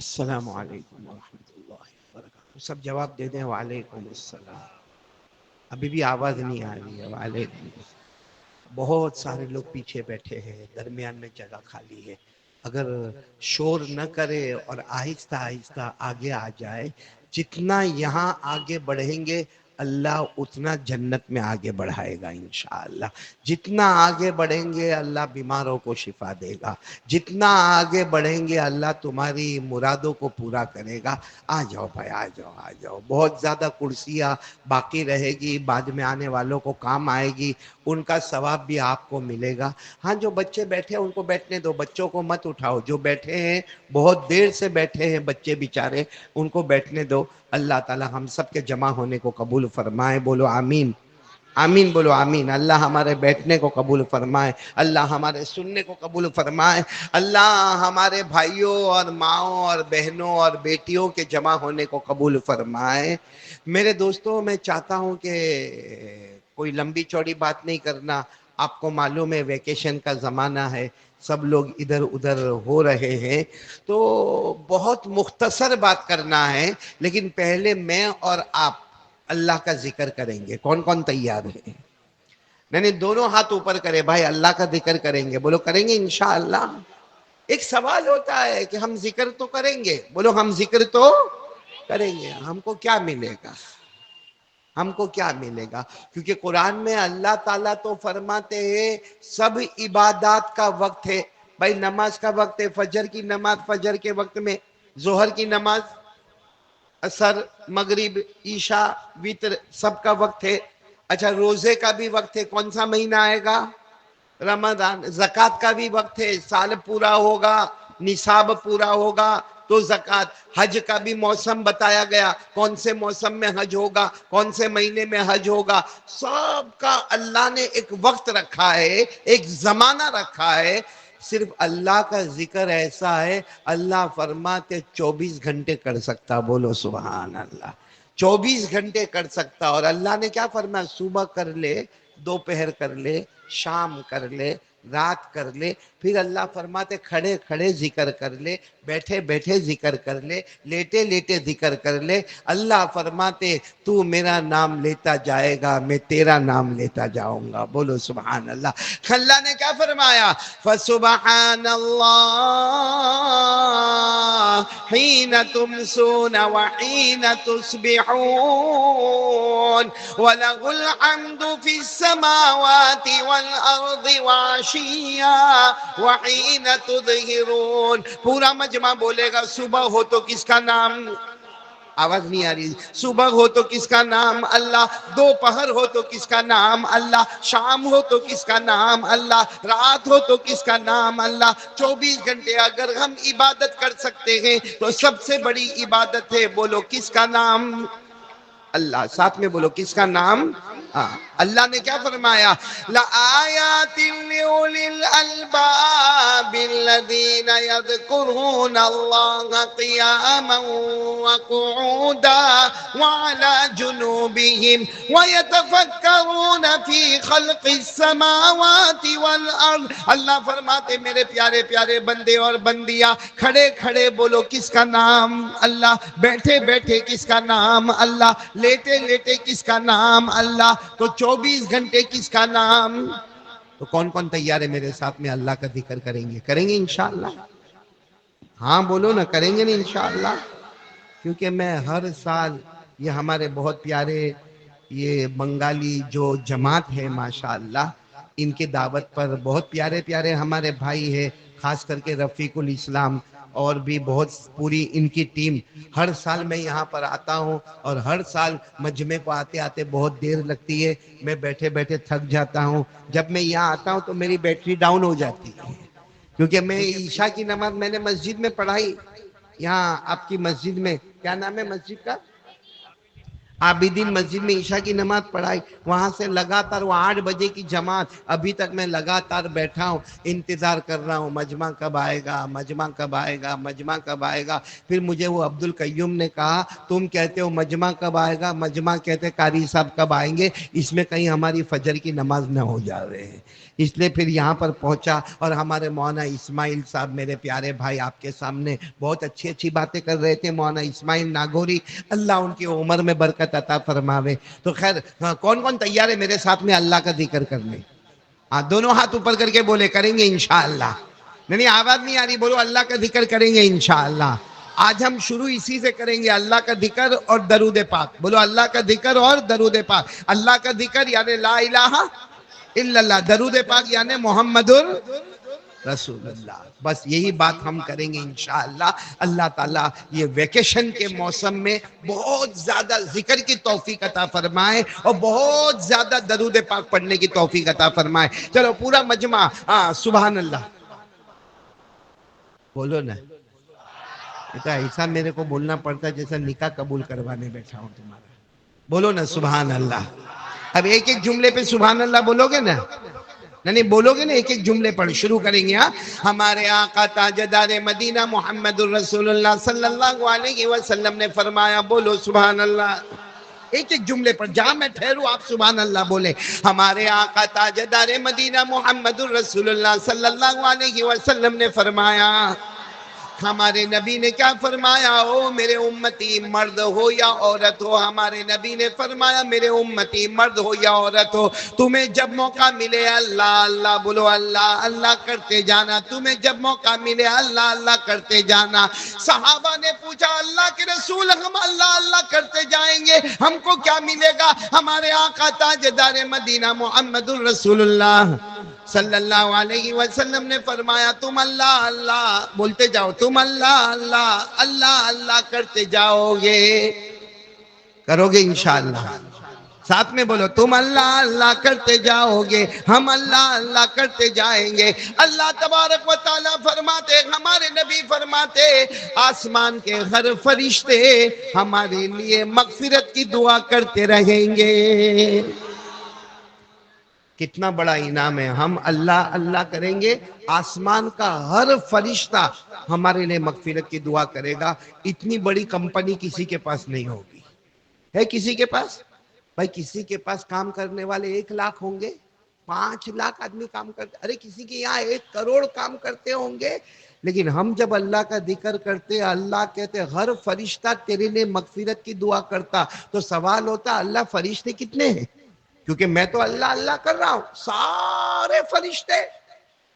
السلام علیکم ورحمۃ اللہ وبرکاتہ. سب جواب دے دیں. وعلیکم السلام. ابھی بھی آواز نہیں آ رہی ہے. وعلیکم السلام. بہت سارے لوگ پیچھے بیٹھے ہیں, درمیان میں جگہ خالی ہے. اگر شور نہ کرے اور آہستہ آہستہ آگے آ جائے, جتنا یہاں آگے بڑھیں گے اللہ اتنا جنت میں آگے بڑھائے گا انشاءاللہ. جتنا آگے بڑھیں گے اللہ بیماروں کو شفا دے گا. جتنا آگے بڑھیں گے اللہ تمہاری مرادوں کو پورا کرے گا. آ جاؤ بھائی, آ جاؤ آ جاؤ. بہت زیادہ کرسیاں باقی رہے گی, بعد میں آنے والوں کو کام آئے گی, ان کا ثواب بھی آپ کو ملے گا. ہاں, جو بچے بیٹھے ہیں ان کو بیٹھنے دو, بچوں کو مت اٹھاؤ. جو بیٹھے ہیں بہت دیر سے بیٹھے ہیں بچے بیچارے, ان کو بیٹھنے دو. اللہ تعالی ہم سب کے جمع ہونے کو قبول فرمائے. بولو آمین. آمین بولو آمین. اللہ ہمارے بیٹھنے کو قبول فرمائے, اللہ ہمارے سننے کو قبول فرمائے. اللہ ہمارے بھائیوں اور ماؤں اور بہنوں اور بیٹیوں کے جمع ہونے کو قبول فرمائے. میرے دوستوں, میں چاہتا ہوں کہ کوئی لمبی چوڑی بات نہیں کرنا. آپ کو معلوم ہے ویکیشن کا زمانہ ہے, سب لوگ ادھر ادھر ہو رہے ہیں, تو بہت مختصر بات کرنا ہے. لیکن پہلے میں اور آپ اللہ کا ذکر کریں گے. کون کون تیار ہے؟ نہیں نہیں, دونوں ہاتھ اوپر کرے بھائی. اللہ کا ذکر کریں گے. بولو کریں گے انشاءاللہ. ایک سوال ہوتا ہے کہ ہم ذکر تو کریں گے. بولو ہم ذکر تو کریں گے. ہم کو کیا ملے گا؟ ہم کو کیا ملے گا؟ کیونکہ قرآن میں اللہ تعالیٰ تو فرماتے ہیں سب عبادات کا وقت ہے. بھائی نماز کا وقت ہے, فجر کی نماز فجر کے وقت میں, ظہر کی نماز, عصر, مغرب, عشاء, وتر, سب کا وقت ہے. اچھا, روزے کا بھی وقت ہے. کون سا مہینہ آئے گا؟ رمضان. زکوٰۃ کا بھی وقت ہے. سال پورا ہوگا, نصاب پورا ہوگا تو زکوٰۃ. حج کا بھی موسم بتایا گیا, کون سے موسم میں حج ہوگا, کون سے مہینے میں حج ہوگا. سب کا اللہ نے ایک وقت رکھا ہے, ایک زمانہ رکھا ہے. صرف اللہ کا ذکر ایسا ہے, اللہ فرماتے 24 گھنٹے کر سکتا. بولو سبحان اللہ. 24 گھنٹے کر سکتا. اور اللہ نے کیا فرمایا؟ صبح کر لے, دوپہر کر لے, شام کر لے, رات کر لے. پھر اللہ فرماتے کھڑے کھڑے ذکر کر لے, بیٹھے بیٹھے ذکر کر لے, لیٹے لیٹے ذکر کر لے. اللہ فرماتے تو میرا نام لیتا جائے گا, میں تیرا نام لیتا جاؤں گا. بولو سبحان اللہ. اللہ نے کیا فرمایا؟ فسبحان اللہ حین تمسون وحین تصبحون وَلَهُ الْحَمْدُ فِي السَّمَاوَاتِ وَالْأَرْضِ وَعَشِيًّا وَحِينَ تُظْهِرُونَ. پورا مجمع بولے گا. صبح ہو تو کس کا نام؟ آواز نہیں آ رہی. صبح ہو تو کس کا نام؟ اللہ. دوپہر ہو تو کس کا نام؟ اللہ. شام ہو تو کس کا نام؟ اللہ. رات ہو تو کس کا نام؟ اللہ. 24 گھنٹے اگر ہم عبادت کر سکتے ہیں تو سب سے بڑی عبادت ہے. بولو کس کا نام؟ اللہ. ساتھ میں بولو کس کا نام؟ اللہ نے کیا فرمایا؟ لَآيَاتٍ لِّأُولِي الْأَلْبَابِ الَّذِينَ يَذْكُرُونَ اللَّهَ قِيَامًا وَقُعُودًا وَعَلَىٰ جُنُوبِهِمْ وَيَتَفَكَّرُونَ فِي خَلْقِ السَّمَاوَاتِ وَالْأَرْضِ. اللہ فرماتے میرے پیارے پیارے بندے اور بندیاں, کھڑے کھڑے بولو کس کا نام؟ اللہ. بیٹھے بیٹھے کس کا نام؟ اللہ. لیٹے لیٹے کس کا نام؟ اللہ. تو 24 گھنٹے کس کا نام؟ تو کون کون تیار ہے میرے ساتھ میں اللہ کا ذکر کریں گے؟ کریں گے انشاءاللہ. ہاں بولو نا, کریں گے نا انشاءاللہ. کیونکہ میں ہر سال یہ ہمارے بہت پیارے یہ بنگالی جو جماعت ہے ماشاءاللہ, ان کی دعوت پر بہت پیارے پیارے ہمارے بھائی ہیں, خاص کر کے رفیق الاسلام اور بھی بہت پوری ان کی ٹیم. ہر سال میں یہاں پر آتا ہوں اور ہر سال مجمع کو آتے آتے بہت دیر لگتی ہے. میں بیٹھے بیٹھے تھک جاتا ہوں. جب میں یہاں آتا ہوں تو میری بیٹری ڈاؤن ہو جاتی ہے, کیونکہ میں عشاء کی نماز میں نے مسجد میں پڑھائی. یہاں آپ کی مسجد میں, کیا نام ہے مسجد کا؟ عابدین مسجد میں عشاء کی نماز پڑھائی، وہاں سے لگاتار وہ 8 بجے کی جماعت، ابھی تک میں لگاتار بیٹھا ہوں، انتظار کر رہا ہوں مجمع کب آئے گا، مجمع کب آئے گا، مجمع کب آئے گا۔ پھر مجھے وہ عبد القیوم نے کہا تم کہتے ہو مجمع کب آئے گا، مجمع کہتے قاری صاحب کب آئیں گے، اس میں کہیں ہماری فجر کی نماز نہ ہو جا رہے ہیں۔ اس لیے پھر یہاں پر پہنچا اور ہمارے مولانا اسماعیل صاحب میرے پیارے بھائی آپ کے سامنے بہت اچھی اچھی باتیں کر رہے تھے، مولانا اسماعیل ناگوری، اللہ ان کی عمر میں برکت عطا فرماوے۔ تو خیر کون کون تیار ہے میرے ساتھ میں اللہ کا ذکر کرنے؟ ہاں دونوں ہاتھ اوپر کر کے بولے کریں گے انشاءاللہ۔ نہیں آواز نہیں آ رہی، بولو اللہ کا ذکر کریں گے انشاءاللہ۔ آج ہم شروع اسی سے کریں گے، اللہ کا ذکر اور درود پاک۔ بولو اللہ کا ذکر اور درود پاک۔ اللہ کا ذکر یعنی لا الہ الا اللہ، درود پاک یعنی محمد رسول اللہ۔ بس یہی بات ہم کریں گے انشاءاللہ۔ اللہ تعالیٰ یہ ویکیشن کے موسم میں بہت زیادہ ذکر کی توفیق عطا فرمائے اور بہت زیادہ درود پاک پڑھنے کی توفیق عطا فرمائے۔ چلو پورا مجمع سبحان اللہ بولو نا۔ ایسا میرے کو بولنا پڑتا ہے جیسا نکاح قبول کروانے بیٹھا ہوں تمہارا۔ بولو نا سبحان اللہ۔ اب ایک ایک جملے پہ سبحان اللہ بولو گے نا؟ نہیں بولو گے نا، ایک ایک جملے پڑھ شروع کریں گے۔ ہمارے آقا تاجدار مدینہ محمد الرسول اللہ صلی اللہ علیہ وسلم نے فرمایا، بولو سبحان اللہ۔ ایک ایک جملے پر جہاں میں ٹھہروں آپ سبحان اللہ بولے۔ ہمارے آقا تاجدار مدینہ محمد الرسول اللہ صلی اللہ علیہ وسلم نے فرمایا، ہمارے نبی نے کیا فرمایا؟ او میرے امتی مرد ہو یا عورت ہو، ہمارے نبی نے فرمایا میرے امتی مرد ہو یا عورت ہو، تمہیں جب موقع ملے اللہ اللہ بولو، اللہ اللہ کرتے جانا۔ تمہیں جب موقع ملے اللہ اللہ کرتے جانا۔ صحابہ نے پوچھا اللہ کے رسول ہم اللہ اللہ کرتے جائیں گے ہم کو کیا ملے گا؟ ہمارے آقا تاجدار مدینہ محمد الرسول اللہ صلی اللہ علیہ وسلم نے فرمایا تم اللہ اللہ بولتے جاؤ، تم اللہ اللہ اللہ اللہ کرتے جاؤ گے، کرو گے انشاءاللہ؟ ساتھ میں بولو، تم اللہ اللہ کرتے جاؤ گے، ہم اللہ اللہ کرتے جائیں گے۔ اللہ تبارک و تعالیٰ فرماتے، ہمارے نبی فرماتے، آسمان کے ہر فرشتے ہمارے لیے مغفرت کی دعا کرتے رہیں گے۔ کتنا بڑا انعام ہے، ہم اللہ اللہ کریں گے، آسمان کا ہر فرشتہ ہمارے لیے مغفرت کی دعا کرے گا۔ اتنی بڑی کمپنی کسی کے پاس نہیں ہوگی، ہے کسی کے پاس؟ بھائی کسی کے پاس کام کرنے والے 1 لاکھ ہوں گے، 5 لاکھ آدمی کام کرتے، ارے کسی کے یہاں 1 کروڑ کام کرتے ہوں گے، لیکن ہم جب اللہ کا ذکر کرتے اللہ کہتے ہر فرشتہ تیرے لیے مغفرت کی دعا کرتا، تو سوال ہوتا اللہ فرشتے کتنے ہیں؟ کیونکہ میں تو اللہ اللہ کر رہا ہوں، سارے فرشتے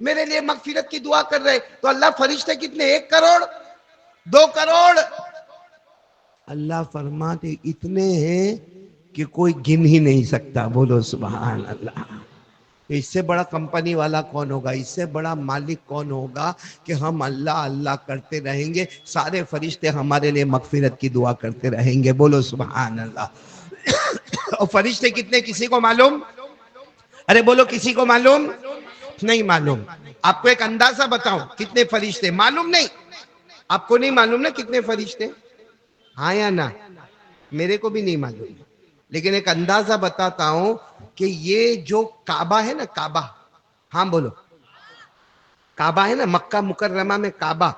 میرے لیے مغفرت کی دعا کر رہے، تو اللہ فرشتے کتنے؟ 1 کروڑ 2 کروڑ؟ اللہ فرماتے اتنے ہیں کہ کوئی گن ہی نہیں سکتا۔ بولو سبحان اللہ۔ اس سے بڑا کمپنی والا کون ہوگا، اس سے بڑا مالک کون ہوگا کہ ہم اللہ اللہ کرتے رہیں گے، سارے فرشتے ہمارے لیے مغفرت کی دعا کرتے رہیں گے۔ بولو سبحان اللہ۔ اور فرشتے کتنے کسی کو معلوم؟ ارے بولو کسی کو معلوم؟ نہیں معلوم۔ آپ کو ایک اندازہ بتاؤں کتنے فرشتے؟ معلوم نہیں؟ آپ کو نہیں معلوم نا کتنے فرشتے؟ ہاں یا نا؟ میرے کو بھی نہیں معلوم، لیکن ایک اندازہ بتاتا ہوں کہ یہ جو کعبہ ہے نا، کعبہ، ہاں بولو، کعبہ ہے نا، مکہ مکرمہ میں کعبہ،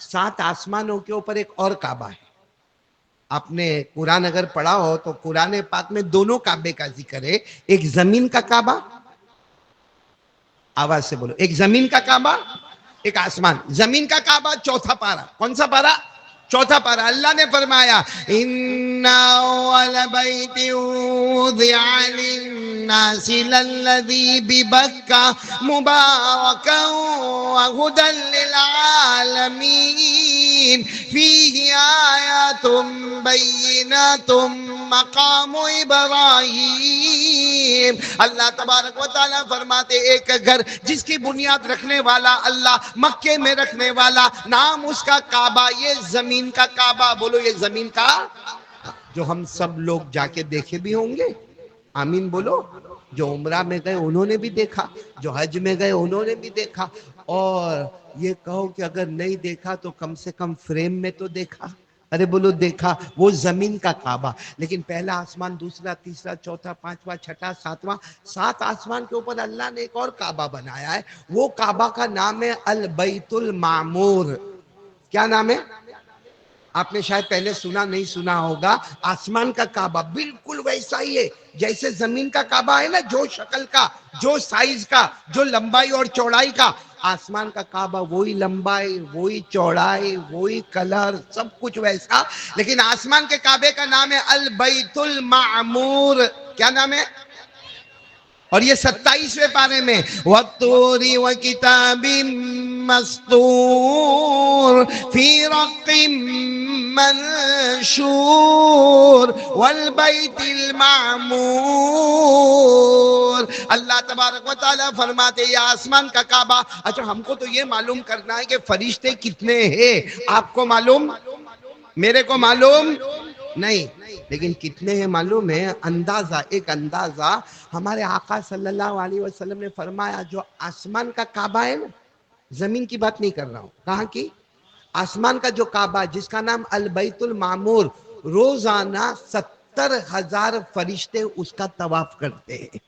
7 آسمانوں کے اوپر ایک اور کعبہ ہے۔ آپ نے قرآن اگر پڑھا ہو تو قرآن پاک میں دونوں کعبے کا ذکر ہے، ایک زمین کا کعبہ، آواز سے بولو، ایک زمین کا کعبہ، ایک آسمان۔ زمین کا کعبہ 4تھا پارہ، کون سا پارہ؟ 4تھا پارہ۔ اللہ نے فرمایا اِنَّ أَوَّلَ بَيْتٍ وُضِعَ لِلنَّاسِ لَلَّذِي بِبَكَّةَ مُبَارَكًا وَهُدًى لِّلْعَالَمِينَ فِيهِ آيَاتٌ بَيِّنَاتٌ مقام ابراہیم۔ اللہ تبارک و تعالیٰ فرماتے ایک گھر جس کی بنیاد رکھنے والا اللہ، مکے میں رکھنے والا، نام اس کا کعبہ، یہ زمین کا کعبہ۔ بولو یہ زمین کا، جو ہم سب لوگ جا کے دیکھے بھی ہوں گے، آمین بولو۔ جو عمرہ میں گئے انہوں نے بھی دیکھا، جو حج میں گئے انہوں نے بھی دیکھا، اور یہ کہو کہ اگر نہیں دیکھا تو کم سے کم فریم میں تو دیکھا۔ ارے بولو دیکھا، وہ زمین کا کعبہ، لیکن پہلا آسمان، دوسرا، تیسرا، چوتھا، پانچواں، چھٹا، ساتواں، 7 آسمان کے اوپر اللہ نے ایک اور کعبہ بنایا ہے. وہ کعبہ کا نام ہے البیت المعمور. کیا نام ہے؟ آپ نے شاید پہلے سنا نہیں سنا ہوگا. آسمان کا کعبہ بالکل ویسا ہی ہے جیسے زمین کا کعبہ ہے نا، جو شکل کا، جو سائز کا، جو لمبائی اور چوڑائی کا. آسمان کا کعبہ وہی لمبائی، وہی چوڑائی، وہی کلر، سب کچھ ویسا. لیکن آسمان کے کعبے کا نام ہے البیت المعمور. کیا نام ہے؟ اور یہ 27ویں پارے میں وَالطُّورِ وَكِتَابٍ مَّسْطُورٍ فِي رَقٍّ مَّنشُورٍ وَالْبَيْتِ الْمَعْمُورِ. اللہ تبارک و تعالیٰ فرماتے یہ آسمان کا کعبہ. اچھا ہم کو تو یہ معلوم کرنا ہے کہ فرشتے کتنے ہیں. آپ کو معلوم؟ میرے کو معلوم نہیں، لیکن کتنے ہیں معلوم ہے. اندازہ، ایک اندازہ ہمارے آقا صلی اللہ علیہ وسلم نے فرمایا جو آسمان کا کعبہ ہے نا، زمین کی بات نہیں کر رہا ہوں، کہاں کی؟ آسمان کا جو کعبہ جس کا نام البیت المعمور، روزانہ 70,000 فرشتے اس کا طواف کرتے ہیں.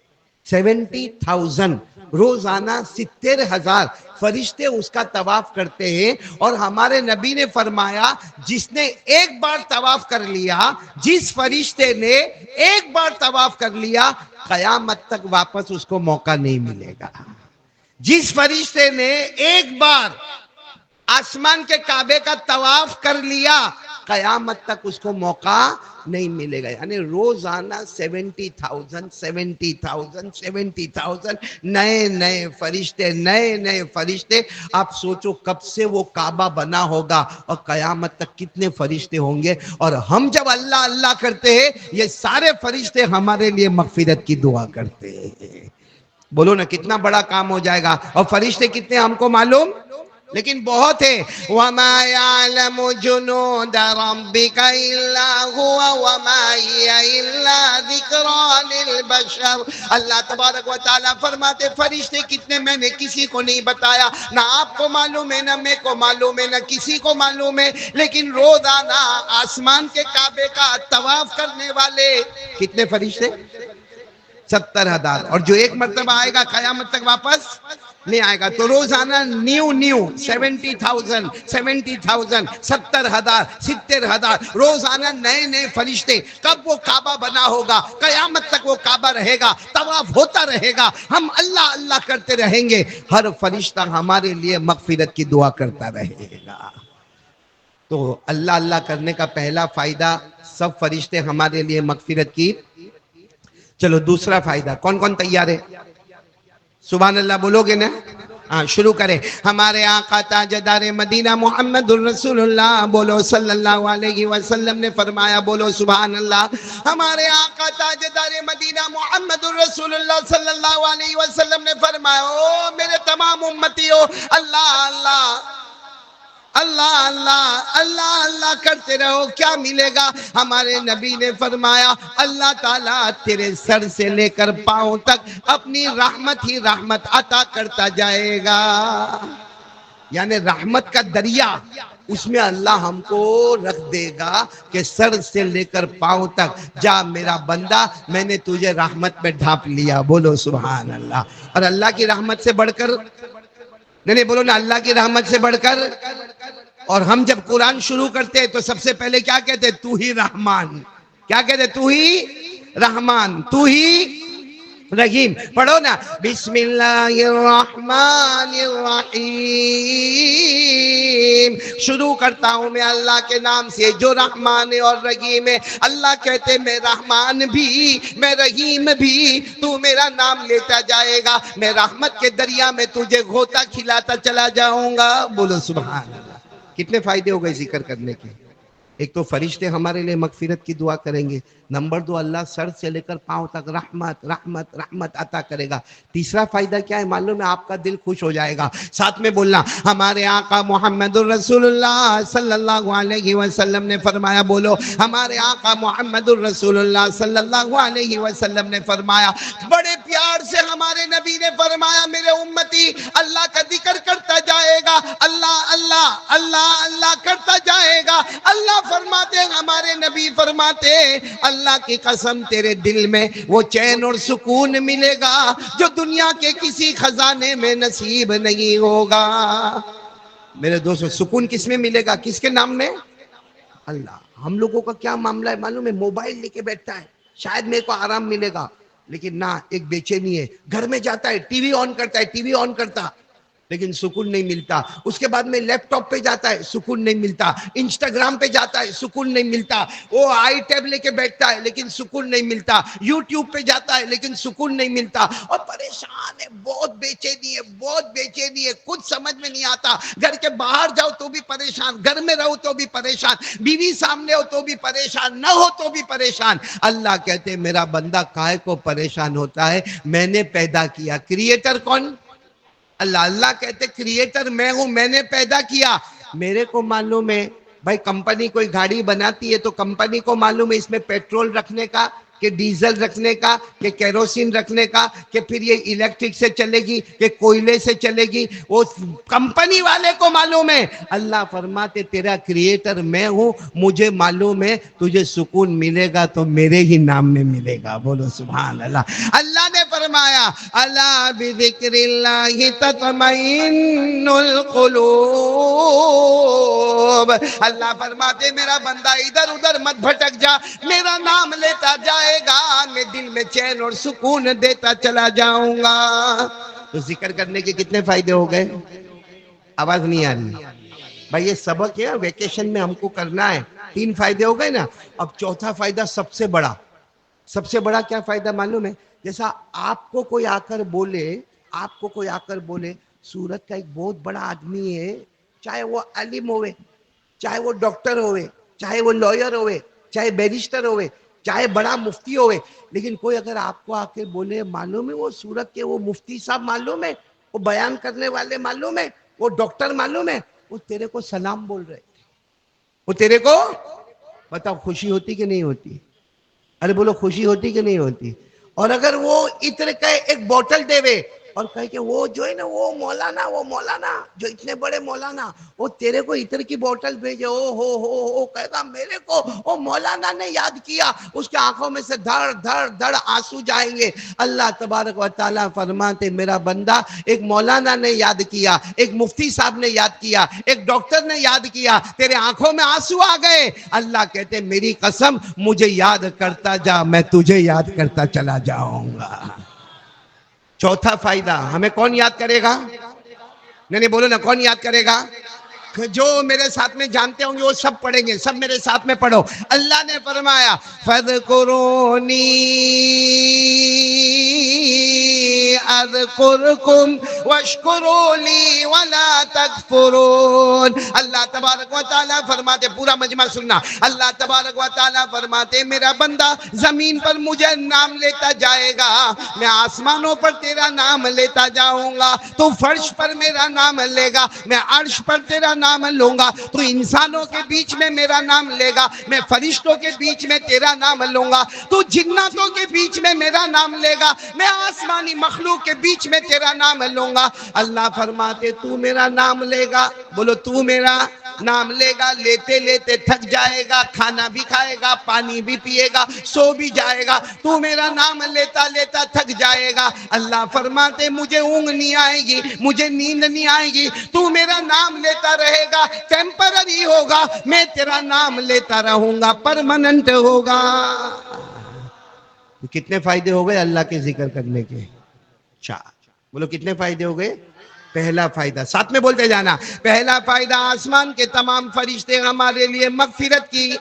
70,000 روزانہ 70,000 فرشتے اس کا طواف کرتے ہیں. اور ہمارے نبی نے فرمایا جس نے ایک بار طواف کر لیا، جس فرشتے نے ایک بار طواف کر لیا، قیامت تک واپس اس کو موقع نہیں ملے گا. جس فرشتے نے ایک بار آسمان کے کعبے کا طواف کر لیا، قیامت تک اس کو موقع نہیں ملے گا. یعنی روزانہ 70,000 نئے نئے فرشتے، نئے نئے فرشتے. آپ سوچو کب سے وہ کعبہ بنا ہوگا اور قیامت تک کتنے فرشتے ہوں گے. اور ہم جب اللہ اللہ کرتے ہیں، یہ سارے فرشتے ہمارے لیے مغفرت کی دعا کرتے ہیں. بولو نا کتنا بڑا کام ہو جائے گا. اور فرشتے کتنے ہم کو معلوم، لیکن بہت ہے. وَمَا يَعْلَمُ جُنُودَ رَبِّكَ إِلَّا هُوَ وَمَا هِيَ إِلَّا ذِكْرَىٰ لِلْبَشَرِ. اللہ تبارک و تعالیٰ فرماتے فرشتے کتنے میں نے کسی کو نہیں بتایا، نہ آپ کو معلوم ہے، نہ میں کو معلوم ہے، نہ کسی کو معلوم ہے. لیکن روزانہ آسمان کے کعبے کا طواف کرنے والے کتنے فرشتے؟ 70,000. اور جو ایک مرتبہ آئے گا قیامت تک واپس نہیں آئے گا. تو روزانہ نیو 70,000 70,000 روزانہ نئے نئے فرشتے. کب وہ کعبہ بنا ہوگا؟ قیامت تک وہ کعبہ رہے گا، طواف ہوتا رہے گا، ہم اللہ اللہ کرتے رہیں گے. ہر فرشتہ ہمارے لیے مغفرت کی دعا کرتا رہے گا. تو اللہ اللہ کرنے کا پہلا فائدہ، سب فرشتے ہمارے لیے مغفرت کی. چلو دوسرا فائدہ، کون کون تیار ہے؟ سبحان اللہ بولو گے نا؟ ہاں شروع کریں. ہمارے آقا تاجدار مدینہ محمد الرسول اللہ بولو صلی اللہ علیہ وسلم نے فرمایا، بولو سبحان اللہ. ہمارے آقا تاجدار مدینہ محمد الرسول اللہ صلی اللہ علیہ وسلم نے فرمایا، او میرے تمام امتیوں، اللہ اللہ اللہ اللہ اللہ اللہ کرتے رہو، کیا ملے گا؟ ہمارے نبی نے فرمایا اللہ تعالیٰ تیرے سر سے لے کر پاؤں تک اپنی رحمت ہی رحمت عطا کرتا جائے گا. یعنی رحمت کا دریا اس میں اللہ ہم کو رکھ دے گا کہ سر سے لے کر پاؤں تک جا میرا بندہ، میں نے تجھے رحمت میں ڈھانپ لیا. بولو سبحان اللہ. اور اللہ کی رحمت سے بڑھ کر نہیں بولو نا، اللہ کی رحمت سے بڑھ کر. اور ہم جب قرآن شروع کرتے ہیں تو سب سے پہلے کیا کہتے؟ تو ہی رحمان. کیا کہتے؟ تو ہی رحمان، تو ہی رحیم. پڑھو نا، بسم اللہ الرحمن الرحیم. شروع کرتا ہوں میں اللہ کے نام سے جو رحمان اور رحیم ہے. اللہ کہتے میں رحمان بھی، میں رحیم بھی، تو میرا نام لیتا جائے گا، میں رحمت کے دریا میں تجھے غوطہ کھلاتا چلا جاؤں گا. بولو سبحان اللہ. کتنے فائدے ہو گئے ذکر کرنے کے؟ ایک تو فرشتے ہمارے لیے مغفرت کی دعا کریں گے. نمبر 2، اللہ سر سے لے کر پاؤں تک رحمت رحمت رحمت عطا کرے گا. تیسرا فائدہ کیا ہے معلوم ہے؟ آپ کا دل خوش ہو جائے گا. ساتھ میں بولنا، ہمارے آقا محمد الرسول اللہ صلی اللہ علیہ وسلم نے فرمایا، بولو ہمارے آقا محمد الرسول اللہ صلی اللہ علیہ وسلم نے فرمایا، بڑے پیار سے ہمارے نبی نے فرمایا، میرے امتی اللہ کا ذکر کرتا جائے گا، اللہ اللہ اللہ اللہ کرتا جائے گا، اللہ فرماتے ہیں، ہمارے نبی فرماتے ہیں، اللہ کی قسم تیرے دل میں وہ چین اور سکون ملے گا جو دنیا کے کسی خزانے میں نصیب نہیں ہوگا۔ میرے دوستو، سکون کس میں ملے گا؟ کس کے نام میں؟ اللہ۔ ہم لوگوں کا کیا معاملہ ہے معلوم ہے؟ موبائل لے کے بیٹھتا ہے، شاید میرے کو آرام ملے گا، لیکن نہ، ایک بے چینی ہے۔ گھر میں جاتا ہے، ٹی وی آن کرتا ہے، ٹی وی آن کرتا، لیکن سکون نہیں ملتا۔ اس کے بعد میں لیپ ٹاپ پہ جاتا ہے، سکون نہیں ملتا۔ انسٹاگرام پہ جاتا ہے، سکون نہیں ملتا۔ وہ آئی ٹیب لے کے بیٹھتا ہے، لیکن سکون نہیں ملتا۔ یوٹیوب پہ جاتا ہے، لیکن سکون نہیں ملتا، اور پریشان ہے، بہت بے چینی ہے، بہت بے چینی ہے، کچھ سمجھ میں نہیں آتا۔ گھر کے باہر جاؤ تو بھی پریشان، گھر میں رہو تو بھی پریشان، بیوی سامنے ہو تو بھی پریشان، نہ ہو تو بھی پریشان۔ اللہ کہتے ہیں میرا بندہ کائے کو پریشان ہوتا ہے؟ میں نے پیدا کیا۔ کریٹر کون؟ اللہ۔ اللہ کہتے کریٹر میں ہوں، میں نے پیدا کیا۔ میرے کو معلوم ہے بھائی، کمپنی کوئی گاڑی بناتی ہے تو کمپنی کو معلوم ہے اس میں پیٹرول رکھنے کا، کہ ڈیزل رکھنے کا، کہ کیروسین رکھنے کا، کہ پھر یہ الیکٹرک سے چلے گی کہ کوئلے سے چلے گی، وہ کمپنی والے کو معلوم ہے۔ اللہ فرماتے تیرا کریٹر میں ہوں، مجھے معلوم ہے تجھے سکون ملے گا تو میرے ہی نام میں ملے گا۔ بولو سبحان اللہ۔ اللہ نے فرمایا الا بذکر اللہ تطمئن القلوب۔ اللہ فرماتے میرا بندہ ادھر ادھر مت بھٹک جا، میرا نام لیتا جائے گا، میں دل میں چین اور سکون دیتا چلا جاؤں گا۔ تو ذکر کرنے کے کتنے فائدے ہو گئے؟ آواز نہیں آ رہی بھائی؟ یہ سبق ہے، ویکیشن میں ہم کو کرنا ہے۔ 3 فائدے ہو گئے نا۔ اب چوتھا فائدہ سب سے بڑا، سب سے بڑا کیا فائدہ معلوم ہے؟ جیسا آپ کو کوئی آ کر بولے، آپ کو کوئی آ کر بولے سورت کا ایک بہت بڑا آدمی ہے، چاہے وہ عالم ہوئے، چاہے وہ ڈاکٹر ہوئے، چاہے وہ لائر ہوئے، چاہے بیرسٹر ہوئے، چاہے بڑا مفتی ہوئے، لیکن کوئی اگر آپ کو آ کے بولے معلوم ہے وہ سورت کے وہ مفتی صاحب معلوم ہے، وہ بیان کرنے والے معلوم ہے، وہ ڈاکٹر معلوم ہے، وہ تیرے کو سلام بول رہے، وہ تیرے کو، بتاؤ خوشی ہوتی کہ نہیں ہوتی؟ ارے بولو خوشی ہوتی کہ نہیں ہوتی؟ اور اگر وہ عطر کا ایک بوٹل دے وے اور کہے کہ وہ جو ہے نا وہ مولانا جو اتنے بڑے مولانا، وہ تیرے کو عطر کی بوٹل بھیجے، او ہو کہے گا میرے کو وہ مولانا نے یاد کیا، اس کے آنکھوں میں سے دھڑ دھڑ دھڑ آنسو جائیں گے۔ اللہ تبارک و تعالیٰ فرماتے میرا بندہ ایک مولانا نے یاد کیا، ایک مفتی صاحب نے یاد کیا، ایک ڈاکٹر نے یاد کیا، تیرے آنکھوں میں آنسو آ گئے، اللہ کہتے میری قسم مجھے یاد کرتا جا، میں تجھے یاد کرتا چلا جاؤں گا۔ چوتھا فائدہ ہمیں کون یاد کرے گا؟ نہیں بولو نا، کون یاد کرے گا؟ جو میرے ساتھ میں جانتے ہوں گے وہ سب پڑھیں گے، سب میرے ساتھ میں پڑھو۔ اللہ نے فرمایا فَاذْكُرُونِي اذکرکم واشکروا لی ولا تکفرون۔ اللہ تبارک و تعالیٰ فرماتے، پورا مجمع سننا، اللہ تبارک و تعالیٰ فرماتے میرا بندہ زمین پر مجھے نام لیتا جائے گا، میں آسمانوں پر تیرا نام لیتا جاؤں گا، تو فرش پر میرا نام لے گا، میں عرش پر تیرا نام لوں گا، تو انسانوں کے بیچ میں میرا نام لے گا، میں فرشتوں کے بیچ میں تیرا نام لوں گا، تو جناتوں کے بیچ میں میرا نام لے گا، میں آسمانی مخلوق کے بیچ میں تیرا نام لوں گا۔ اللہ فرماتے تو میرا نام لے گا، بولو تو میرا نام لے گا، لیتے لیتے تھک جائے گا، کھانا بھی کھائے گا، پانی بھی پیے گا، سو بھی جائے گا، تو میرا نام لیتا لیتا تھک جائے گا۔ اللہ فرماتے مجھے اونگ نہیں آئے گی، مجھے نیند نہیں آئے گی، تو میرا نام لیتا رہے گا، ٹیمپرری ہوگا، میں تیرا نام لیتا رہوں گا، پرماننٹ ہوگا۔ کتنے فائدے ہو گئے اللہ کے ذکر کرنے کے؟ 4۔ بولو کتنے فائدے ہو گئے؟ پہلا فائدہ، ساتھ میں بولتے جانا، پہلا فائدہ آسمان کے تمام فرشتے ہمارے لیے مغفرت کی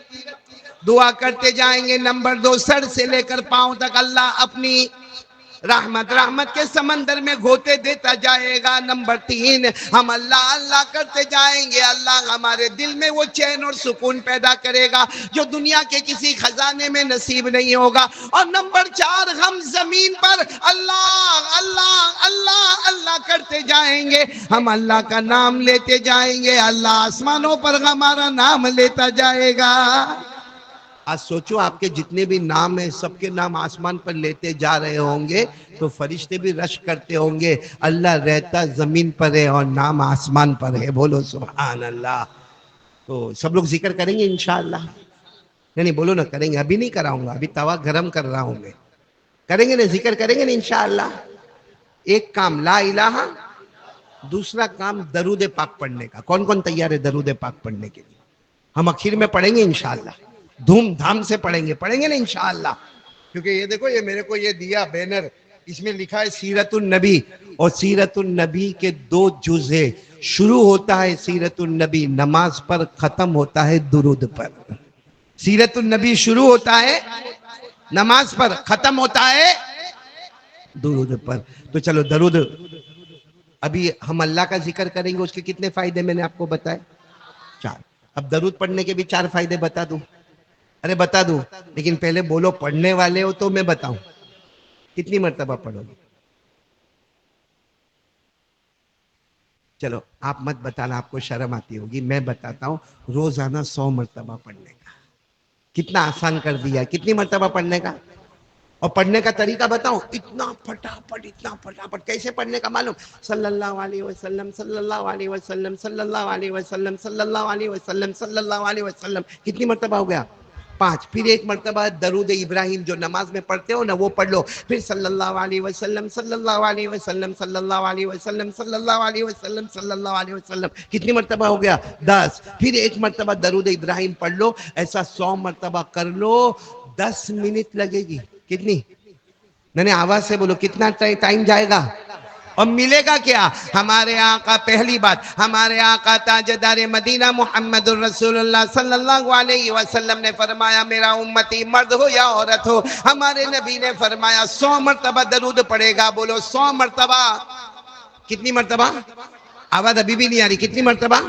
دعا کرتے جائیں گے۔ نمبر 2، سر سے لے کر پاؤں تک اللہ اپنی رحمت کے سمندر میں گھوتے دیتا جائے گا۔ نمبر 3، ہم اللہ کرتے جائیں گے، اللہ ہمارے دل میں وہ چین اور سکون پیدا کرے گا جو دنیا کے کسی خزانے میں نصیب نہیں ہوگا۔ اور نمبر 4، ہم زمین پر اللہ کرتے جائیں گے، ہم اللہ کا نام لیتے جائیں گے، اللہ آسمانوں پر ہمارا نام لیتا جائے گا۔ آج سوچو آپ کے جتنے بھی نام ہیں سب کے نام آسمان پر لیتے جا رہے ہوں گے تو فرشتے بھی رش کرتے ہوں گے، اللہ رہتا زمین پر ہے اور نام آسمان پر ہے، بولو سبحان اللہ۔ تو سب لوگ ذکر کریں گے انشاءاللہ؟ نہیں نہیں بولو نا، کریں گے؟ ابھی نہیں کراؤں گا، ابھی توا گرم کر رہا ہوں میں. کریں گے نا، ذکر کریں گے نا انشاءاللہ؟ ایک کام لا الہ، دوسرا کام درود پاک پڑھنے کا. کون کون تیار ہے درود پاک پڑھنے کے لیے؟ ہم اخیر میں پڑھیں گے انشاءاللہ، دھوم دھام سے پڑھیں گے نا انشاءاللہ. کیونکہ یہ دیکھو، یہ میرے کو یہ دیا بینر، اس میں لکھا ہے سیرت النبی، اور سیرت النبی کے 2 جز ہے. شروع ہوتا ہے سیرت النبی نماز پر، ختم ہوتا ہے درود پر. سیرت النبی شروع ہوتا ہے نماز پر، ختم ہوتا ہے درود پر. تو چلو درود. ابھی ہم اللہ کا ذکر کریں گے، اس کے کتنے فائدے میں نے آپ کو بتائے؟ 4. اب درود پڑھنے کے بھی 4 فائدے بتا دوں؟ ارے بتا دوں، لیکن پہلے بولو پڑھنے والے ہو تو میں بتاؤں. کتنی مرتبہ پڑھو گے؟ چلو آپ مت بتانا، آپ کو شرم آتی ہوگی، میں بتاتا ہوں. روزانہ 100 مرتبہ پڑھنے کا. کتنا آسان کر دیا. کتنی مرتبہ پڑھنے کا؟ اور پڑھنے کا طریقہ بتاؤں؟ اتنا پھٹافٹ، اتنا پھٹافٹ. کیسے پڑھنے کا معلوم؟ صلی اللہ علیہ وسلم، صلی اللہ علیہ وسلم، صلی اللہ علیہ وسلم، صلی اللہ علیہ وسلم، صلی اللہ علیہ وسلم. کتنی مرتبہ ہو گیا؟ 5. پھر ایک مرتبہ درود ابراہیم جو نماز میں پڑھتے ہو نا، وہ پڑھ لو. پھر صلی اللہ علیہ وسلم، صلی اللہ علیہ وسلم، صلی اللہ علیہ وسلم، صلی اللہ علیہ وسلم، صلی اللہ علیہ وسلم. کتنی مرتبہ ہو گیا؟ 10. پھر ایک مرتبہ درود ابراہیم پڑھ لو. ایسا 100 مرتبہ کر لو. 10 منٹ لگے گی. کتنی؟ میں نے آواز سے بولو، کتنا ٹائم جائے گا؟ اور ملے گا کیا؟ ہمارے آقا، پہلی بات، ہمارے آقا تاجدار مدینہ محمد الرسول اللہ صلی اللہ علیہ وسلم نے فرمایا، میرا امتی مرد ہو یا عورت ہو، ہمارے نبی نے فرمایا 100 مرتبہ درود پڑے گا. بولو 100 مرتبہ. کتنی مرتبہ؟ آواز ابھی بھی نہیں آ رہی. کتنی مرتبہ؟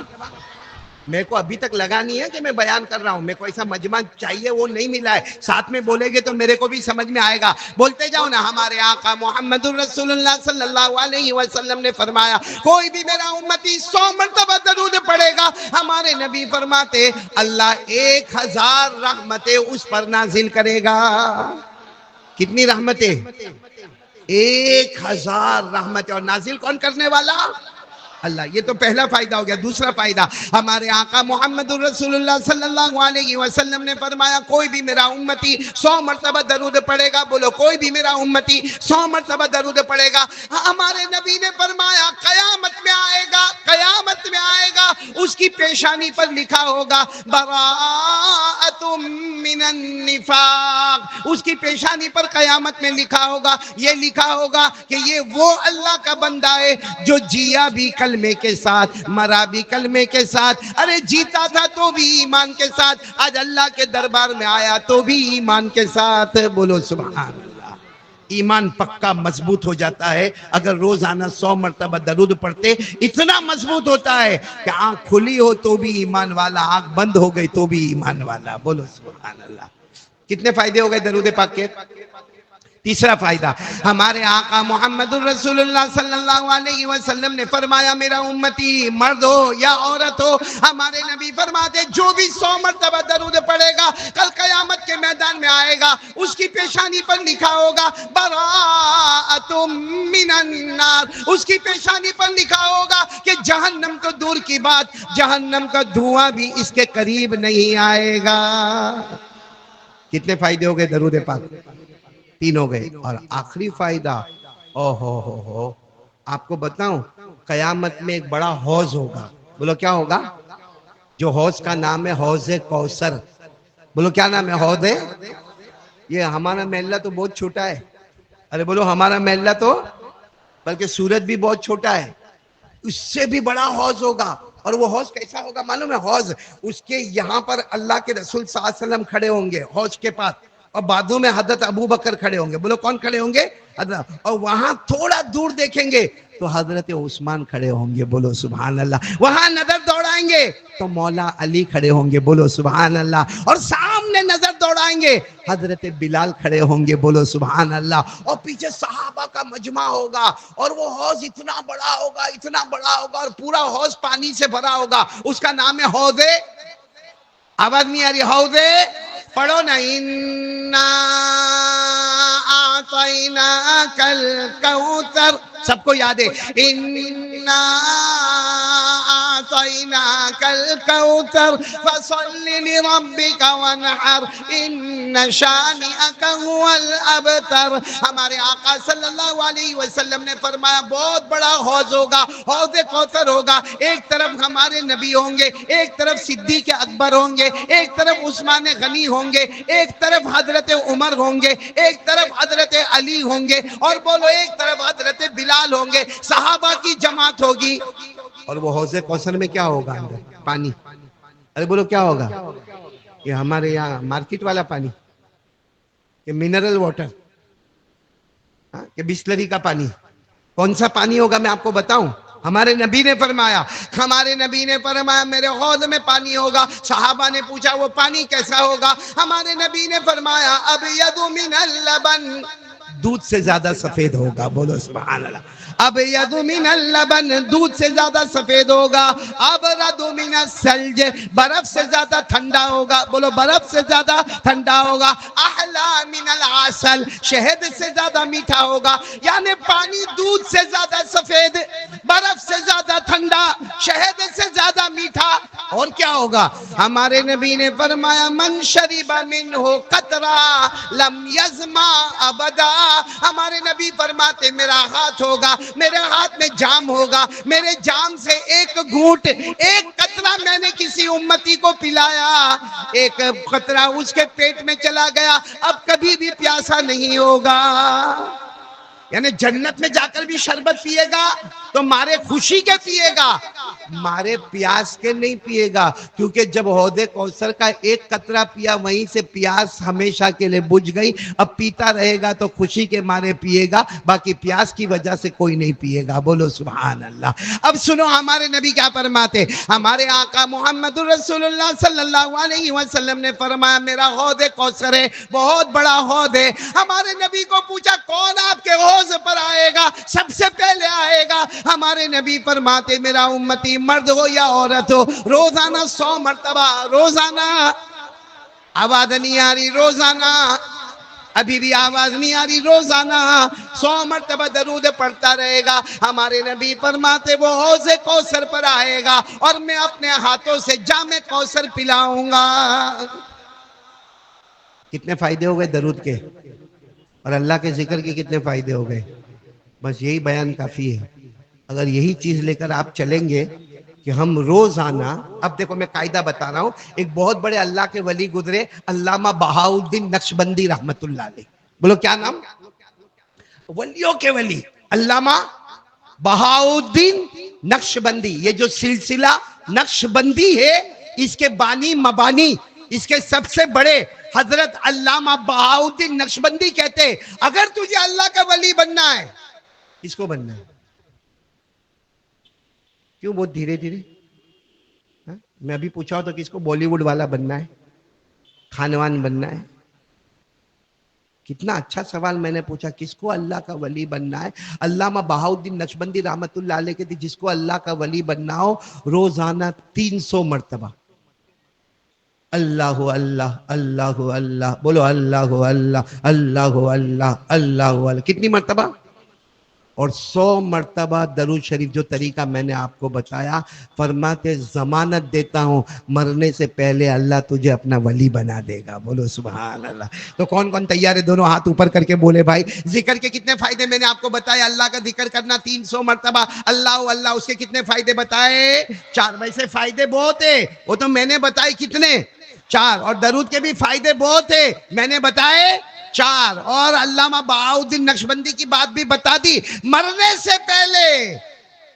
میرے کو ابھی تک لگا نہیں ہے کہ میں بیان کر رہا ہوں. میرے کو ایسا مجمع چاہیے، وہ نہیں ملا ہے. ساتھ میں بولے گے تو میرے کو بھی سمجھ میں آئے گا. بولتے جاؤ نا. ہمارے آقا محمد الرسول اللہ صلی اللہ علیہ وسلم نے فرمایا، کوئی بھی میرا امتی 100 مرتبہ درود پڑے گا. ہمارے نبی فرماتے اللہ 1000 رحمتیں اس پر نازل کرے گا. کتنی رحمتیں؟ 1000 رحمتیں. اور نازل کون کرنے والا؟ اللہ. یہ تو پہلا فائدہ ہو گیا. دوسرا فائدہ، ہمارے آقا محمد الرسول اللہ صلی اللہ علیہ وسلم نے فرمایا، کوئی بھی میرا امتی 100 مرتبہ درود پڑے گا. بولو کوئی بھی میرا امتی 100 مرتبہ درود پڑے گا. ہمارے نبی نے فرمایا قیامت میں آئے گا، قیامت میں آئے گا، اس کی پیشانی پر لکھا ہوگا براءۃ من النفاق. اس کی پیشانی پر قیامت میں لکھا ہوگا، یہ لکھا ہوگا کہ یہ وہ اللہ کا بندہ ہے جو جیا بھی کلمے کے ساتھ، مرا بھی کلمے کے ساتھ. ارے جیتا تھا تو بھی ایمان کے ساتھ، آج اللہ کے دربار میں آیا تو بھی ایمان کے ساتھ. بولو سبحان اللہ. ایمان پکا مضبوط ہو جاتا ہے اگر روزانہ 100 مرتبہ درود پڑھتے. اتنا مضبوط ہوتا ہے کہ آنکھ کھلی ہو تو بھی ایمان والا، آنکھ بند ہو گئی تو بھی ایمان والا. بولو سبحان اللہ. کتنے فائدے ہو گئے درود پاک کے؟ تیسرا فائدہ، ہمارے آقا محمد الرسول اللہ صلی اللہ علیہ وسلم نے فرمایا، میرا امتی مرد ہو یا عورت ہو، ہمارے نبی فرماتے جو بھی 100 مرتبہ درود پڑے گا کل قیامت کے میدان میں آئے گا، اس کی پیشانی پر لکھا ہوگا براءۃ من النار. اس کی پیشانی پر لکھا ہوگا کہ جہنم کو دور کی بات، جہنم کا دھواں بھی اس کے قریب نہیں آئے گا. کتنے فائدے ہو گئے درود پاک؟ 3 ہو گئے. اور آخری فائدہ، ہو آپ کو بتاؤں، قیامت میں ایک بڑا حوض ہوگا. بولو کیا ہوگا؟ جو حوض کا نام ہے حوض کوثر. بولو کیا نام ہے؟ حوض ہے. یہ ہمارا محلہ تو بہت چھوٹا ہے. ارے بولو ہمارا محلہ تو، بلکہ سورت بھی بہت چھوٹا ہے. اس سے بھی بڑا حوض ہوگا. اور وہ حوض کیسا ہوگا معلوم ہے؟ حوض اس کے یہاں پر اللہ کے رسول صلی اللہ علیہ وسلم کھڑے ہوں گے حوض کے پاس، اور بازو میں حضرت ابو بکر کھڑے ہوں گے. بولو کون کھڑے ہوں گے؟ حضرت. اور وہاں تھوڑا دور دیکھیں گے تو حضرت عثمان کھڑے ہوں گے. بولو سبحان اللہ. وہاں نظر دوڑائیں گے تو مولا علی کھڑے ہوں گے. بولو سبحان اللہ. اور سامنے نظر دوڑائیں گے حضرت بلال کھڑے ہوں گے. بولو سبحان اللہ. اور پیچھے صحابہ کا مجمع ہوگا، اور وہ حوض اتنا بڑا ہوگا، اتنا بڑا ہوگا، اور پورا حوض پانی سے بھرا ہوگا. اس کا نام ہے حوض. آواز نہیں آ رہی؟ حوض. پڑھو نا، اِنَّا أَعْطَيْنَاكَ الْكَوْثَرَ. سب کو یاد ہے، اِنَّا أعطيناك الكوثر فصل لربك وانحر إن شانئك هو الأبتر. ہمارے آقا صلی اللہ علیہ وسلم نے فرمایا بہت بڑا حوض ہوگا، حوض کوثر ہوگا. ایک طرف ہمارے نبی ہوں گے، ایک طرف صدیق اکبر ہوں گے، ایک طرف عثمان غنی ہوں گے، ایک طرف حضرت عمر ہوں گے، ایک طرف حضرت علی ہوں گے، اور بولو ایک طرف حضرت بلال ہوں گے. صحابہ کی جماعت ہوگی. اور وہ حوض کوثر میں کیا ہوگا؟ اندر پانی. ارے بولو کیا ہوگا؟ یہ ہمارے یہاں مارکیٹ والا پانی کہ منرل واٹر کہ بسلری کا پانی؟ کون سا پانی ہوگا میں آپ کو بتاؤں. ہمارے نبی نے فرمایا، میرے حوض میں پانی ہوگا. صحابہ نے پوچھا وہ پانی کیسا ہوگا؟ ہمارے نبی نے فرمایا ابیض من اللبن، دودھ سے زیادہ سفید ہوگا. بولو سبحان اللہ. ابیض من اللبن، دودھ سے زیادہ سفید ہوگا. ابرد من الثلج، برف سے زیادہ ٹھنڈا ہوگا. بولو برف سے زیادہ ٹھنڈا ہوگا. احلی من العسل، شہد سے زیادہ میٹھا ہوگا. یعنی پانی دودھ سے زیادہ سفید، برف سے زیادہ ٹھنڈا، شہد سے زیادہ میٹھا. اور کیا ہوگا؟ ہمارے نبی نے فرمایا من شرب منہ قطرہ لم یظما ابدا. ہمارے نبی فرماتے میرا ہاتھ ہوگا، میرے ہاتھ میں جام ہوگا، میرے جام سے ایک گھونٹ، ایک قطرہ میں نے کسی امتی کو پلایا، ایک قطرہ اس کے پیٹ میں چلا گیا، اب کبھی بھی پیاسا نہیں ہوگا. یعنی جنت میں جا کر بھی شربت پیے گا تو مارے خوشی کے پیے گا، مارے پیاس کے نہیں پیے گا. کیونکہ جب حوض کوثر کا ایک قطرہ پیا وہیں سے پیاس ہمیشہ کے لیے بجھ گئی. اب پیتا رہے گا تو خوشی کے مارے پیے گا، باقی پیاس کی وجہ سے کوئی نہیں پیے گا. بولو سبحان اللہ. اب سنو ہمارے نبی کیا فرماتے. ہمارے آقا محمد رسول اللہ صلی اللہ علیہ وسلم نے فرمایا میرا حوض کوثر ہے، بہت بڑا حوض ہے. ہمارے نبی کو پوچھا کون آپ کے حوض پر آئے گا، سب سے پہلے آئے گا؟ ہمارے نبی فرماتے میرا امتی مرد ہو یا عورت ہو، روزانہ 100 مرتبہ، روزانہ، آواز نہیں آ رہی، روزانہ، ابھی بھی آواز نہیں آ رہی، روزانہ 100 مرتبہ درود پڑھتا رہے گا. ہمارے نبی فرماتے وہ حوض کوثر پر آئے گا اور میں اپنے ہاتھوں سے جام کوثر پلاؤں گا. کتنے فائدے ہو گئے درود کے اور اللہ کے ذکر کے، کتنے فائدے ہو گئے. بس یہی بیان کافی ہے. اگر یہی چیز لے کر آپ چلیں گے کہ ہم روزانہ، اب دیکھو میں قاعدہ بتا رہا ہوں. ایک بہت بڑے اللہ کے ولی گزرے، علامہ بہاؤالدین نقشبندی رحمت اللہ علیہ. بولو کیا نام؟ ولیوں کے ولی علامہ بہاؤالدین نقشبندی. یہ جو سلسلہ نقشبندی ہے اس کے بانی مبانی، اس کے سب سے بڑے حضرت علامہ بہاؤالدین نقشبندی کہتے اگر تجھے اللہ کا ولی بننا ہے، کس کو بننا ہے؟ کیوں بہت دھیرے دھیرے؟ میں ابھی پوچھا ہو تو کس کو بالی ووڈ والا بننا ہے، خانوان بننا ہے؟ کتنا اچھا سوال میں نے پوچھا. کس کو اللہ کا ولی بننا ہے؟ علامہ بہاؤالدین نقشبندی رحمت اللہ علیہ کہتے جس کو اللہ کا ولی بننا ہو روزانہ 300 مرتبہ اللہ اللہ اللہ اللہ، بولو اللہ اللہ اللہ اللہ اللہ اللہ. کتنی مرتبہ؟ اور 100 مرتبہ درود شریف. جو طریقہ میں نے آپ کو بتایا، فرماتے ضمانت دیتا ہوں مرنے سے پہلے اللہ تجھے اپنا ولی بنا دے گا. بولو سبحان اللہ. تو کون کون تیار ہے؟ دونوں ہاتھ اوپر کر کے بولے بھائی. ذکر کے کتنے فائدے میں نے آپ کو بتایا. اللہ کا ذکر کرنا 300 مرتبہ اللہ اللہ، اس کے کتنے فائدے بتائے؟ 4. ویسے فائدے بہت ہیں، وہ تو میں نے بتائے کتنے؟ 4. اور درود کے بھی فائدے بہت ہیں، میں نے بتائے 4. اور علامہ بہاؤالدین نقشبندی کی بات بھی بتا دی، مرنے سے پہلے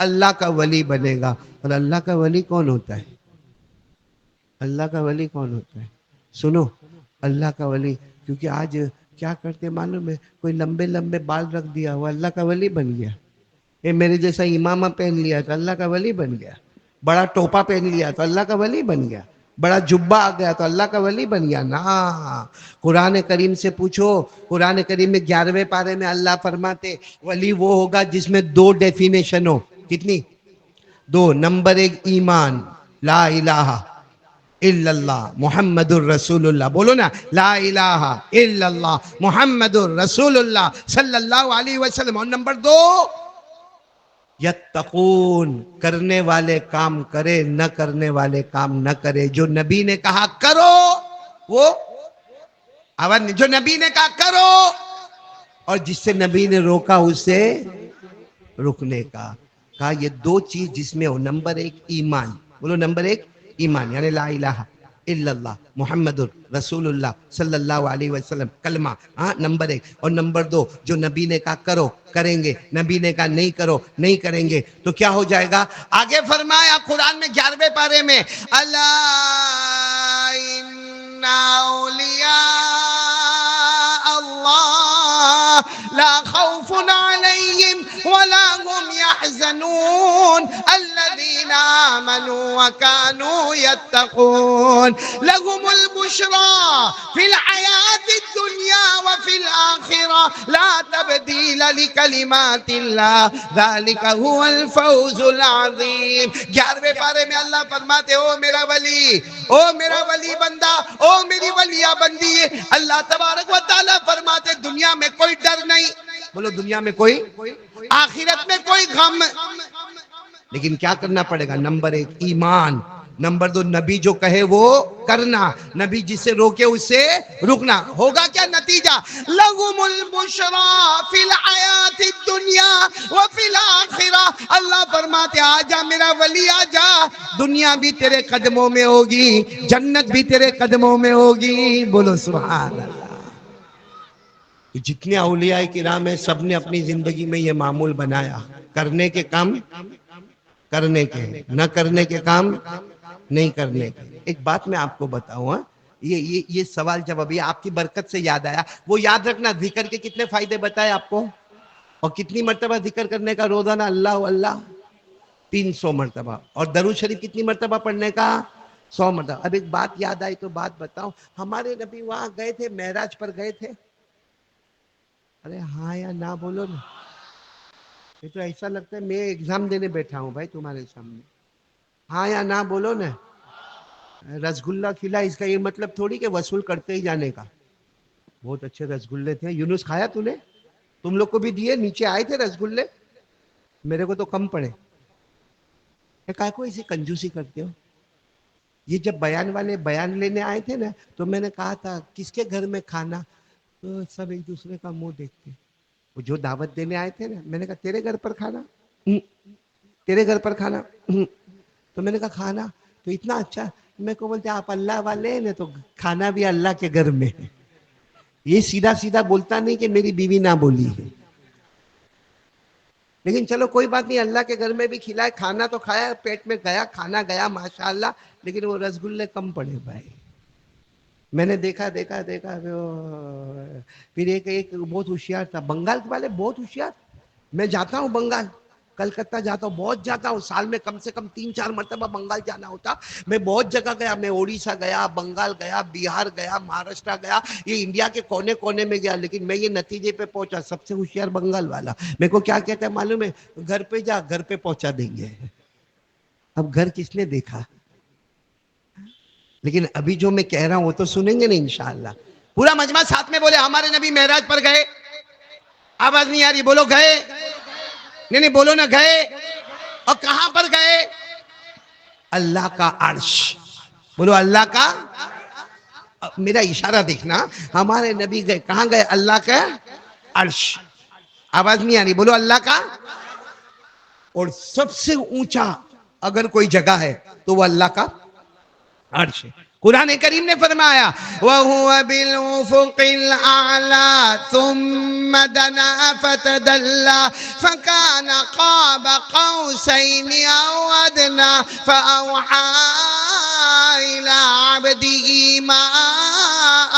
اللہ کا ولی بنے گا. اور اللہ کا ولی کون ہوتا ہے؟ اللہ کا ولی کون ہوتا ہے؟ سنو، اللہ کا ولی، کیونکہ آج کیا کرتے معلوم ہے؟ کوئی لمبے لمبے بال رکھ دیا ہوا اللہ کا ولی بن گیا. یہ میرے جیسا امامہ پہن لیا تو اللہ کا ولی بن گیا. بڑا ٹوپا پہن لیا تو اللہ کا ولی بن گیا. بڑا جبہ آ گیا تو اللہ کا ولی بن گیا. نا، قرآن کریم سے پوچھو. قرآن کریم میں 11ویں پارے میں اللہ فرماتے ولی وہ ہوگا جس میں 2 ڈیفینیشن ہو. کتنی؟ 2. نمبر 1 ایمان، لا الہ الا اللہ محمد الرسول اللہ. بولو نا، لا الہ الا اللہ محمد الرسول اللہ صلی اللہ علیہ وسلم. اور نمبر 2 یتقون، کرنے والے کام کرے، نہ کرنے والے کام نہ کرے. جو نبی نے کہا کرو وہ جو نبی نے کہا کرو، اور جس سے نبی نے روکا اسے رکنے کا. کہا یہ دو چیز جس میں ہو، نمبر ایک ایمان، بولو نمبر ایک ایمان، یعنی لا الہ الا اللہ محمد رسول اللہ صلی اللہ علیہ وسلم، کلمہ، ہاں نمبر ایک. اور نمبر دو، جو نبی نے کہا کرو کریں گے، نبی نے کہا نہیں کرو نہیں کریں گے، تو کیا ہو جائے گا؟ آگے فرمایا قرآن میں 11ویں پارے میں، الا ان اولیاء اللہ لا خوف علیہم ولا هم يحزنون الذين آمنوا وكانوا يتقون لهم البشرى في الحياة الدنيا وفي الآخرة لا تبديل لكلمات الله ذلك هو الفوز العظيم. 11ویں پارے میں اللہ فرماتے، او میرا ولی، او میرا ولی بندہ، او میری ولیہ بندی، اللہ تبارک و تعالیٰ فرماتے دنیا میں کوئی ڈر نہیں، بولو دنیا میں کوئی، آخرت میں کوئی غم. لیکن کیا کرنا پڑے گا؟ نمبر ایک ایمان، نمبر دو نبی جو کہے وہ کرنا، نبی جس سے روکے اس سے رکنا. ہوگا کیا نتیجہ؟ لَهُمُ الْبُشْرَى فِي الْحَيَاةِ الدُّنْيَا وَفِي الْآخِرَةِ. اللہ فرماتے آجا میرا ولی آجا، دنیا بھی تیرے قدموں میں ہوگی، جنت بھی تیرے قدموں میں ہوگی. بولو سبحان اللہ. جتنے اولیاء کرام ہیں سب نے اپنی زندگی میں یہ معمول بنایا، کرنے کے کام کرنے کے، نہ کرنے کے کام نہیں کرنے کے. ایک بات میں آپ کو بتاؤں، یہ سوال جواب یہ آپ کی برکت سے یاد آیا. وہ یاد رکھنا، ذکر کے کتنے فائدے بتائے آپ کو، اور کتنی مرتبہ ذکر کرنے کا روزانہ؟ اللہ اللہ 300 مرتبہ. اور درود شریف کتنی مرتبہ پڑھنے کا؟ 100 مرتبہ. اب ایک بات یاد آئی تو بات بتاؤں، ہمارے نبی وہاں گئے تھے، معراج پر گئے تھے. ارے ہاں یا نہ بولو نا، یہ تو ایسا لگتا ہے میں ایگزام دینے بیٹھا ہوں بھائی تمہارے سامنے. ہاں یا نہ بولو نا. رسگلہ کھلا، اس کا یہ مطلب تھوڑی کہ وصول کرتے ہی جانے کا. بہت اچھے رسگلے تھے. یونس کھایا تو نے؟ تم لوگ کو بھی دیے؟ نیچے آئے تھے رسگلے؟ میرے کو تو کم پڑے. کائے کو ایسی کنجوسی کرتے ہو؟ یہ جب بیان والے بیان لینے آئے تھے نا، تو میں نے کہا تھا کس کے گھر میں کھانا، تو سب ایک دوسرے کا منہ دیکھتے. وہ جو دعوت دینے آئے تھے نا، میں نے کہا تیرے گھر پر کھانا، تیرے گھر پر کھانا. تو میں نے کہا کھانا تو اتنا اچھا. میں کو بولتے آپ اللہ والے ہیں نا، تو کھانا بھی اللہ کے گھر میں. یہ سیدھا سیدھا بولتا نہیں کہ میری بیوی نہ بولی ہے. لیکن چلو کوئی بات نہیں، اللہ کے گھر میں بھی کھلائے، کھانا تو کھایا، پیٹ میں گیا، کھانا گیا ماشاءاللہ. لیکن وہ رسگلے کم پڑے بھائی. میں نے دیکھا پھر ایک بہت ہوشیار تھا، بنگال والے بہت ہوشیار. میں جاتا ہوں بنگال، کلکتہ جاتا ہوں، بہت جاتا ہوں، سال میں کم سے کم 3-4 مرتبہ بنگال جانا ہوتا. میں بہت جگہ گیا، میں اڑیسہ گیا، بنگال گیا، بہار گیا، مہاراشٹر گیا، یہ انڈیا کے کونے کونے میں گیا. لیکن میں یہ نتیجے پہ پہنچا، سب سے ہوشیار بنگال والا. میرے کو کیا کہتا ہے معلوم ہے؟ گھر پہ جا، گھر پہ پہنچا دیں گے. اب گھر کس نے دیکھا؟ لیکن ابھی جو میں کہہ رہا ہوں وہ تو سنیں گے نا انشاءاللہ. پورا مجمع ساتھ میں بولے ہمارے نبی معراج پر گئے. آواز نہیں آ رہی، بولو گئے. نہیں بولو نا گئے. اور کہاں پر گئے؟ اللہ کا عرش. بولو اللہ کا. میرا اشارہ دیکھنا، ہمارے نبی گئے کہاں؟ گئے اللہ کا عرش. آواز نہیں آ رہی، بولو اللہ کا. اور سب سے اونچا اگر کوئی جگہ ہے تو وہ اللہ کا عرش ہے. قرآن کریم نے فرمایا وَهُوَ بِالْأُفُقِ الْأَعْلَى ثُمَّ دَنَا فَتَدَلَّى فَكَانَ قَابَ قَوْسَيْنِ أَوْ أَدْنَى فَأَوْحَى إِلَىٰ عَبْدِهِ مَا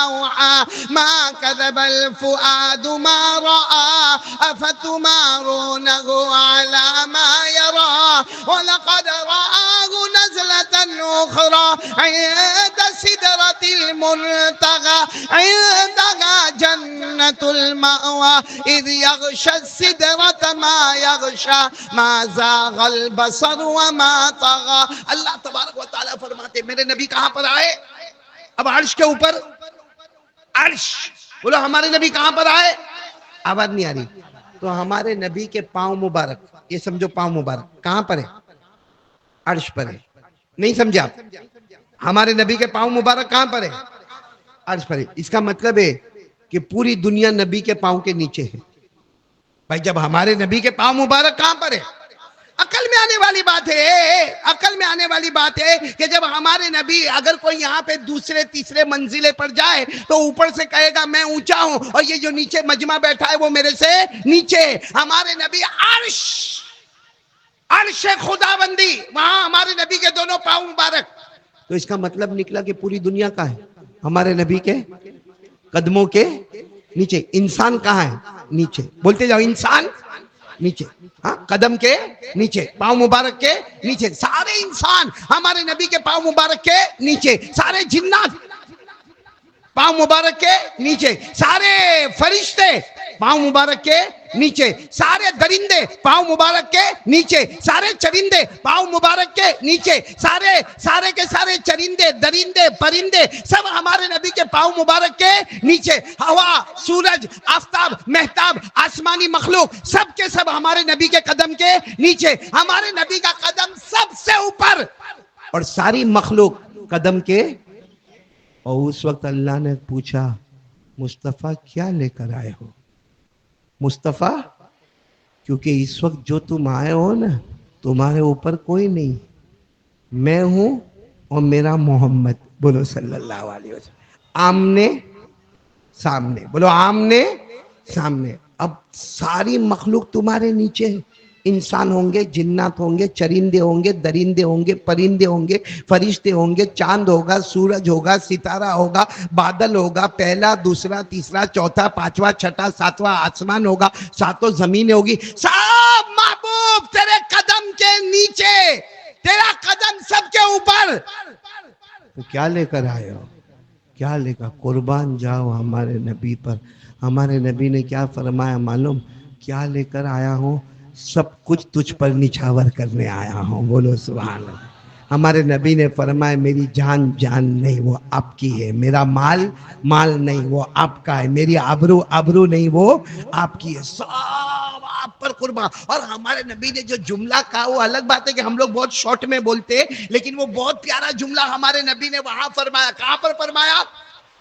أَوْحَى مَا كَذَبَ الْفُؤَادُ مَا رَأَىٰ أَفَتُمَارُونَهُ عَلَىٰ مَا يَرَىٰ وَلَقَدْ رَآهُ نَزْلَةً أُخْرَىٰ عند سدرة المنتهى عندها جنة المأوى إذ يغشى السدرة ما يغشى ما زاغ البصر وما طغى. اللہ تبارک و تعالیٰ فرماتے میرے نبی کہاں پر آئے؟ اب عرش کے اوپر عرش. بولو ہمارے نبی کہاں پر آئے؟ آواز نہیں آ رہی. تو ہمارے نبی کے پاؤں مبارک، یہ سمجھو پاؤں مبارک کہاں پر ہے؟ عرش پر ہے. نہیں سمجھا؟ ہمارے نبی کے پاؤں مبارک کہاں پر ہے؟ عرش پر ہے. اس کا مطلب ہے کہ پوری دنیا نبی کے پاؤں کے نیچے ہے. بھائی جب ہمارے نبی کے پاؤں مبارک کہاں پر ہے؟ عقل میں آنے والی بات ہے، عقل میں آنے والی بات ہے کہ جب ہمارے نبی اگر کوئی یہاں پہ دوسرے تیسرے منزلے پر جائے تو اوپر سے کہے گا میں اونچا ہوں، اور یہ جو نیچے مجمع بیٹھا ہے وہ میرے سے نیچے. ہمارے نبی عرش، عرش خدا بندی، وہاں ہمارے نبی کے دونوں پاؤں مبارک. تو اس کا مطلب نکلا کہ پوری دنیا کا ہے ہمارے نبی کے قدموں کے نیچے. انسان کہاں ہے؟ نیچے. بولتے جاؤ، انسان نیچے. ہاں، قدم کے نیچے، پاؤں مبارک کے نیچے. سارے انسان ہمارے نبی کے پاؤں مبارک کے نیچے. سارے جنات پاؤں مبارک کے نیچے. سارے فرشتے پاؤں مبارک کے نیچے. سارے درندے پاؤں مبارک کے نیچے. سارے چرندے پاؤں مبارک کے نیچے. سارے کے سارے چرندے درندے پرندے سب ہمارے نبی کے پاؤں مبارک کے نیچے. ہوا، سورج، آفتاب، مہتاب، آسمانی مخلوق سب کے سب ہمارے نبی کے قدم کے نیچے. ہمارے نبی کا قدم سب سے اوپر اور ساری مخلوق قدم کے. اور اس وقت اللہ نے پوچھا مصطفیٰ کیا لے کر آئے ہو؟ مصطفیٰ، کیونکہ اس وقت جو تم آئے ہو نا، تمہارے اوپر کوئی نہیں، میں ہوں اور میرا محمد. بولو صلی اللہ علیہ وسلم. آمنے سامنے، بولو آمنے سامنے. اب ساری مخلوق تمہارے نیچے ہے. انسان ہوں گے، جنات ہوں گے، چرندے ہوں گے، درندے ہوں گے، پرندے ہوں گے، فرشتے ہوں گے، چاند ہوگا، سورج ہوگا، ستارہ ہوگا، بادل ہوگا، پہلا، دوسرا، تیسرا، چوتھا، پانچواں، چھٹا، ساتواں آسمان ہوگا، ساتوں زمینیں ہوگی. سب محبوب تیرے قدم کے نیچے، تیرا قدم سب کے اوپر. تو کیا لے کر آئے ہو؟ کیا لے کر؟ قربان جاؤ ہمارے نبی پر. ہمارے نبی نے کیا فرمایا معلوم؟ کیا لے کر آیا ہوں؟ سب کچھ تجھ پر نچھاور کرنے آیا ہوں. بولو سبحان اللہ. ہمارے نبی نے فرمایا میری جان جان نہیں، وہ آپ کی ہے. میرا مال مال نہیں، وہ آپ کا ہے. میری آبرو آبرو نہیں، وہ آپ کی ہے. سب آپ پر قربان. اور ہمارے نبی نے جو جملہ کہا، وہ الگ بات ہے کہ ہم لوگ بہت شارٹ میں بولتے، لیکن وہ بہت پیارا جملہ ہمارے نبی نے وہاں فرمایا. کہاں پر فرمایا؟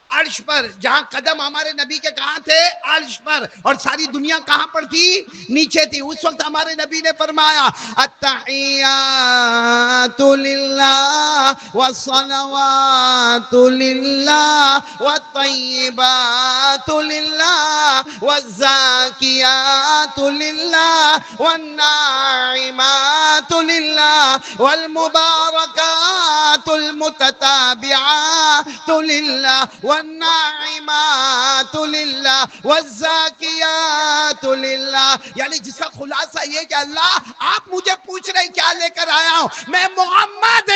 عرش پر. جہاں قدم ہمارے نبی کے کہاں تھے؟ عرش پر. اور ساری دنیا کہاں پر تھی؟ نیچے تھی. اس وقت ہمارے نبی نے فرمایا التحیات للہ والصلوات للہ والطیبات للہ والزاکیات للہ والناعمات للہ والمبارکات المتتابعات للہ والناعمات للہ والزاکیات للہ. یعنی جس کا خلاصہ یہ کہ اللہ آپ مجھے پوچھ رہے ہیں کیا لے کر آیا ہوں؟ میں محمد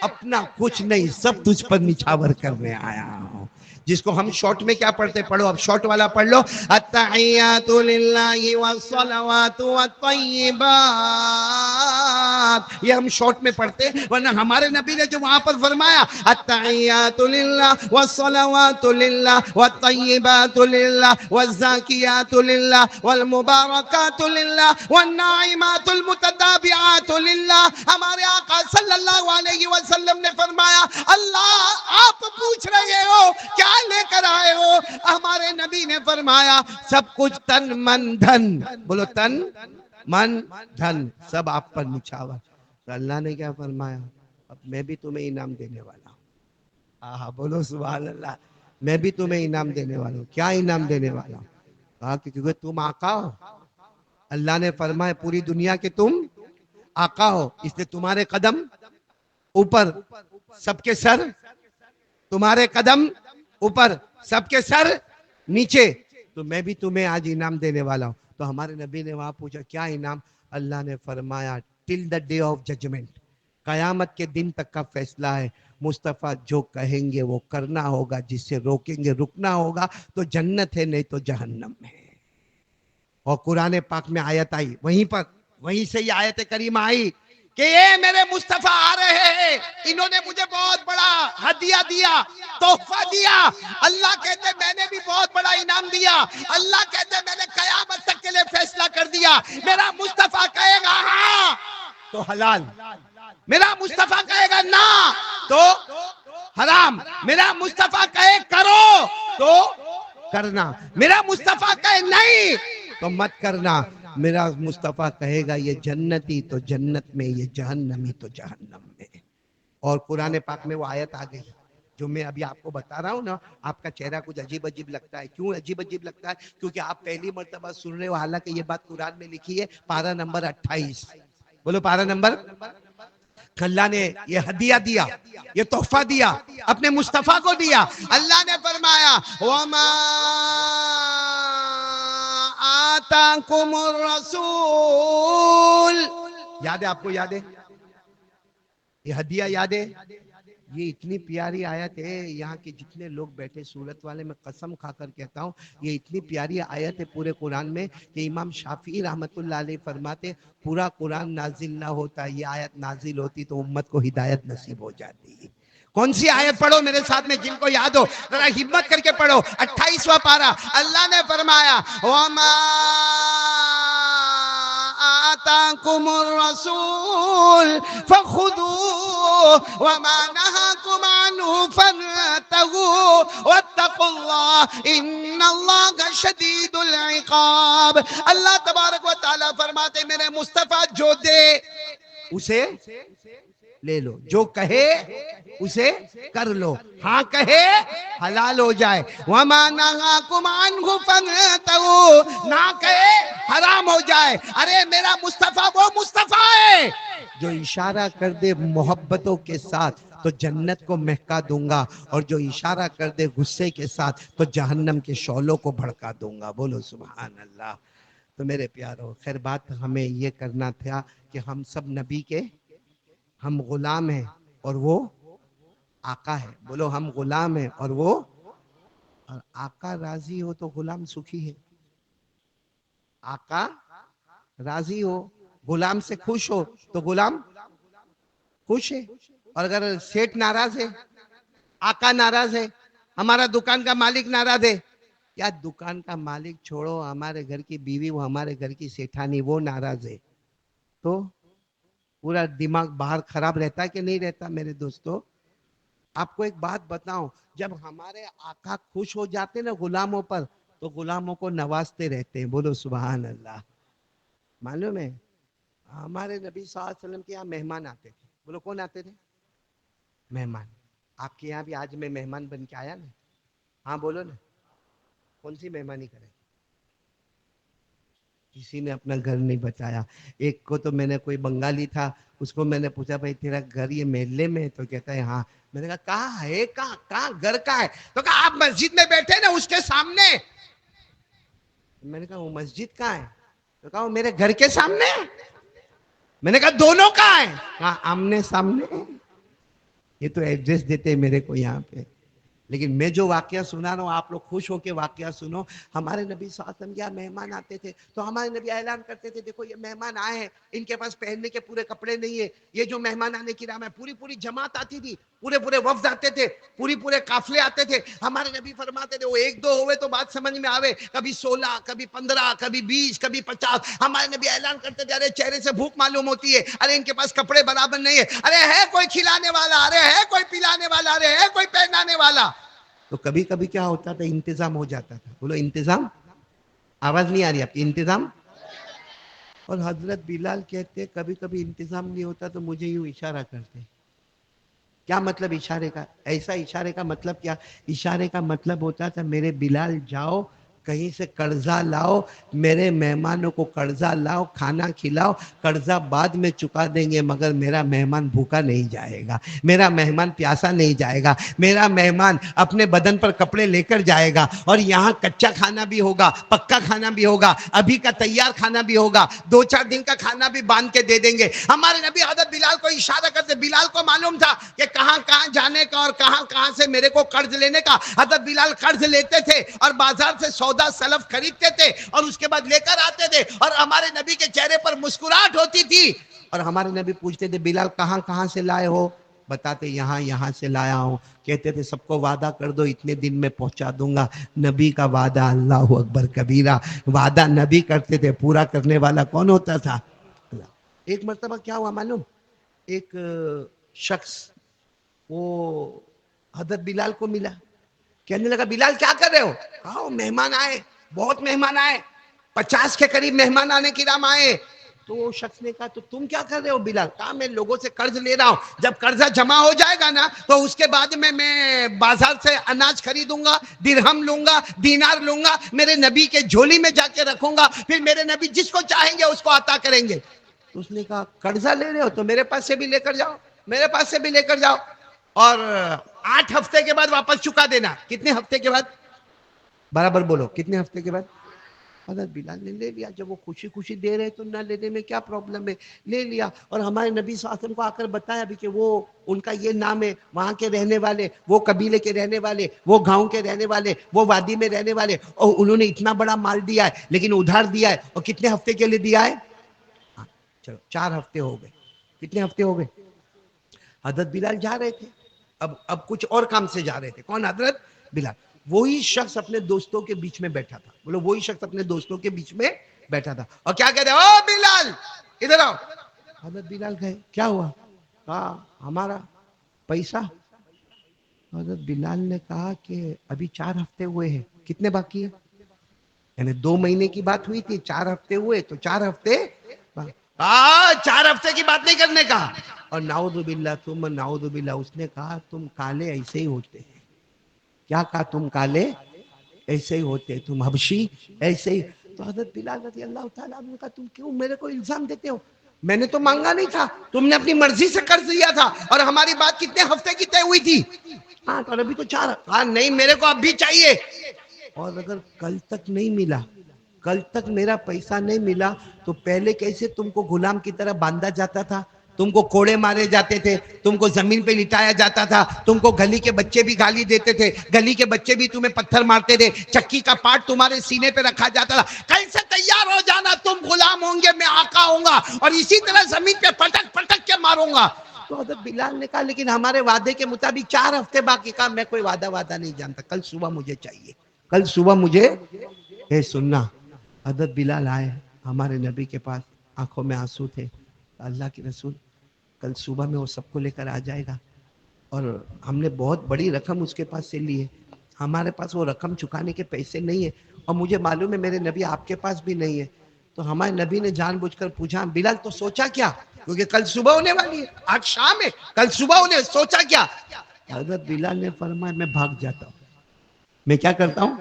اپنا کچھ نہیں، سب تجھ پر نچھاور کرنے آیا ہوں. جس کو ہم شارٹ میں کیا پڑھتے، پڑھو اب شارٹ والا پڑھ لو. التحیات للہ والصلوات والطیبات، یہ ہم شارٹ میں پڑھتے. ورنہ ہمارے نبی نے جو وہاں پر فرمایا التحیات للہ والصلوات للہ والطیبات للہ والزاکیات للہ والمبارکات للہ والناعمات المتتابعات للہ. ہمارے آقا صلی اللہ علیہ وسلم نے فرمایا اللہ آپ پوچھ رہے ہو کیا لے کر آئے ہو؟ ہمارے نبی نے فرمایا سب کچھ تن من دھن. بولو تن من دھن سب آپ پر نچھاور. تو اللہ نے کیا فرمایا؟ اب میں بھی تمہیں انعام دینے والا ہوں. بولو سبحان اللہ. میں بھی تمہیں انعام دینے والا ہوں. کیا انعام دینے والا ہوں؟ کہا کہ کیونکہ تم آقا ہو. اللہ نے فرمایا پوری دنیا کے تم آقا ہو، اس لیے تمہارے قدم اوپر، سب کے سر تمہارے قدم اوپر، سب کے سر نیچے. تو میں بھی تمہیں آج انعام دینے والا ہوں. تو ہمارے نبی نے وہاں پوچھا کیا انعام؟ اللہ نے فرمایا ٹل دا ڈے آف ججمنٹ، قیامت کے دن تک کا فیصلہ ہے. مصطفیٰ جو کہیں گے وہ کرنا ہوگا، جس سے روکیں گے رکنا ہوگا. تو جنت ہے نہیں تو جہنم ہے. اور قرآن پاک میں آیت آئی وہیں پر، وہیں سے یہ آیت کریمہ آئی کہ یہ میرے مصطفیٰ آ رہے ہیں، انہوں نے مجھے بہت بڑا ہدیہ دیا، تحفہ دیا۔ اللہ کہتے ہیں میں نے بھی بہت بڑا انعام دیا۔ اللہ کہتے ہیں میں نے قیامت تک کے لیے فیصلہ کر دیا، میرا مصطفیٰ کہے گا ہاں تو حلال، میرا مصطفیٰ کہے گا نہ تو حرام، میرا مصطفیٰ کہے کرو تو کرنا، میرا مصطفیٰ کہے نہیں تو مت کرنا، میرا مصطفیٰ کہے گا یہ جنتی تو جنت میں، یہ جہنمی تو جہنم میں۔ اور قرآن پاک میں وہ آیت آ گئی جو میں ابھی آپ کو بتا رہا ہوں نا، آپ کا چہرہ کچھ عجیب عجیب لگتا ہے۔ کیوں عجیب عجیب لگتا ہے؟ کیونکہ آپ پہلی مرتبہ سن رہے ہو، حالانکہ یہ بات قرآن میں لکھی ہے، پارہ نمبر 28۔ بولو پارہ نمبر۔ اللہ نے یہ ہدیہ دیا، یہ تحفہ دیا، اپنے مصطفیٰ کو دیا۔ اللہ نے فرمایا وَمَا آتَاكُمُ الرَّسُولُ، یاد ہے آپ کو؟ یاد ہے یہ ہدیہ؟ یاد ہے؟ یہ اتنی پیاری آیت ہے، یہاں کے جتنے لوگ بیٹھے سورت والے، میں قسم کھا کر کہتا ہوں یہ اتنی پیاری آیت ہے پورے قرآن میں کہ امام شافعی رحمت اللہ علیہ فرماتے پورا قرآن نازل نہ ہوتا، یہ آیت نازل ہوتی تو امت کو ہدایت نصیب ہو جاتی۔ کون سی آیت پڑھو میرے ساتھ میں، جن کو یاد ہو ذرا ہمت کر کے پڑھو۔ 28واں پارہ، اللہ نے فرمایا وَمَا آتَاكُمُ الرَّسُولُ فَخُذُوهُ وَمَا نَهَاكُمْ عَنْهُ فَانْتَهُوا وَاتَّقُوا اللَّهَ إِنَّ اللَّهَ شَدِيدُ الْعِقَابِ۔ اللہ تبارک و تعالیٰ فرماتے میرے مصطفیٰ جو دے اسے لے لو، جو کہے اسے کر لو، ہاں کہے حلال ہو جائے۔ وَمَا نَهَاكُمْ عَنْهُ فَانْتَهُوا، نہ کہے حرام ہو جائے۔ ارے میرا مصطفیٰ وہ مصطفیٰ ہے جو اشارہ کر دے محبتوں کے ساتھ تو جنت کو مہکا دوں گا، اور جو اشارہ کر دے غصے کے ساتھ تو جہنم کے شعلوں کو بھڑکا دوں گا۔ بولو سبحان اللہ۔ تو میرے پیارو، خیر بات ہمیں یہ کرنا تھا کہ ہم سب نبی کے ہم غلام ہیں اور وہ آقا ہے۔ بولو ہم غلام ہیں اور وہ، اور آقا راضی ہو تو غلام سکھی ہے۔ آقا راضی ہو، غلام سے خوش ہو تو غلام خوش ہے۔ اور اگر سیٹ ناراض ہے، آقا ناراض ہے، ہمارا دکان کا مالک ناراض ہے، یا دکان کا مالک چھوڑو، ہمارے گھر کی بیوی، وہ ہمارے گھر کی سیٹھانی، وہ ناراض ہے، تو پورا دماغ باہر خراب رہتا ہے کہ نہیں رہتا؟ میرے دوستو آپ کو ایک بات بتاؤں، جب ہمارے آقا خوش ہو جاتے نا غلاموں پر تو غلاموں کو نوازتے رہتے ہیں۔ بولو سبحان اللہ۔ معلوم ہے ہمارے نبی صلی اللہ علیہ وسلم کے یہاں مہمان آتے تھے۔ بولو کون آتے تھے؟ مہمان۔ آپ کے یہاں بھی آج میں مہمان بن کے آیا نا؟ ہاں بولو نا، کون سی مہمانی کرے؟ کسی نے اپنا گھر نہیں بتایا۔ ایک کو تو میں نے، کوئی بنگالی تھا، اس کو میں نے پوچھا بھائی تیرا گھر یہ محلے میں ہے؟ تو کہتا ہے ہاں۔ میں نے کہا کہاں ہے، کہاں گھر کہاں ہے؟ تو کہا آپ مسجد میں بیٹھے نا اس کے سامنے۔ میں نے کہا وہ مسجد کہاں ہے؟ تو کہا وہ میرے گھر کے سامنے۔ میں نے کہا دونوں کہاں ہیں؟ کہا آمنے سامنے۔ یہ تو ایڈریس دیتے میرے کو یہاں پہ، لیکن میں جو واقعہ سنا رہا ہوں آپ لوگ خوش ہو کے واقعہ سنو۔ ہمارے نبی صلی اللہ علیہ وسلم کیا مہمان آتے تھے تو ہمارے نبی اعلان کرتے تھے دیکھو یہ مہمان آئے ہیں، ان کے پاس پہننے کے پورے کپڑے نہیں ہے، یہ جو مہمان آنے کی رام ہے۔ پوری جماعت آتی تھی، پورے وفد آتے تھے، پورے قافلے آتے تھے۔ ہمارے نبی فرماتے تھے وہ ایک دو ہوئے تو بات سمجھ میں آوے، کبھی 16، کبھی 15، کبھی 20، کبھی 50۔ ہمارے نبی اعلان کرتے تھے ارے چہرے سے بھوک معلوم ہوتی ہے، ارے ان کے پاس کپڑے برابر نہیں ہے، ارے ہے کوئی کھلانے والا، ارے ہے کوئی پلانے والا، ارے ہے کوئی پہنانے والا۔ تو کبھی کبھی کیا ہوتا تھا، انتظام ہو جاتا تھا۔ بولو انتظام، آواز نہیں آ رہی آپ کی؟ انتظام۔ اور حضرت بلال کہتے کبھی کبھی انتظام نہیں ہوتا تو مجھے یوں اشارہ کرتے۔ کیا مطلب اشارے کا؟ ایسا اشارے کا مطلب کیا؟ اشارے کا مطلب ہوتا تھا میرے بلال جاؤ کہیں سے قرضہ لاؤ، میرے مہمانوں کو قرضہ لاؤ، کھانا کھلاؤ، قرضہ بعد میں چکا دیں گے مگر میرا مہمان بھوکا نہیں جائے گا، میرا مہمان پیاسا نہیں جائے گا، میرا مہمان اپنے بدن پر کپڑے لے کر جائے گا، اور یہاں کچا کھانا بھی ہوگا، پکا کھانا بھی ہوگا، ابھی کا تیار کھانا بھی ہوگا، 2-4 دن کا کھانا بھی باندھ کے دے دیں گے۔ ہمارے نبی حضرت بلال کو اشارہ کرتے، بلال کو معلوم تھا کہ کہاں جانے کا اور کہاں سے میرے کو قرض لینے کا۔ حضرت بلال قرض لیتے تھے اور بازار سے سودا سلف خریدتے تھے اور اس کے بعد لے کر آتے تھے، اور ہمارے نبی کے چہرے پر مسکراہٹ ہوتی تھی۔ اور ہمارے نبی پوچھتے تھے بلال کہاں کہاں سے لائے ہو؟ بتاتے یہاں یہاں سے لایا ہوں. کہتے تھے سب کو وعدہ کر دو اتنے دن میں پہنچا دوں گا. نبی کا وعدہ اللہ اکبر کبیرہ. وعدہ نبی کرتے تھے, پورا کرنے والا کون ہوتا تھا؟ اللہ. ایک مرتبہ کیا ہوا معلوم؟ ایک شخص وہ حضرت بلال کو ملا, کہنے لگا بلال کیا کر رہے ہو؟ کہا مہمان آئے, بہت مہمان آئے, 50 کے قریب مہمان آنے کی رام آئے. تو وہ شخص نے کہا تو تم کیا کر رہے ہو بلال؟ کہا میں لوگوں سے قرض لے رہا ہوں, جب قرضہ جمع ہو جائے گا نا تو اس کے بعد میں بازار سے اناج خریدوں گا, درہم لوں گا, دینار لوں گا, میرے نبی کے جھولی میں جا کے رکھوں گا, پھر میرے نبی جس کو چاہیں گے اس کو عطا کریں گے. تو اس نے کہا قرضہ لے رہے ہو تو میرے پاس سے بھی لے کر جاؤ, میرے پاس سے بھی لے کر جاؤ, اور 8 ہفتے کے بعد واپس چکا دینا. کتنے ہفتے کے بعد؟ برابر بولو, کتنے ہفتے کے بعد؟ حضرت بلال نے لے لیا. جب وہ خوشی خوشی دے رہے تو نہ لینے میں کیا پرابلم ہے, لے لیا. اور ہمارے نبی صلی اللہ علیہ وسلم کو آ کر بتایا بھی کہ وہ ان کا یہ نام ہے, وہاں کے رہنے والے, وہ قبیلے کے رہنے والے, وہ گاؤں کے رہنے والے, وہ وادی میں رہنے والے, اور انہوں نے اتنا بڑا مال دیا ہے لیکن ادھار دیا ہے. اور کتنے ہفتے کے لیے دیا ہے؟ چلو 4 ہفتے ہو گئے. کتنے ہفتے ہو گئے؟ حضرت بلال جا رہے تھے, اب کچھ اور کام سے جا رہے تھے. کون؟ حضرت بلال. وہی شخص اپنے دوستوں کے بیچ میں بیٹھا تھا. بولو وہی شخص اپنے دوستوں کے بیچ میں بیٹھا تھا اور کیا کہتے ہیں, او بلال ادھر آؤ. حضرت بلال گئے, کیا ہوا؟ کہا ہمارا پیسہ. حضرت بلال نے کہا کہ ابھی 4 ہفتے ہوئے ہیں, کتنے باقی ہے؟ یعنی 2 مہینے کی بات ہوئی تھی, 4 ہفتے ہوئے تو 4 ہفتے. 4 ہفتے کی بات نہیں کرنے کا. اور نعوذ باللہ ثم نعوذ باللہ اس نے کہا تم کالے ایسے ہی ہوتے ہیں. کیا کہا؟ تم کالے ایسے ہی ہوتے, تم حبشی ایسے ہی. تو حضرت بلال رضی اللہ تعالیٰ عنہ نے کہا تم کیوں میرے کو الزام دیتے ہو؟ میں نے تو مانگا نہیں تھا, تم نے اپنی مرضی سے قرض لیا تھا. اور ہماری بات کتنے ہفتے کی طے ہوئی تھی؟ ہاں تو ابھی تو 4. ہاں نہیں, میرے کو اب بھی چاہیے. اور اگر کل تک نہیں ملا, کل تک میرا پیسہ نہیں ملا تو پہلے کیسے تم کو غلام کی طرح باندھا جاتا تھا, تم کو کوڑے مارے جاتے تھے, تم کو زمین پہ لٹایا جاتا تھا, تم کو گلی کے بچے بھی گالی دیتے تھے, گلی کے بچے بھی تمہیں پتھر مارتے تھے, چکی کا پارٹ تمہارے سینے پہ رکھا جاتا تھا. کل سے تیار ہو جانا, تم غلام ہوں گے, میں آقا ہوں گا, اور اسی طرح زمین پہ پٹک پٹک کے ماروں گا. تو حضرت بلال نے کہا لیکن ہمارے وعدے کے مطابق 4 ہفتے باقی. کہا میں کوئی وعدہ نہیں جانتا, کل صبح مجھے چاہیے, کل صبح مجھے. سننا, حضرت بلال آئے ہمارے نبی کے پاس, آنکھوں میں آنسو تھے. اللہ کے رسول کل صبح میں وہ سب کو لے کر آ جائے گا, اور ہم نے بہت بڑی رقم اس کے پاس سے لی ہے, ہمارے پاس وہ رقم چکانے کے پیسے نہیں ہے, اور مجھے معلوم ہے میرے نبی آپ کے پاس بھی نہیں ہے. تو ہمارے نبی نے جان بوجھ کر پوچھا بلال تو سوچا کیا, کیونکہ کل صبح ہونے والی ہے, آج شام ہے, کل صبح ہونے, سوچا کیا؟ حضرت بلال نے فرمایا میں بھاگ جاتا ہوں. میں کیا کرتا ہوں؟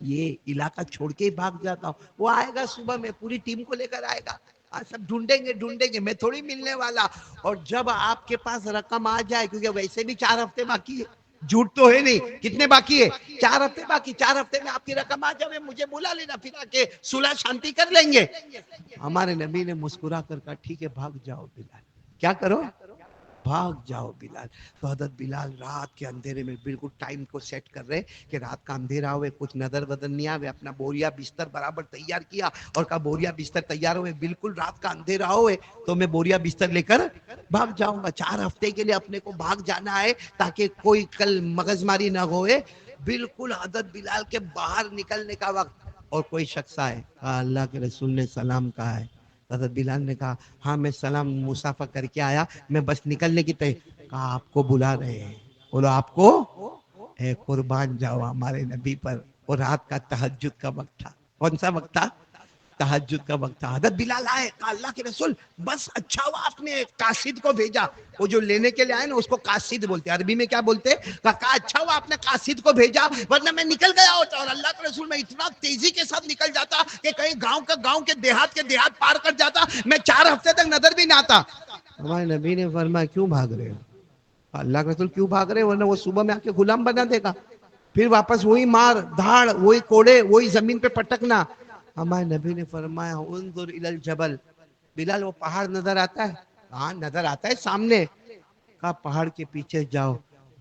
یہ علاقہ چھوڑ کے ہی بھاگ جاتا ہوں. وہ آئے گا صبح میں, پوری ٹیم کو لے کر آئے گا, سب ڈھونڈیں گے, میں تھوڑی ملنے والا. اور جب آپ کے پاس رقم آ جائے, کیونکہ ویسے بھی 4 ہفتے باقی ہے, جھوٹ تو ہے نہیں, کتنے باقی ہے؟ 4 ہفتے باقی. 4 ہفتے میں آپ کی رقم آ جائے, مجھے بلا لینا, پھر آ کے صلح شانتی کر لیں گے. ہمارے نبی نے مسکرا کر کہا ٹھیک ہے بھاگ جاؤ بلال. کیا کرو؟ بھاگ جاؤ بلال. تو حضرت بلال رات کے اندھیرے میں بالکل ٹائم کو سیٹ کر رہے کہ رات کا اندھیرا ہوئے, کچھ نظر بدل نہیں آوے, اپنا بوریا بستر برابر تیار کیا اور کہا بوریا بستر تیار ہوئے, بالکل رات کا اندھیرا ہوئے تو میں بوریا بستر لے کر بھاگ جاؤں گا. 4 ہفتے کے لیے اپنے کو بھاگ جانا ہے تاکہ کوئی کل مغز ماری نہ ہوئے. بالکل حضرت بلال کے باہر نکلنے کا وقت, اور کوئی شخص آئے, اللہ کے رسول نے سلام کہا ہے. حضرت بلال نے کہا ہاں میں سلام مصافحہ کر کے آیا, میں بس نکلنے کی کہا آپ کو بلا رہے ہیں. بولو آپ کو, اے قربان جاؤ ہمارے نبی پر. اور رات کا تہجد کا وقت تھا. کون سا وقت تھا؟ تہجد کا وقت تھا. حضرت بلال آئے, کہا اللہ کے رسول بس اچھا ہوا آپ نے قاصد کو بھیجا. وہ جو لینے کے لیے آئے نا اس کو قاصد بولتے, عربی میں کیا بولتے؟ کہا اچھا ہوا آپ نے قاصد کو بھیجا, ورنہ میں نکل گیا ہوتا. اور اللہ کے رسول میں اتنا تیزی کے ساتھ نکل جاتا کہ کہیں گاؤں کے دیہات پار کر جاتا, میں 4 ہفتے تک نظر بھی نہ آتا. ہمارے نبی نے فرمایا کیوں بھاگ رہے ہو؟ اللہ کے رسول کیوں بھاگ رہے, ورنہ وہ صبح میں آ کے غلام بنا دے گا, پھر واپس وہی مار دھاڑ, وہی کوڑے, وہی زمین پہ پٹکنا. ہمارے نبی نے فرمایا انظر الی الجبل, بلال وہ پہاڑ نظر آتا ہے؟ ہاں نظر آتا ہے سامنے. کہا پہاڑ کے پیچھے جاؤ,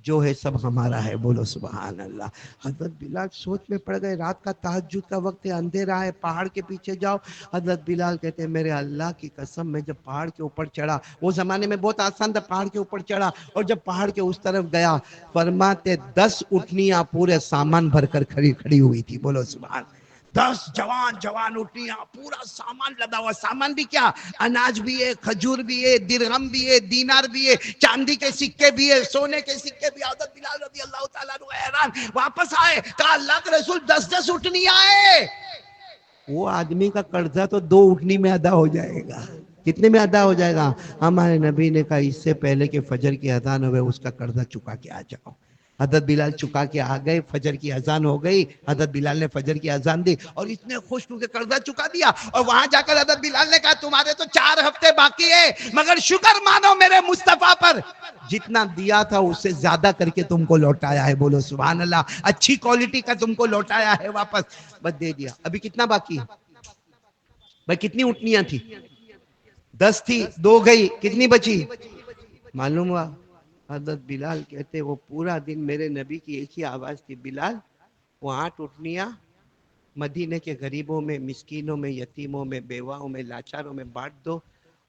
جو ہے سب ہمارا ہے، بولو سبحان اللہ۔ حضرت بلال سوچ میں پڑ گئے، رات کا تہجد کا وقت ہے، اندھیرا ہے، پہاڑ کے پیچھے جاؤ۔ حضرت بلال کہتے ہیں میرے اللہ کی قسم، میں جب پہاڑ کے اوپر چڑھا، وہ زمانے میں بہت آسان تھا، پہاڑ کے اوپر چڑھا اور جب پہاڑ کے اس طرف گیا، فرماتے 10 اٹھنیاں پورے سامان بھر کر کھڑی ہوئی تھی، بولو سبحان۔ 10 جوان اٹھنیاں، پورا سامان لدا ہوا، سامان بھی کیا، اناج بھی ہے، کھجور بھی ہے، درہم بھی ہے، دینار بھی ہے، چاندی کے سکے بھی ہے، سونے کے سکے بھی۔ حضرت بلال رضی اللہ تعالیٰ عنہ حیران، واپس آئے، کہا اللہ کے رسول 10 اٹھنیاں آئے۔ وہ آدمی کا قرضہ تو 2 اٹھنی میں ادا ہو جائے گا، کتنے میں ادا ہو جائے گا؟ ہمارے نبی نے کہا اس سے پہلے کہ فجر کی اذان ہوئے اس کا قرضہ چکا کے آ جاؤ۔ حضرت بلال چکا کے آ گئے، فجر کی اذان ہو گئی، حضرت بلال نے فجر کی اذان دی اور اتنے خوش ہو کے قرضہ چکا دیا۔ اور وہاں جا کر حضرت بلال نے کہا تمہارے تو 4 ہفتے باقی ہے، مگر شکر مانو میرے مصطفیٰ پر، جتنا دیا تھا اس سے زیادہ کر کے تم کو لوٹایا ہے، بولو سبحان اللہ۔ اچھی کوالٹی کا تم کو لوٹایا ہے واپس، بس دے دیا۔ ابھی کتنا باقی ہے بھائی؟ کتنی اٹھنیاں تھی؟ 10 تھی، 2 گئی، کتنی بچی؟ معلوم ہوا؟ حضرت بلال کہتے وہ پورا دن میرے نبی کی ایک ہی آواز تھی، بلال وہ 8 اٹھنیاں مدینے کے غریبوں میں، مسکینوں میں، یتیموں میں، بیواؤں میں، لاچاروں میں بانٹ دو۔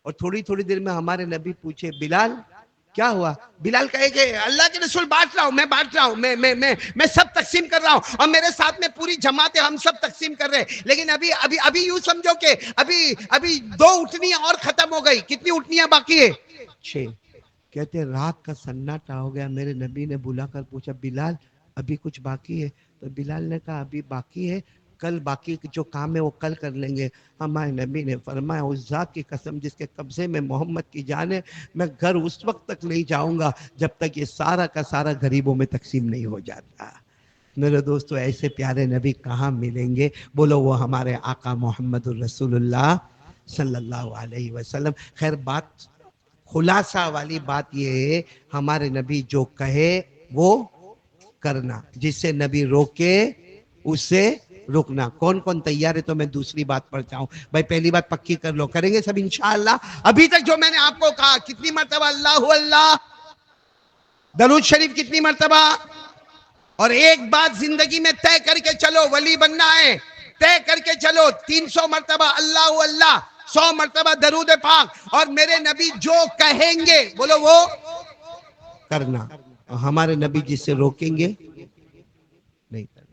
اور تھوڑی تھوڑی دیر میں ہمارے نبی پوچھے بلال کیا ہوا؟ بلال کہے کہ اللہ کے رسول بانٹ رہا ہوں، میں بانٹ رہا ہوں، میں سب تقسیم کر رہا ہوں، اور میرے ساتھ میں پوری جماعت ہے، ہم سب تقسیم کر رہے ہیں، لیکن ابھی یوں سمجھو کہ ابھی 2 اٹھنیاں اور ختم ہو گئی۔ کتنی اٹھنیاں باقی ہے؟ 6۔ کہتے رات کا سناٹا ہو گیا، میرے نبی نے بلا کر پوچھا بلال ابھی کچھ باقی ہے؟ تو بلال نے کہا ابھی باقی ہے، کل باقی جو کام ہے وہ کل کر لیں گے۔ ہمارے نبی نے فرمایا اس ذات کی قسم جس کے قبضے میں محمد کی جان ہے، میں گھر اس وقت تک نہیں جاؤں گا جب تک یہ سارا کا سارا غریبوں میں تقسیم نہیں ہو جاتا۔ میرے دوستو ایسے پیارے نبی کہاں ملیں گے؟ بولو وہ ہمارے آقا محمد الرسول اللہ صلی اللہ علیہ وسلم۔ خیر بات خلاصہ والی بات یہ ہے، ہمارے نبی جو کہے وہ کرنا، جس سے نبی روکے اس سے رکنا۔ کون کون تیار ہے تو میں دوسری بات پر جاؤں؟ بھائی پہلی بات پکی کر لو، کریں گے سب انشاءاللہ؟ ابھی تک جو میں نے آپ کو کہا کتنی مرتبہ اللہ اللہ، درود شریف کتنی مرتبہ، اور ایک بات زندگی میں طے کر کے چلو، ولی بننا ہے، طے کر کے چلو 300 مرتبہ اللہ اللہ، 100 مرتبہ درود پاک، اور میرے نبی جو کہیں گے بولو وہ کرنا، ہمارے نبی جس سے روکیں گے نہیں کرنا۔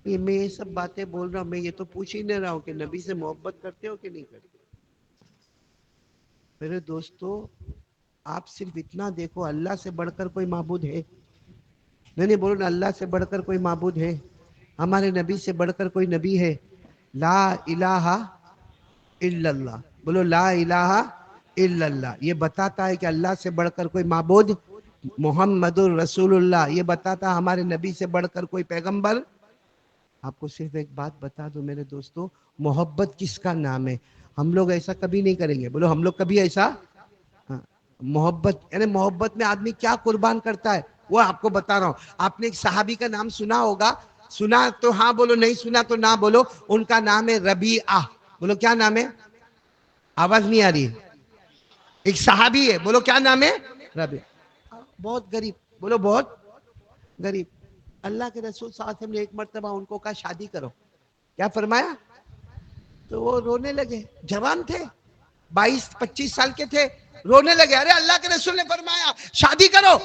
میں یہ سب باتیں بول رہا ہوں، میں یہ تو پوچھ ہی نہیں رہا ہوں کہ نبی سے محبت کرتے ہو کہ نہیں کرتے۔ میرے دوستو آپ صرف اتنا دیکھو، اللہ سے بڑھ کر کوئی معبود ہے؟ نہیں بولو نا، اللہ سے بڑھ کر کوئی معبود ہے؟ ہمارے نبی سے بڑھ کر کوئی نبی ہے؟ لا الہ الا اللہ، بولو لا الہ الا اللہ۔ یہ بتاتا ہے کہ اللہ سے بڑھ کر کوئی معبود محمد الرسول اللہ، یہ بتاتا ہمارے نبی سے بڑھ کر کوئی پیغمبر۔ آپ کو صرف ایک بات بتا دو میرے دوستو، محبت کس کا نام ہے؟ ہم لوگ ایسا کبھی نہیں کریں گے، بولو ہم لوگ کبھی ایسا، محبت یعنی محبت میں آدمی کیا قربان کرتا ہے وہ آپ کو بتا رہا ہوں۔ آپ نے ایک صحابی کا نام سنا ہوگا، سنا تو ہاں بولو، نہیں سنا تو نہ بولو۔ ان کا نام ہے ربیعہ، بولو کیا نام ہے؟ آواز نہیں آ رہی ہے؟ ایک صحابی ہے، بولو کیا نام ہے؟ ربیعہ، بہت غریب، بولو بہت غریب۔ اللہ کے رسول صلی اللہ علیہ وسلم نے ایک مرتبہ ان کو کہا شادی کرو، کیا فرمایا؟ تو وہ رونے لگے، جوان تھے، 22-25 سال کے تھے، رونے لگے۔ ارے اللہ کے رسول نے فرمایا شادی کرو۔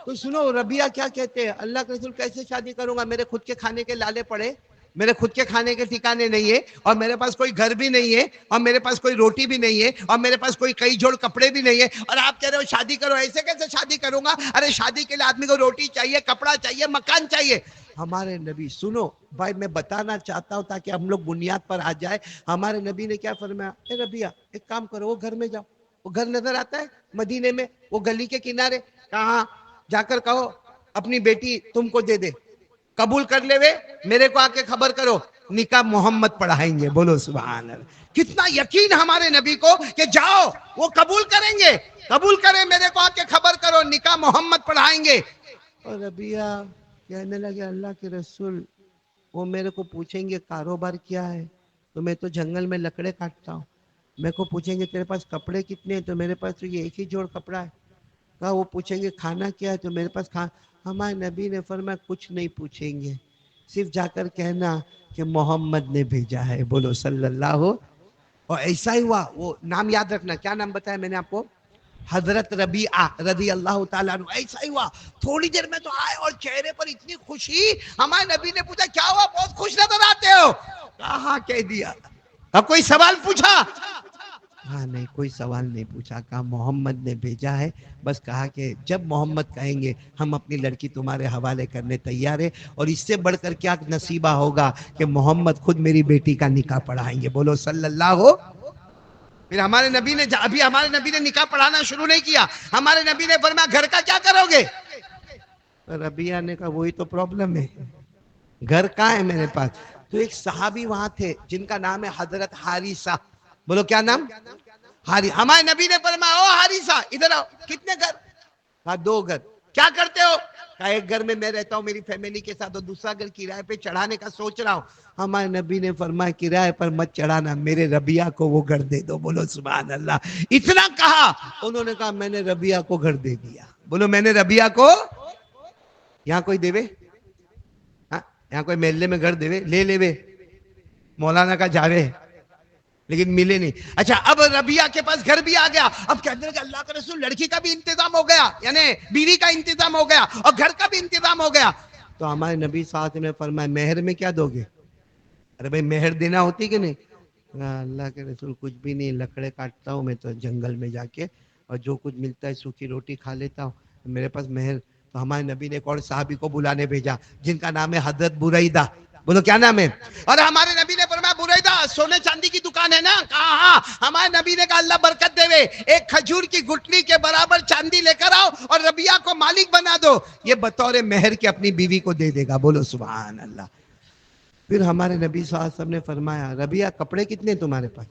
تو سنو ربیعہ کیا کہتے ہیں، اللہ کے رسول کیسے شادی کروں گا، میرے خود کے کھانے کے لالے پڑے، میرے خود کے کھانے کے ٹھکانے نہیں ہے، اور میرے پاس کوئی گھر بھی نہیں ہے، اور میرے پاس کوئی روٹی بھی نہیں ہے، اور میرے پاس کوئی کئی جوڑ کپڑے بھی نہیں ہے، اور آپ کہہ رہے ہو شادی کرو، ایسے کیسے شادی کروں گا؟ ارے شادی کے لیے آدمی کو روٹی چاہیے، کپڑا چاہیے، مکان چاہیے۔ ہمارے نبی، سنو بھائی میں بتانا چاہتا ہوں تاکہ ہم لوگ بنیاد پر آ جائے، ہمارے نبی نے کیا فرمایا؟ اے ربیعہ ایک کام کرو، وہ گھر میں جاؤ، وہ گھر نظر آتا ہے مدینے میں، وہ گلی کے کنارے، کہاں جا کر کہو اپنی بیٹی تم کو دے دے، قبول کر لے وے، میرے کو آ کے خبر کرو، نکاح محمد پڑھائیں گے، بولو سبحان اللہ۔ کتنا یقین ہمارے نبی کو کہ جاؤ وہ قبول کریں گے، قبول کریں، میرے کو آ کے خبر کرو، نکاح محمد پڑھائیں گے۔ اور ربیعہ کہنے لگے اللہ کے رسول وہ میرے کو پوچھیں گے کاروبار کیا ہے تو میں تو جنگل میں لکڑے کاٹتا ہوں، میرے کو پوچھیں گے تیرے پاس کپڑے کتنے ہیں تو میرے پاس تو یہ ایک ہی جوڑ کپڑا ہے، کہا وہ پوچھیں گے کھانا کیا ہے تو میرے پاس ہمارے نبی نے فرمایا کچھ نہیں پوچھیں گے، صرف جا کر کہنا کہ محمد نے بھیجا ہے، بولو صلی اللہ ہو. اور ایسا ہی ہوا. وہ نام یاد رکھنا، کیا نام بتایا میں نے آپ کو؟ حضرت ربیعہ رضی اللہ تعالیٰ عنہ. ایسا ہی ہوا، تھوڑی دیر میں تو آئے اور چہرے پر اتنی خوشی. ہمارے نبی نے پوچھا کیا ہوا، بہت خوش نظر آتے ہو. کہا کہہ دیا. اب کوئی سوال پوچھا؟ ہاں نہیں، کوئی سوال نہیں پوچھا. کہا محمد نے بھیجا ہے. بس کہا کہ جب محمد کہیں گے ہم اپنی لڑکی تمہارے حوالے کرنے تیار ہے. اور اس سے بڑھ کر کیا نصیبہ ہوگا کہ محمد خود میری بیٹی کا نکاح پڑھائیں گے. بولو صلی اللہ ہو. پھر ہمارے نبی نے ابھی ہمارے نبی نے نکاح پڑھانا شروع نہیں کیا. ہمارے نبی نے فرمایا گھر کا کیا کرو گے؟ ربیعہ نے کہا وہی تو پرابلم ہے، گھر کہاں ہے میرے پاس. تو ایک صحابی وہاں تھے جن کا نام ہے حضرت حارثہ. بولو کیا نام؟ ہمارے نبی نے فرمایا او حارثہ ادھر آؤ. کتنے گھر؟ کہا 2 گھر. کیا کرتے ہو؟ کہا ایک گھر میں میں رہتا ہوں میری فیملی کے ساتھ، اور دوسرا گھر کرائے پہ چڑھانے کا سوچ رہا ہوں. ہمارے نبی نے فرمایا کرائے پر مت چڑھانا، میرے ربیعہ کو وہ گھر دے دو. بولو سبحان اللہ. اتنا کہا، انہوں نے کہا میں نے ربیعہ کو گھر دے دیا. بولو میں نے ربیعہ کو. یہاں کوئی دے وے؟ ہاں یہاں کوئی محلے میں گھر دے وے؟ لے وے مولانا کا جاوے لیکن ملے نہیں. اچھا اب ربیعہ کے پاس گھر بھی آ گیا. اب کہتے ہیں کہ اللہ کا رسول لڑکی کا بھی انتظام ہو گیا، یعنی بیوی کا انتظام ہو گیا اور گھر کا بھی انتظام ہو گیا. تو ہمارے نبی صلی اللہ علیہ وسلم نے فرمایا مہر میں کیا دو گے؟ ارے بھائی مہر دینا ہوتی کہ نہیں؟ اللہ کے رسول کچھ بھی نہیں، لکڑے کاٹتا ہوں میں تو جنگل میں جا کے، اور جو کچھ ملتا ہے سوکھی روٹی کھا لیتا ہوں، میرے پاس مہر. تو ہمارے نبی نے ایک اور صحابی کو بلانے بھیجا جن کا نام ہے حضرت بریدہ. بولو کیا نام ہے؟ اور ہمارے نبی نے فرمایا بریدہ سونے چاندی کی دکان ہے نا؟ کہا ہاں. ہمارے نبی نے کہا اللہ برکت دے وے، ایک کھجور کی گٹلی کے برابر چاندی لے کر آؤ اور ربیعہ کو مالک بنا دو، یہ بطور مہر کے اپنی بیوی کو دے دے گا. بولو سبحان اللہ. پھر ہمارے نبی صلی اللہ علیہ وسلم نے فرمایا ربیعہ کپڑے کتنے تمہارے پاس؟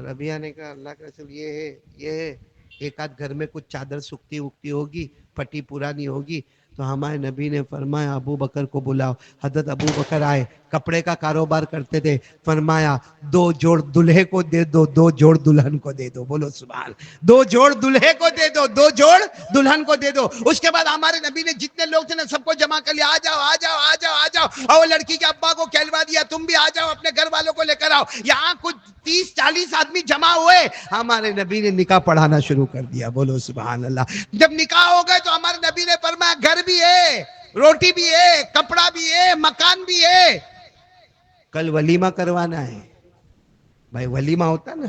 ربیعہ نے کہا اللہ کے رسول یہ ہے. ایک آدھ گھر میں کچھ چادر سکتی اگتی ہوگی، پھٹی پرانی ہوگی. تو ہمارے نبی نے فرمایا ابو بکر کو بلاؤ. حضرت ابو بکر آئے، کپڑے کا کاروبار کرتے تھے. فرمایا 2 جوڑ دلہے کو دے دو، 2 جوڑ دلہن کو دے دو. بولو سبحان. 2 جوڑ دلہے کو دے دو، 2 جوڑ دلہن کو دے دو. اس کے بعد ہمارے نبی نے جتنے لوگ تھے نا سب کو جمع کر لیا. آ جاؤ آ جاؤ آ جاؤ آ جاؤ. اور وہ لڑکی کے ابا کو کہلوا دیا تم بھی آ جاؤ، اپنے گھر والوں کو لے کر آؤ. یہاں کچھ 30-40 آدمی جمع ہوئے. ہمارے نبی نے نکاح پڑھانا شروع کر دیا. بولو سبحان اللہ. جب نکاح ہو گئے تو ہمارے نبی نے فرمایا گھر بھی ہے، روٹی بھی ہے، کپڑا بھی ہے، مکان بھی ہے. کل ولیمہ کروانا ہے. بھائی ولیمہ ہوتا نا،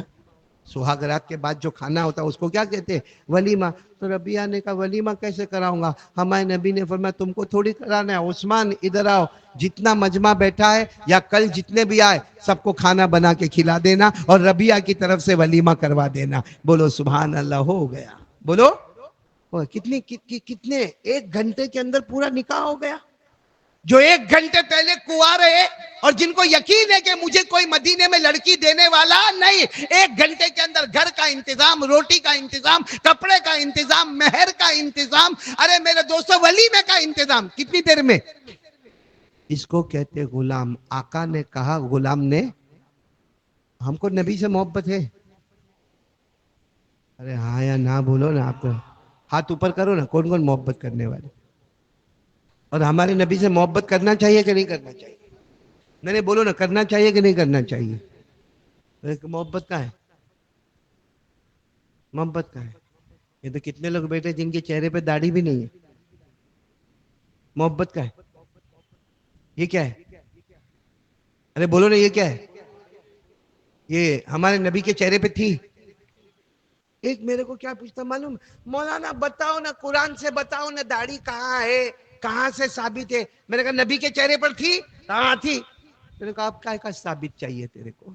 سہاگ رات کے بعد جو کھانا ہوتا ہے اس کو کیا کہتے ہیں؟ ولیمہ. تو ربیعہ نے کہا ولیمہ کیسے کراؤں گا؟ ہمارے نبی نے فرمایا تم کو تھوڑی کرانا ہے. عثمان ادھر آؤ، جتنا مجمع بیٹھا ہے یا کل جتنے بھی آئے سب کو کھانا بنا کے کھلا دینا اور ربیعہ کی طرف سے ولیمہ کروا دینا. بولو سبحان اللہ. ہو گیا. بولو کتنے 1 گھنٹے کے اندر پورا نکاح ہو گیا. جو 1 گھنٹے پہلے کنوار ہے اور جن کو یقین ہے کہ مجھے کوئی مدینے میں لڑکی دینے والا نہیں، 1 گھنٹے کے اندر گھر کا انتظام، روٹی کا انتظام، کپڑے کا انتظام، مہر کا انتظام، ارے میرے دوستو ولیمے کا انتظام. کتنی دیر میں؟ اس کو کہتے غلام. آقا نے کہا غلام نے ہم کو نبی سے محبت ہے؟ ارے ہاں یا نہ بولو نا. آپ کو ہاتھ اوپر کرو نا. کون کون محبت کرنے والے؟ اور ہمارے نبی سے محبت کرنا چاہیے کہ نہیں کرنا چاہیے؟ نہیں بولو نا، کرنا چاہیے کہ نہیں کرنا چاہیے؟ محبت کا ہے، محبت کا ہے. یہ تو کتنے لوگ بیٹھے جن کے چہرے پہ داڑھی بھی نہیں ہے. محبت کا ہے. یہ کیا ہے؟ ارے بولو نا یہ کیا ہے؟ یہ ہمارے نبی کے چہرے پہ تھی. ایک میرے کو کیا پوچھتا معلوم، مولانا بتاؤ نا، قرآن سے بتاؤ نا داڑھی کہاں ہے، کہاں سے ثابت ہے؟ میں نے کہا نبی کے چہرے پر تھی. کہاں تھی؟ میں نے کہا اب کیا ثابت چاہیے تیرے کو؟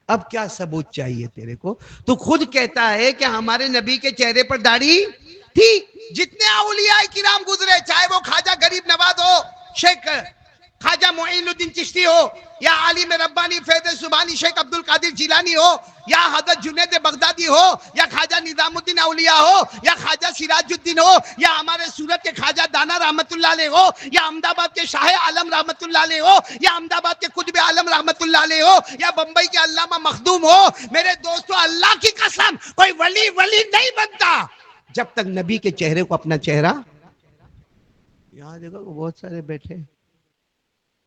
اب کیا ثبوت چاہیے تیرے کو؟ تو خود کہتا ہے کہ ہمارے نبی کے چہرے پر داڑھی تھی. جتنے اولیاء کرام گزرے، چاہے وہ خواجہ غریب نواز ہو، شیخ خواجہ معین الدین چشتی ہو، یا عالم ربانی فیض سبحانی شیخ عبد القادر جیلانی ہو، یا حضرت جنید بغدادی ہو، یا خواجہ نظام الدین اولیاء ہو، یا خواجہ سراج الدین ہو، یا ہمارے سورت کے خواجہ دانا رحمت اللہ علیہ ہو، یا احمد آباد کے شاہ عالم رحمت اللہ علیہ ہو، یا احمد آباد کے قطب عالم رحمت اللہ علیہ ہو، یا بمبئی کے علامہ مخدوم ہو. میرے دوستو اللہ کی قسم کوئی ولی نہیں بنتا جب تک نبی کے چہرے کو اپنا چہرہ، یہاں دیکھو بہت سارے بیٹھے،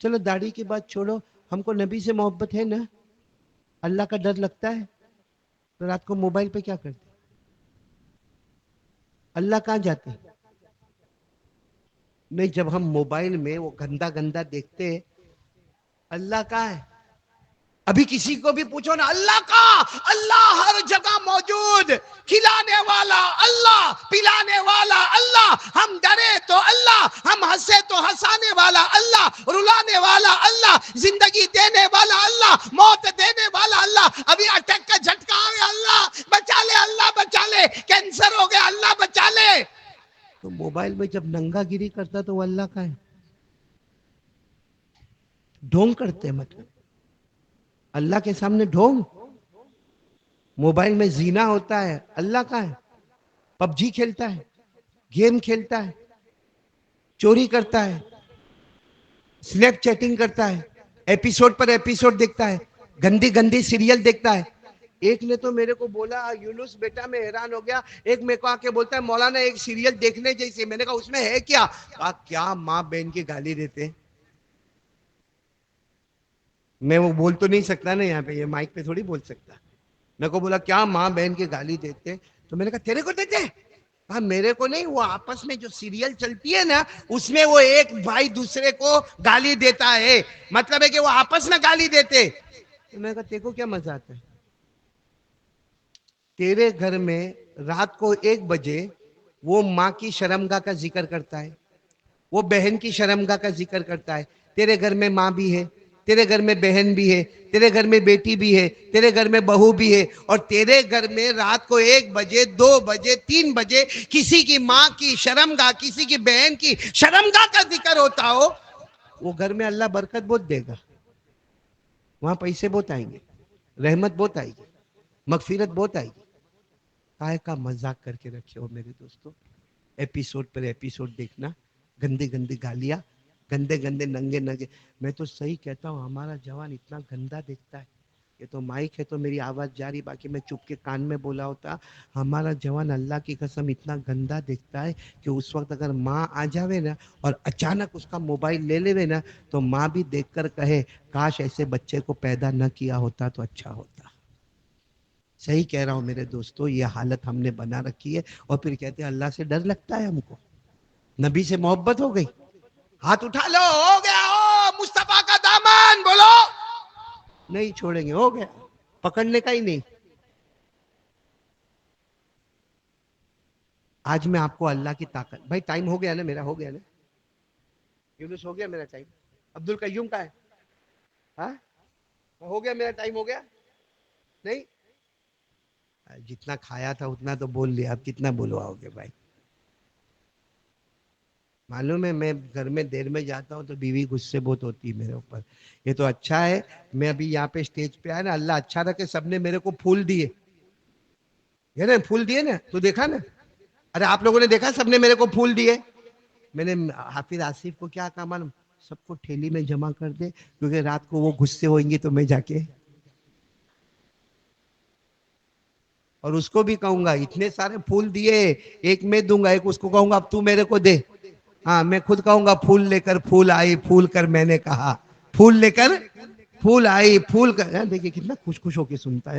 چلو داڑھی کی بات چھوڑو، ہم کو نبی سے محبت ہے نا، اللہ کا ڈر لگتا ہے، تو رات کو موبائل پہ کیا کرتے؟ اللہ کہاں جاتے؟ نہیں، جب ہم موبائل میں وہ گندا گندا دیکھتے، اللہ کہاں ہے؟ ابھی کسی کو بھی پوچھو نا، اللہ کا، اللہ ہر جگہ موجود، کھلانے والا اللہ، پلانے والا اللہ، ہم ڈرے تو اللہ، ہم ہنسے تو ہنسانے والا اللہ، رلانے والا اللہ، زندگی دینے والا اللہ، موت دینے والا اللہ، ابھی اٹیک کا جھٹکا آ گیا اللہ بچا لے، اللہ بچا لے، کینسر ہو گیا اللہ بچا لے، تو موبائل میں جب ننگا گیری کرتا تو وہ اللہ کا ہے، ڈھونگ کرتے مطلب اللہ کے سامنے ڈھونگ، موبائل میں زینا ہوتا ہے اللہ کا ہے، پب جی کھیلتا ہے، گیم کھیلتا ہے، چوری کرتا ہے، سنیپ چیٹنگ کرتا ہے، ایپیسوڈ پر ایپیسوڈ دیکھتا ہے، گندی گندی سیریل دیکھتا ہے. ایک نے تو میرے کو بولا، یونس بیٹا میں حیران ہو گیا، ایک میرے کو آ کے بولتا ہے مولانا ایک سیریل دیکھنے جیسے، میں نے کہا اس میں ہے کیا؟ کہا کیا ماں بہن کی گالی دیتے. میں وہ بول تو نہیں سکتا نا یہاں پہ، یہ مائک پہ تھوڑی بول سکتا. میرے کو بولا کیا ماں بہن کی گالی دیتے، تو میں نے کہا تیرے کو دیتے؟ ہاں میرے کو نہیں، وہ آپس میں جو سیریل چلتی ہے نا اس میں وہ ایک بھائی دوسرے کو گالی دیتا ہے، مطلب ہے کہ وہ آپس میں گالی دیتے. میں نے کہا تیرے کو کیا مزہ آتا ہے؟ تیرے گھر میں رات کو 1 بجے وہ ماں کی شرمگاہ کا ذکر کرتا ہے، وہ بہن کی شرمگاہ کا ذکر کرتا ہے. تیرے گھر میں ماں بھی ہے، تیرے گھر میں بہن بھی ہے، تیرے گھر میں بیٹی بھی ہے، تیرے گھر میں بہو بھی ہے، اور تیرے گھر میں رات کو 1 بجے 2 بجے 3 بجے کسی کی ماں کی شرمگاہ، کسی کی بہن کی شرمگاہ کا ذکر ہوتا ہو، وہ گھر میں اللہ برکت بہت دے گا، وہاں پیسے بہت آئیں گے، رحمت بہت آئے گی، مغفرت بہت آئے گی. کائے کا مذاق کر کے رکھے ہو میرے دوستو، ایپیسوڈ پر ایپیسوڈ دیکھنا، گندے گندے گالیاں، گندے گندے ننگے ننگے. میں تو صحیح کہتا ہوں، ہمارا جوان اتنا گندا دیکھتا ہے. یہ تو مائک ہے تو میری آواز جاری، باقی میں چپ کے کان میں بولا ہوتا. ہمارا جوان اللہ کی قسم اتنا گندا دیکھتا ہے کہ اس وقت اگر ماں آ جاوے نا اور اچانک اس کا موبائل لے لے نا، تو ماں بھی دیکھ کر کہے کاش ایسے بچے کو پیدا نہ کیا ہوتا تو اچھا ہوتا. صحیح کہہ رہا ہوں میرے دوستو، یہ حالت ہم نے بنا رکھی ہے، اور پھر کہتے ہیں اللہ سے ڈر لگتا ہے ہم کو، نبی سے محبت ہو گئی. ہاتھ اٹھا لو، ہو گیا ہو مصطفیٰ کا دامن، بولو نہیں چھوڑیں گے، ہو گیا، پکڑنے کا ہی نہیں. آج میں آپ کو اللہ کی طاقت، بھائی ٹائم ہو گیا نا میرا، ہو گیا نا یونس، ہو گیا میرا ٹائم. عبد القیوم کا ہے، ہاں ہو گیا میرا ٹائم، ہو گیا نہیں؟ جتنا کھایا تھا اتنا تو بول لیا، اب کتنا بلواؤ گے بھائی؟ معلوم ہے میں گھر میں دیر میں جاتا ہوں تو بیوی غصے بہت ہوتی ہے میرے اوپر. یہ تو اچھا ہے میں ابھی یہاں پہ اسٹیج پہ آیا نا، اللہ اچھا رکھے، سب نے میرے کو پھول دیے، ہے نا پھول دیے نا، تو دیکھا نا، ارے آپ لوگوں نے دیکھا سب نے میرے کو پھول دیے. میں نے حافظ آصف کو کیا کہا معلوم؟ سب کو ٹھیلی میں جمع کر دے، کیونکہ رات کو وہ غصے ہوئیں گی تو میں جا کے، اور اس کو بھی کہوں گا اتنے سارے پھول دیے، ایک میں دوں گا، ایک اس کو کہوں گا اب تو میرے کو دے. ہاں میں خود کہوں گا پھول لے کر پھول آئی، پھول کر میں نے کہا، پھول لے کر پھول آئی، پھول کر. دیکھیے کتنا خوش خوش ہو کے سنتا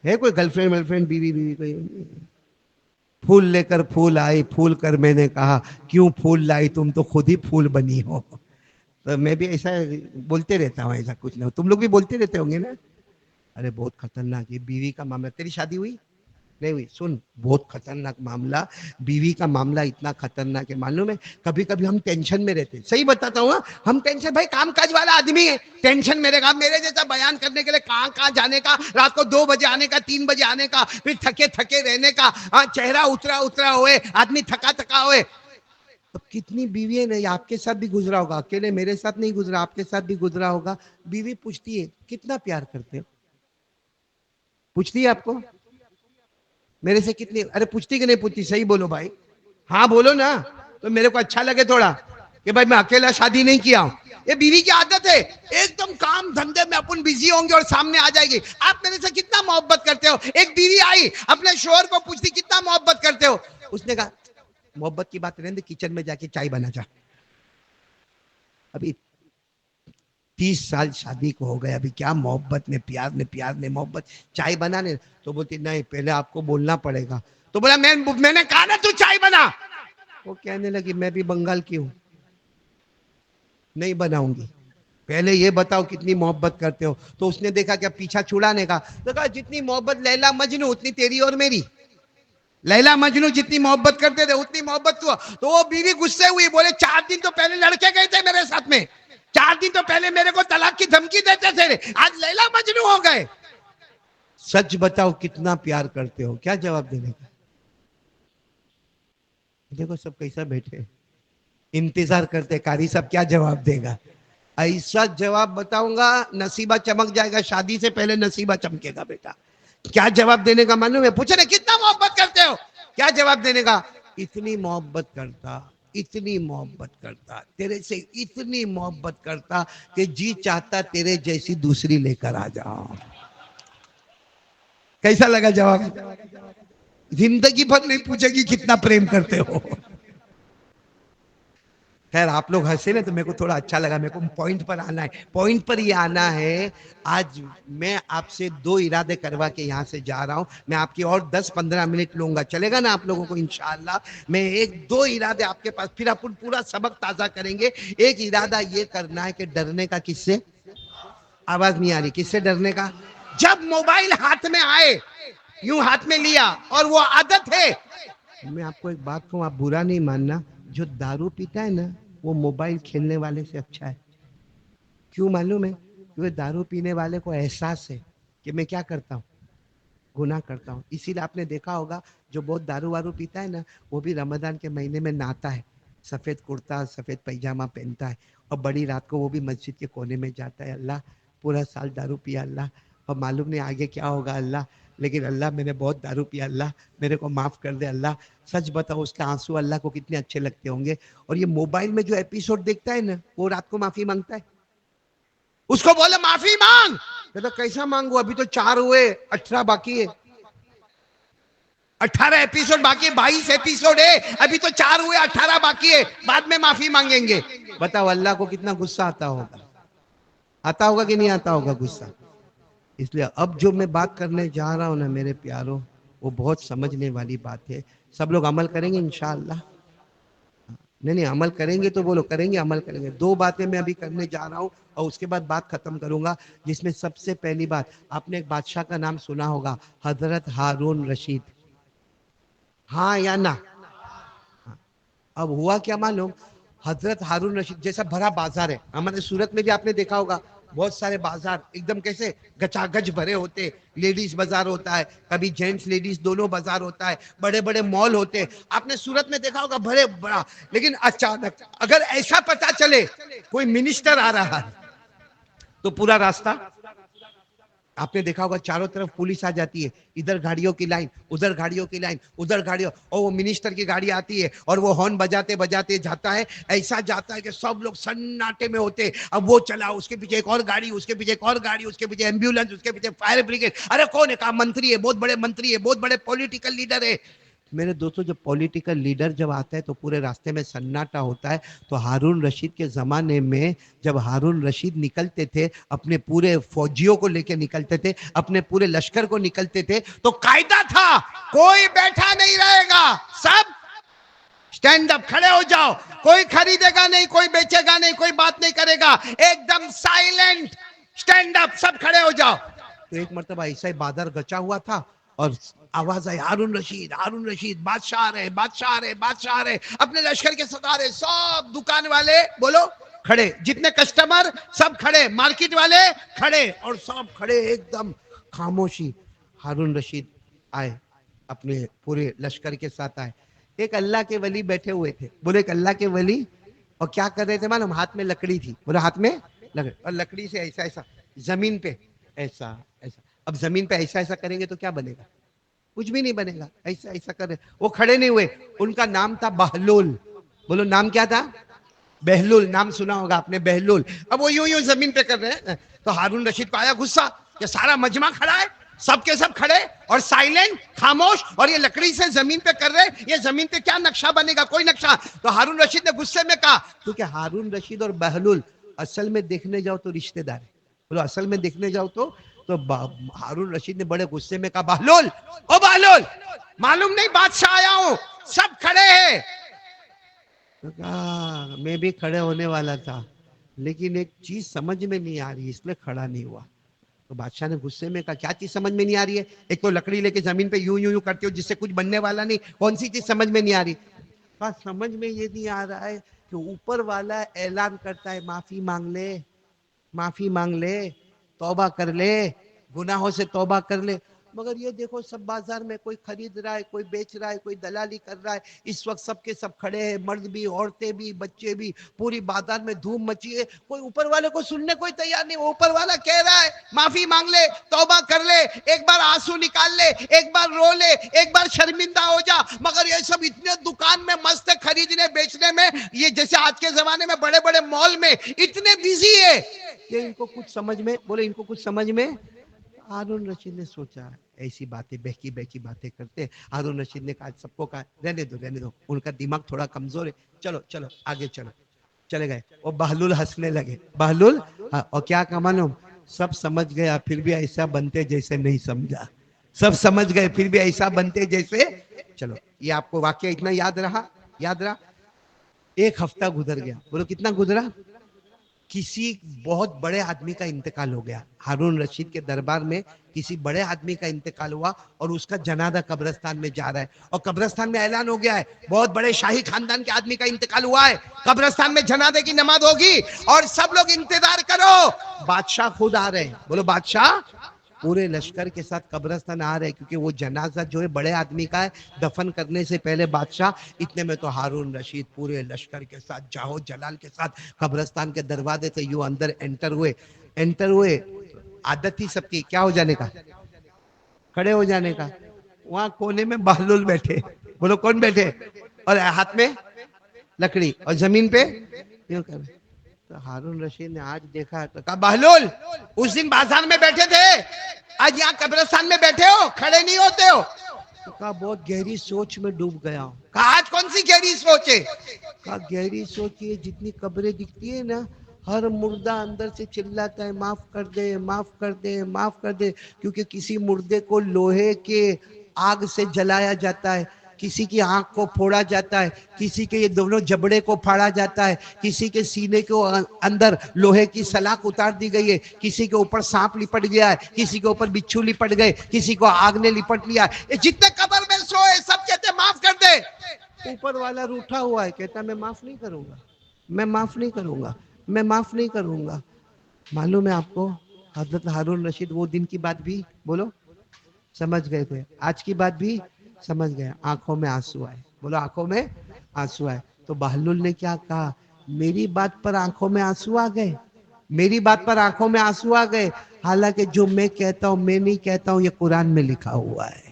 ہے کوئی گرل فرینڈ ول فرینڈ بیوی بیوی کوئی؟ پھول لے کر پھول آئی، پھول کر میں نے کہا کیوں پھول لائی، تم تو خود ہی پھول بنی ہو. تو میں بھی ایسا بولتے رہتا ہوں، ایسا کچھ نہ، تم لوگ بھی بولتے رہتے ہوں گے نا. ارے بہت خطرناک، یہ بیوی کا معاملہ. تیری شادی ہوئی نہیں ہوئی؟ سن، بہت خطرناک معاملہ، بیوی کا معاملہ اتنا خطرناک ہے. معلوم ہے کبھی کبھی ہم ٹینشن میں رہتے ہیں، صحیح بتاتا ہوں، ہم ٹینشن، بھائی کام کاج والا آدمی ہے، ٹینشن میرے کام، میرے جیسا بیان کرنے کے لیے کہاں کہاں جانے کا، رات کو 2 بجے آنے کا، 3 بجے آنے کا، پھر تھکے تھکے رہنے کا، چہرہ اترا اترا ہوئے، آدمی تھکا تھکا ہوئے. تو کتنی بیوی ہے نا، آپ کے ساتھ بھی گزرا ہوگا، اکیلے میرے ساتھ نہیں گزرا، آپ کے ساتھ بھی گزرا ہوگا. بیوی پوچھتی ہے کتنا پیار کرتے ہو، پوچھتی ہے آپ کو میرے سے کتنی، ارے پوچھتی کہ نہیں پوچھتی؟ صحیح بولو بھائی، ہاں بولو نا، تو میرے کو اچھا لگے تھوڑا کہ بھائی میں اکیلا شادی نہیں کیا ہوں. یہ بیوی کی عادت ہے، ایک دم کام دھندے میں اپن بزی ہوں گے اور سامنے آ جائے گی، آپ میرے سے کتنا محبت کرتے ہو؟ ایک بیوی آئی اپنے شوہر کو پوچھتی کتنا محبت کرتے ہو؟ اس نے کہا محبت کی بات رہنے دے، کچن میں جا کے چائے بنا جا. ابھی 30 سال شادی کو ہو گئے، ابھی کیا محبت میں پیار میں محبت، چائے بنانے. تو بولتی نہیں پہلے آپ کو بولنا پڑے گا. تو بولا میں نے کہا نا تو چائے بنا. وہ کہنے لگی میں بھی بنگال کی ہوں، نہیں بناؤں گی، پہلے یہ بتاؤ کتنی محبت کرتے ہو. تو اس نے دیکھا کہ پیچھا چھڑانے کا، تو کہا جتنی محبت لیلا مجنو اتنی تیری اور میری. لیلا مجنو جتنی محبت کرتے تھے اتنی محبت تو وہ بیوی غصے ہوئی، بولے 4 دن تو پہلے لڑکے گئے تھے میرے ساتھ میں، 4 دن تو پہلے میرے کو طلاق کی دھمکی دیتے تھے، آج لیلا مجنو ہو گئے. سچ بتاؤ کتنا پیار کرتے ہو؟ کیا جواب دینے کا؟ دیکھو سب کیسا بیٹھے انتظار کرتے، قاری صاحب کیا جواب دے گا. ایسا جواب بتاؤں گا نصیبہ چمک جائے گا، شادی سے پہلے نصیبہ چمکے گا بیٹا. کیا جواب دینے کا معلوم ہے؟ پوچھے نا کتنا محبت کرتے ہو، کیا جواب دینے کا؟ اتنی محبت کرتا، اتنی محبت کرتا تیرے سے، اتنی محبت کرتا کہ جی چاہتا تیرے جیسی دوسری لے کر آ جاؤ. کیسا لگا جواب؟ زندگی بھر نہیں پوچھے گی کتنا پریم کرتے ہو. خیر آپ لوگ ہنسے نا تو میرے کو تھوڑا اچھا لگا. میرے کو پوائنٹ پر آنا ہے، پوائنٹ پر یہ آنا ہے. آج میں آپ سے 2 ارادے کروا کے یہاں سے جا رہا ہوں. میں آپ کی اور 10-15 منٹ لوں گا، چلے گا نا آپ لوگوں کو؟ انشاءاللہ میں 1-2 ارادے آپ کے پاس، پھر اپن پورا سبق تازہ کریں گے. ایک ارادہ یہ کرنا ہے کہ ڈرنے کا کس سے؟ آواز نہیں آ رہی، کس سے ڈرنے کا؟ جب موبائل ہاتھ میں آئے یوں ہاتھ میں لیا اور وہ عادت ہے. میں آپ کو ایک بات کہوں، آپ برا نہیں ماننا، جو دارو پیتا ہے نا وہ موبائل کھیلنے والے سے اچھا ہے. کیوں معلوم ہے؟ کیونکہ دارو پینے والے کو احساس ہے کہ میں کیا کرتا ہوں، گناہ کرتا ہوں. اسی لیے آپ نے دیکھا ہوگا جو بہت دارو وارو پیتا ہے نا وہ بھی رمضان کے مہینے میں نہاتا ہے، سفید کرتا سفید پیجامہ پہنتا ہے، اور بڑی رات کو وہ بھی مسجد کے کونے میں جاتا ہے، اللہ پورا سال دارو پیا اللہ، اور معلوم نہیں آگے کیا ہوگا اللہ، لیکن اللہ میں نے بہت دارو پیا اللہ میرے کو معاف کر دے اللہ. سچ بتاؤ اس کے آنسو اللہ کو کتنے اچھے لگتے ہوں گے. اور یہ موبائل میں جو ایپیسوڈ دیکھتا ہے نا وہ رات کو معافی مانگتا ہے. اس کو بولے معافی مانگ، کہتا کیسا مانگو، ابھی تو 4 ہوئے، 18 باقی ہے، 18 ایپیسوڈ باقی ہے، 22 ایپیسوڈ ہے، ابھی تو 4 ہوئے، 18 باقی ہے، بعد میں معافی مانگیں گے. بتاؤ اللہ کو کتنا غصہ آتا ہوگا، آتا ہوگا کہ نہیں آتا ہوگا غصہ. اس لیے اب جو میں بات کرنے جا رہا ہوں نا میرے پیاروں، وہ بہت سمجھنے والی بات ہے. سب لوگ عمل کریں گے انشاءاللہ؟ نہیں عمل کریں گے تو بولو کریں گے، عمل کریں گے. 2 باتیں میں ابھی کرنے جا رہا ہوں اور اس کے بعد بات ختم کروں گا، جس میں سب سے پہلی بات، آپ نے ایک بادشاہ کا نام سنا ہوگا، حضرت ہارون رشید. ہاں یا نہ؟ اب ہوا کیا معلوم؟ حضرت ہارون رشید جیسا بھرا بازار ہے ہمارے سورت میں بھی، آپ نے دیکھا ہوگا بہت سارے بازار ایک دم کیسے گچا گچ بھرے ہوتے. لیڈیز بازار ہوتا ہے، کبھی جینٹس لیڈیز دونوں بازار ہوتا ہے، بڑے بڑے مال ہوتے ہیں. آپ نے سورت میں دیکھا ہوگا بڑے بڑا. لیکن اچانک اگر ایسا پتا چلے کوئی منسٹر آ رہا ہے تو پورا راستہ آپ نے دیکھا ہوگا چاروں طرف پولیس آ جاتی ہے، ادھر گاڑیوں کی لائن، ادھر گاڑیوں کی لائن، ادھر گاڑیوں، اور وہ منسٹر کی گاڑی آتی ہے اور وہ ہارن بجاتے بجاتے جاتا ہے. ایسا جاتا ہے کہ سب لوگ سناٹے میں ہوتے. اب وہ چلا، اس کے پیچھے ایک اور گاڑی، اس کے پیچھے ایک اور گاڑی، اس کے پیچھے ایمبولینس، اس کے پیچھے فائر بریگیڈ. ارے کون ہے؟ کہا منتری ہے، بہت بڑے منتری ہے، بہت بڑے پولیٹیکل لیڈر ہے. میرے دوستوں جب پولیٹیکل لیڈر جب آتا ہے تو پورے راستے میں سناٹا ہوتا ہے. تو ہارون رشید کے زمانے میں جب ہارون رشید نکلتے تھے اپنے پورے فوجیوں کو لے کے نکلتے تھے، اپنے پورے لشکر کو نکلتے تھے، تو قاعدہ تھا کوئی بیٹھا نہیں رہے گا، سب سٹینڈ اپ، کھڑے ہو جاؤ. کوئی خریدے گا نہیں، کوئی بیچے گا نہیں، کوئی بات نہیں کرے گا، ایک دم سائلنٹ، سٹینڈ اپ، سب کھڑے ہو جاؤ. تو ایک مرتبہ ایسا ہی بادر گچا ہوا تھا اور آواز آئی ہارون رشید، ہارون رشید، بادشاہ آ رہے، بادشاہ آ رہے، بادشاہ آ رہے. اپنے لشکر کے سردار سب دکان والے بولو کھڑے، جتنے کسٹمر سب کھڑے، مارکیٹ والے کھڑے، اور سب کھڑے ایک دم خاموشی. ہارون رشید آئے، اپنے پورے لشکر کے ساتھ آئے. ایک اللہ کے ولی بیٹھے ہوئے تھے، بولے ایک اللہ کے ولی، اور کیا کر رہے تھے معلوم؟ ہاتھ میں لکڑی تھی، بولے ہاتھ میں لکڑی، اور لکڑی سے ایسا ایسا زمین پہ ایسا ایسا. اب زمین پہ ایسا ایسا کریں گے تو کیا بنے گا؟ کچھ بھی نہیں بنے گا. ایسا ایسا کر رہے، وہ کھڑے نہیں ہوئے. ان کا نام تھا بہلول. بولو نام کیا تھا؟ بہلول نام سنا ہوگا آپ نے، بہلول. اب وہ یوں یوں زمین پہ کر رہے ہیں تو ہارون رشید کو آیا غصہ کہ سارا مجمع کھڑا ہے، سب کے سب کھڑے اور سائلنٹ، خاموش، اور یہ لکڑی سے زمین پہ کر رہے، یہ زمین پہ کیا نقشہ بنے گا؟ کوئی نقشہ. تو ہارون رشید نے غصے میں کہا، کیونکہ ہارون رشید اور بہلول اصل میں دیکھنے جاؤ تو رشتہ دار ہے. بولو اصل میں دیکھنے جاؤ تو ہارون رشید نے بڑے غصے میں کہا، بہلول، او بہلول، معلوم نہیں بادشاہ آیا ہوں، سب کھڑے ہیں. میں بھی کھڑے ہونے والا تھا لیکن ایک چیز سمجھ میں نہیں آ رہی اس لیے کھڑا نہیں ہوا. تو بادشاہ نے غصے میں کہا، کیا چیز سمجھ میں نہیں آ رہی ہے؟ ایک تو لکڑی لے کے زمین پہ یوں یوں یوں کرتے ہو جس سے کچھ بننے والا نہیں، کون سی چیز سمجھ میں نہیں آ رہی؟ کہا سمجھ میں یہ نہیں آ رہا ہے کہ اوپر والا اعلان کرتا ہے معافی مانگ لے، معافی مانگ لے، توبہ کر لے، گناہوں سے توبہ کر لے. مگر یہ دیکھو سب بازار میں کوئی خرید رہا ہے، کوئی بیچ رہا ہے، کوئی دلالی کر رہا ہے. اس وقت سب کے سب کھڑے ہیں، مرد بھی، عورتیں بھی، بچے بھی، پوری بازار میں دھوم مچی ہے. کوئی اوپر والے کو سننے کوئی تیار نہیں. اوپر والا کہہ رہا ہے معافی مانگ لے، توبہ کر لے، ایک بار آنسو نکال لے، ایک بار رو لے، ایک بار شرمندہ ہو جا. مگر یہ سب اتنے دکان میں مست خریدنے بیچنے میں، یہ جیسے آج کے زمانے میں بڑے بڑے مال میں اتنے بزی ہے کہ ان کو کچھ سمجھ میں، بولے ان کو کچھ سمجھ میں. ہارون رشید نے سوچا ایسی باتیں بہکی بہکی باتیں کرتے. ہارون رشید نے کہا، سب کو کہا رہنے دو رہنے دو، ان کا دماغ تھوڑا کمزور ہے، چلو چلو آگے چلو. چلے گئے. وہ بہلول ہنسنے لگے. بہلول اور کیا کہ معلوم، سب سمجھ گیا پھر بھی ایسا بنتے جیسے نہیں سمجھا. سب سمجھ گئے پھر بھی ایسا بنتے جیسے. چلو یہ آپ کو واقعہ اتنا یاد رہا، یاد رہا. ایک ہفتہ گزر گیا. بولو کتنا گزرا؟ کسی بہت بڑے آدمی کا انتقال ہو گیا. ہارون رشید کے دربار میں کسی بڑے آدمی کا انتقال ہوا اور اس کا جنازہ قبرستان میں جا رہا ہے. اور قبرستان میں اعلان ہو گیا ہے بہت بڑے شاہی خاندان کے آدمی کا انتقال ہوا ہے، قبرستان میں جنازے کی نماز ہوگی اور سب لوگ انتظار کرو. بادشاہ خود آ رہے ہیں. بولو بادشاہ پورے لشکر کے ساتھ قبرستان آ رہے، کیونکہ وہ جنازہ جو ہے بڑے آدمی کا ہے. دفن کرنے سے پہلے بادشاہ، اتنے میں تو ہارون رشید پورے لشکر کے ساتھ جاہو جلال کے ساتھ قبرستان کے دروازے سے یوں اندر انٹر ہوئے. عادت تھی سب کی کیا ہو جانے کا، کھڑے ہو جانے کا. وہاں کونے میں بہلول بیٹھے. بولو کون بیٹھے؟ اور ہاتھ میں لکڑی اور زمین پہ یوں کر. تو ہارون رشید نے آج دیکھا تو کہا، بہلول اس دن بازار میں بیٹھے تھے، آج یہاں قبرستان میں بیٹھے ہو، کھڑے نہیں ہوتے ہو. تو کہا بہت گہری سوچ میں ڈوب گیا ہوں. کہا آج کون سی گہری سوچ ہے؟ کہا گہری سوچ یہ جتنی قبریں دکھتی ہے نا، ہر مردہ اندر سے چلاتا ہے معاف کر دے، معاف کر دے، معاف کر دے. کیونکہ کسی مردے کو لوہے کے آگ سے جلایا جاتا ہے، کسی کی آنکھ کو پھوڑا جاتا ہے، کسی کے یہ دونوں جبڑے کو پھاڑا جاتا ہے، کسی کے سینے کے اندر لوہے کی سلاخ اتار دی گئی ہے، کسی کے اوپر سانپ لپٹ گیا ہے، کسی کے اوپر بچھو لپٹ گئے، کسی کو آگ نے لپٹ لیا. یہ جتنے قبر میں سوئے سب کہتے معاف کر دے. اوپر والا روٹھا ہوا ہے، کہتا میں معاف نہیں کروں گا، میں معاف نہیں کروں گا، میں معاف نہیں کروں گا. معلوم ہے آپ کو حضرت ہارون رشید وہ دن کی بات بھی بولو سمجھ گئے تھے، آج کی بات بھی سمجھ گئے. آنکھوں میں آنسو آئے. بولو آنکھوں میں آنسو آئے. تو بہلول نے کیا کہا، میری بات پر آنکھوں میں آنسو آ گئے، میری بات پر آنکھوں میں آنسو آ گئے. حالانکہ جو میں کہتا ہوں میں نہیں کہتا ہوں، یہ قرآن میں لکھا ہوا ہے،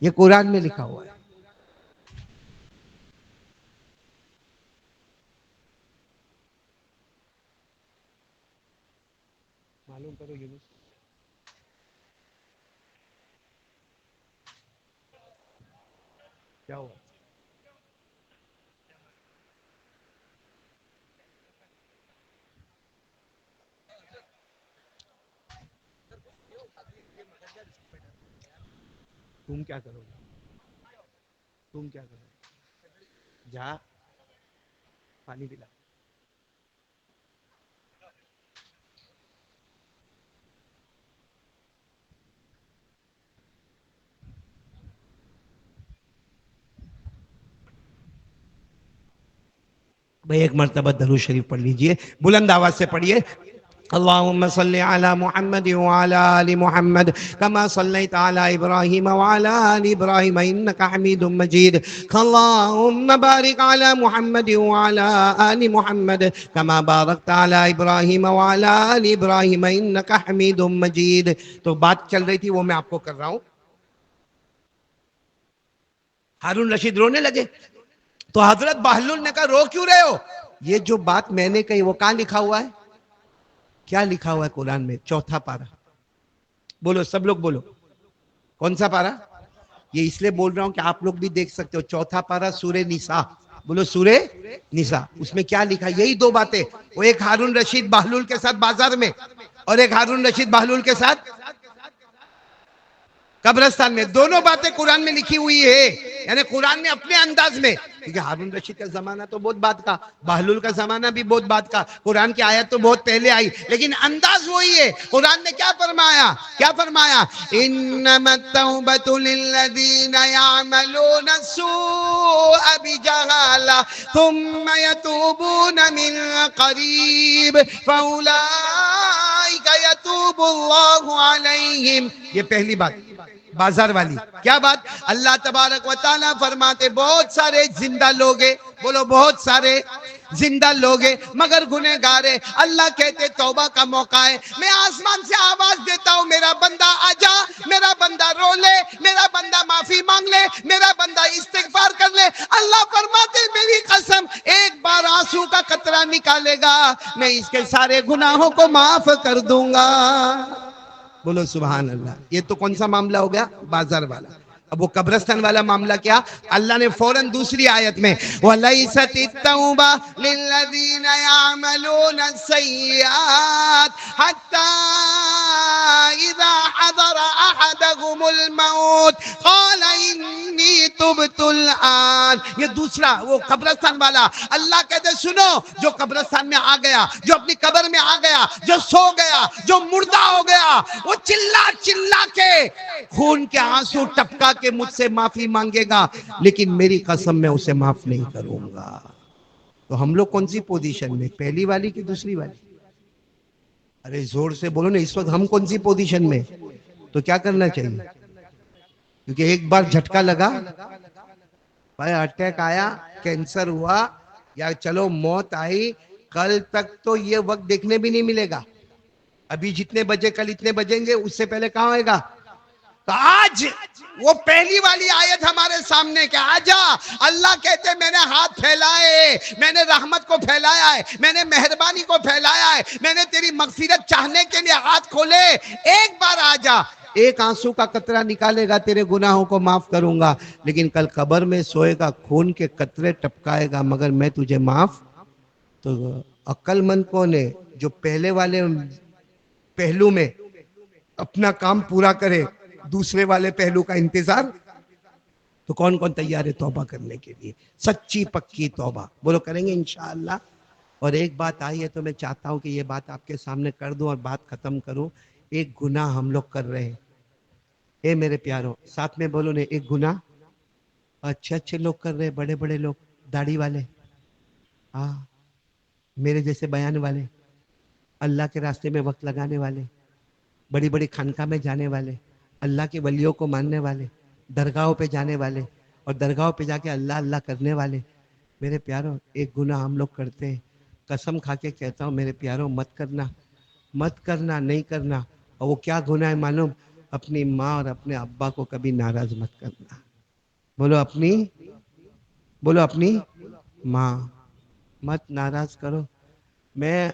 یہ قرآن میں لکھا ہوا ہے. معلوم کرو یونس کیا ہوا. تم کیا کرو گے، تم کیا کرو گے؟ جا پانی پلا. بھائی ایک مرتبہ درود شریف پڑھ لیجئے، بلند آواز سے پڑھیے. اللهم صل على محمد وعلى آل محمد كما صليت على إبراهيم وعلى آل إبراهيم إنك حميد مجيد. اللهم بارك على محمد وعلى آل محمد كما باركت على إبراهيم وعلى آل إبراهيم إنك حميد مجيد. تو بات چل رہی تھی وہ میں آپ کو کر رہا ہوں. ہارون رشید رونے لگے. تو حضرت بہلول نے کہا رو کیوں رہے ہو؟ یہ جو بات میں نے کہی وہ کہاں لکھا ہوا ہے؟ کیا لکھا ہوا ہے قرآن میں؟ چوتھا پارہ. بولو سب لوگ بولو. کون سا پارہ؟ یہ اس لیے بول رہا ہوں کہ آپ لوگ بھی دیکھ سکتے ہو. چوتھا پارہ سورہ نساء. بولو سورہ نساء. اس میں کیا لکھا؟ یہی دو باتیں. وہ ایک ہارون رشید بہلول کے ساتھ بازار میں، اور ایک ہارون رشید بہلول کے ساتھ قبرستان میں. دونوں باتیں قرآن میں لکھی ہوئی ہے. یعنی قرآن نے اپنے انداز میں، کیونکہ ہارون رشید کا زمانہ تو بہت بعد کا، بہلول کا زمانہ بھی بہت بعد کا، قرآن کی آیت تو بہت پہلے آئی، لیکن انداز وہی ہے. قرآن نے کیا فرمایا؟ کیا فرمایا؟ انما التوبۃ للذین یعملون السوء بجہالہ ثم یتوبون من قریب فاولئک یتوب اللہ علیہم. یہ پہلی بات بازار والی. کیا بات؟ اللہ تبارک و تعالیٰ فرماتے بہت سارے زندہ لوگ ہیں، بولو بہت سارے زندہ لوگ ہیں مگر گنہگار ہیں. اللہ کہتے توبہ کا موقع ہے، میں آسمان سے آواز دیتا ہوں میرا بندہ آجا، میرا بندہ رو لے، میرا بندہ معافی مانگ لے، میرا بندہ استغفار کر لے. اللہ فرماتے میری قسم ایک بار آنسو کا قطرہ نکالے گا میں اس کے سارے گناہوں کو معاف کر دوں گا. بولو سبحان اللہ. یہ تو کون سا معاملہ ہو گیا؟ بازار والا. اب وہ قبرستان والا معاملہ کیا؟ اللہ نے فوراً دوسری آیت میں وَلَيْسَتِ التَّوْبَةُ لِلَّذِينَ يَعْمَلُونَ السَّيِّئَاتِ حَتَّى إِذَا حَضَرَ أَحَدَهُمُ الْمَوْتُ قَالَ إِنِّي تُبْتُ الْآنَ. یہ دوسرا وہ قبرستان والا. اللہ کہتے سنو، جو قبرستان میں آ گیا، جو اپنی قبر میں آ گیا، جو سو گیا، جو مردہ ہو گیا، وہ چلا چلا کے خون کے آنسو ٹپکا کے مجھ سے معافی مانگے گا، لیکن میری قسم میں اسے معاف نہیں کروں گا. تو ہم لوگ کون سی پوزیشن میں؟ پہلی والی کی دوسری والی؟ ارے زور سے بولو نا. اس وقت ہم کون سی پوزیشن میں؟ تو کیا کرنا چاہیے؟ کیونکہ ایک بار جھٹکا لگا، بھائی اٹیک آیا، کینسر ہوا، یا چلو موت آئی، کل تک تو یہ وقت دیکھنے بھی نہیں ملے گا. ابھی جتنے بجے کل اتنے بجیں گے، اس سے پہلے کہاں ہوئے گا؟ تو آج وہ پہلی والی آیت ہمارے سامنے کہ آجا. اللہ کہتے میں نے ہاتھ پھیلائے، میں نے رحمت کو پھیلایا ہے، میں نے مہربانی کو پھیلایا ہے، میں نے تیری مغفرت چاہنے کے لیے ہاتھ کھولے. ایک بار آجا، ایک آنسو کا قطرہ نکالے گا تیرے گناہوں کو معاف کروں گا. لیکن کل قبر میں سوئے گا، خون کے قطرے ٹپکائے گا، مگر میں تجھے معاف. تو عقل مند کون ہے؟ جو پہلے والے پہلو میں اپنا کام پورا کرے، دوسرے والے پہلو کا انتظار. تو کون کون تیار ہے توبہ کرنے کے لیے؟ سچی پکی توبہ. بولو کریں گے انشاءاللہ. اور ایک بات آئی ہے تو میں چاہتا ہوں کہ یہ بات آپ کے سامنے کر دوں اور بات ختم کروں. ایک گناہ ہم لوگ کر رہے ہیں. اے میرے پیاروں ساتھ میں بولو نے، ایک گناہ اچھے اچھے لوگ کر رہے ہیں، بڑے بڑے لوگ، داڑھی والے، ہاں میرے جیسے بیان والے، اللہ کے راستے میں وقت لگانے والے، بڑی بڑی خانقاہ میں جانے والے، اللہ کے ولیوں کو ماننے والے، درگاہوں پہ جانے والے، اور درگاہوں پہ جا کے اللہ اللہ کرنے والے. میرے پیاروں ایک گناہ ہم لوگ کرتے ہیں، قسم کھا کے کہتا ہوں میرے پیاروں مت کرنا، مت کرنا، نہیں کرنا. اور وہ کیا گناہ ہے معلوم؟ اپنی ماں اور اپنے ابا کو کبھی ناراض مت کرنا. بولو اپنی، بولو اپنی ماں مت ناراض کرو. میں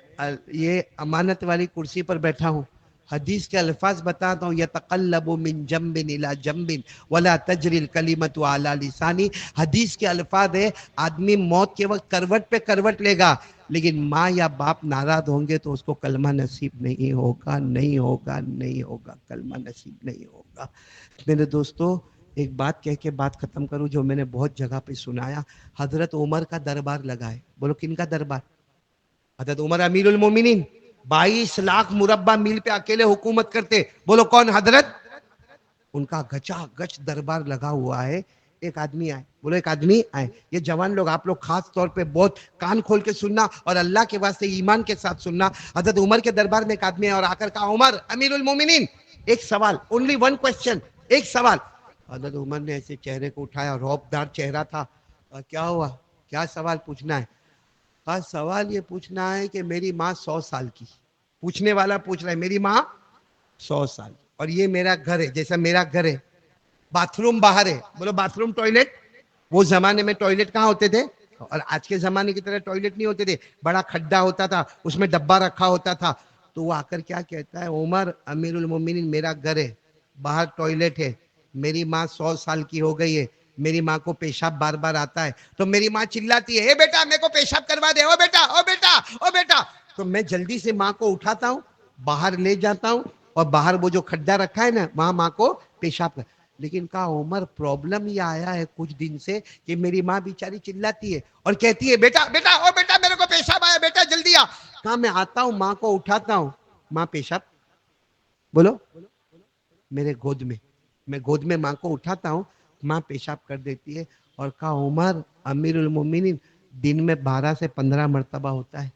یہ امانت والی کرسی پر بیٹھا ہوں، حدیث کے الفاظ بتاتا ہوں. یتقلب من جنب الى جنب ولا تجری الکلمۃ علی لسانی. حدیث کے الفاظ ہے آدمی موت کے وقت کروٹ پہ کروٹ لے گا، لیکن ماں یا باپ ناراض ہوں گے تو اس کو کلمہ نصیب نہیں ہوگا، نہیں ہوگا، نہیں ہوگا، کلمہ نصیب نہیں ہوگا. میرے دوستو ایک بات کہہ کے بات ختم کروں جو میں نے بہت جگہ پہ سنایا. حضرت عمر کا دربار لگا ہے. بولو کن کا دربار؟ حضرت عمر امیر المومنین 22 لاکھ مربع میل پہ اکیلے حکومت کرتے. بولو کون؟ حضرت. ان کا گچا گچ دربار لگا ہوا ہے. ایک آدمی آئے، بولو ایک آدمی آئے. یہ جوان لوگ آپ لوگ خاص طور پہ بہت کان کھول کے سننا اور اللہ کے واسطے ایمان کے ساتھ سننا. حضرت عمر کے دربار میں ایک آدمی آئے اور آ کر کہا عمر امیر المومنین ایک سوال، اونلی ون کوسچن، ایک سوال. حضرت عمر نے ایسے چہرے کو اٹھایا، رعبدار چہرہ تھا. کیا ہوا؟ کیا سوال پوچھنا ہے؟ کہا سوال یہ پوچھنا ہے کہ میری ماں 100 سال کی. پوچھنے والا پوچھ رہا ہے میری ماں 100 سال اور یہ میرا گھر ہے، جیسا میرا گھر ہے، باتھ روم باہر ہے. بولو باتھ روم ٹوائلٹ. وہ زمانے میں ٹوائلٹ کہاں ہوتے تھے؟ اور آج کے زمانے کی طرح ٹوائلٹ نہیں ہوتے تھے, بڑا کھڈا ہوتا تھا, اس میں ڈبہ رکھا ہوتا تھا. تو وہ آ کر کیا کہتا ہے, عمر امیر المومنین میرا گھر ہے, باہر ٹوائلٹ ہے, میری ماں 100 سال کی ہو گئی ہے, میری ماں کو پیشاب بار بار آتا ہے, تو میری ماں چلاتی ہے, اے بیٹا میرے کو پیشاب کروا دے, او بیٹا او بیٹا او بیٹا. تو میں جلدی سے ماں کو اٹھاتا ہوں, باہر لے جاتا ہوں, اور باہر وہ جو کھڈا رکھا ہے نا وہاں ماں کو پیشاب کر. لیکن کہا عمر پرابلم یہ آیا ہے کچھ دن سے کہ میری ماں بیچاری چلاتی ہے اور کہتی ہے بیٹا بیٹا او بیٹا میرے کو پیشاب آیا, بیٹا جلدی آ. کہا میں آتا ہوں, ماں کو اٹھاتا ہوں, ماں پیشاب, بولو, میرے گود میں گود میں ماں کو اٹھاتا ہوں, ماں پیشاب کر دیتی ہے. اور کہا عمر امیر المومنین دن میں 12 سے 15 مرتبہ ہوتا ہے,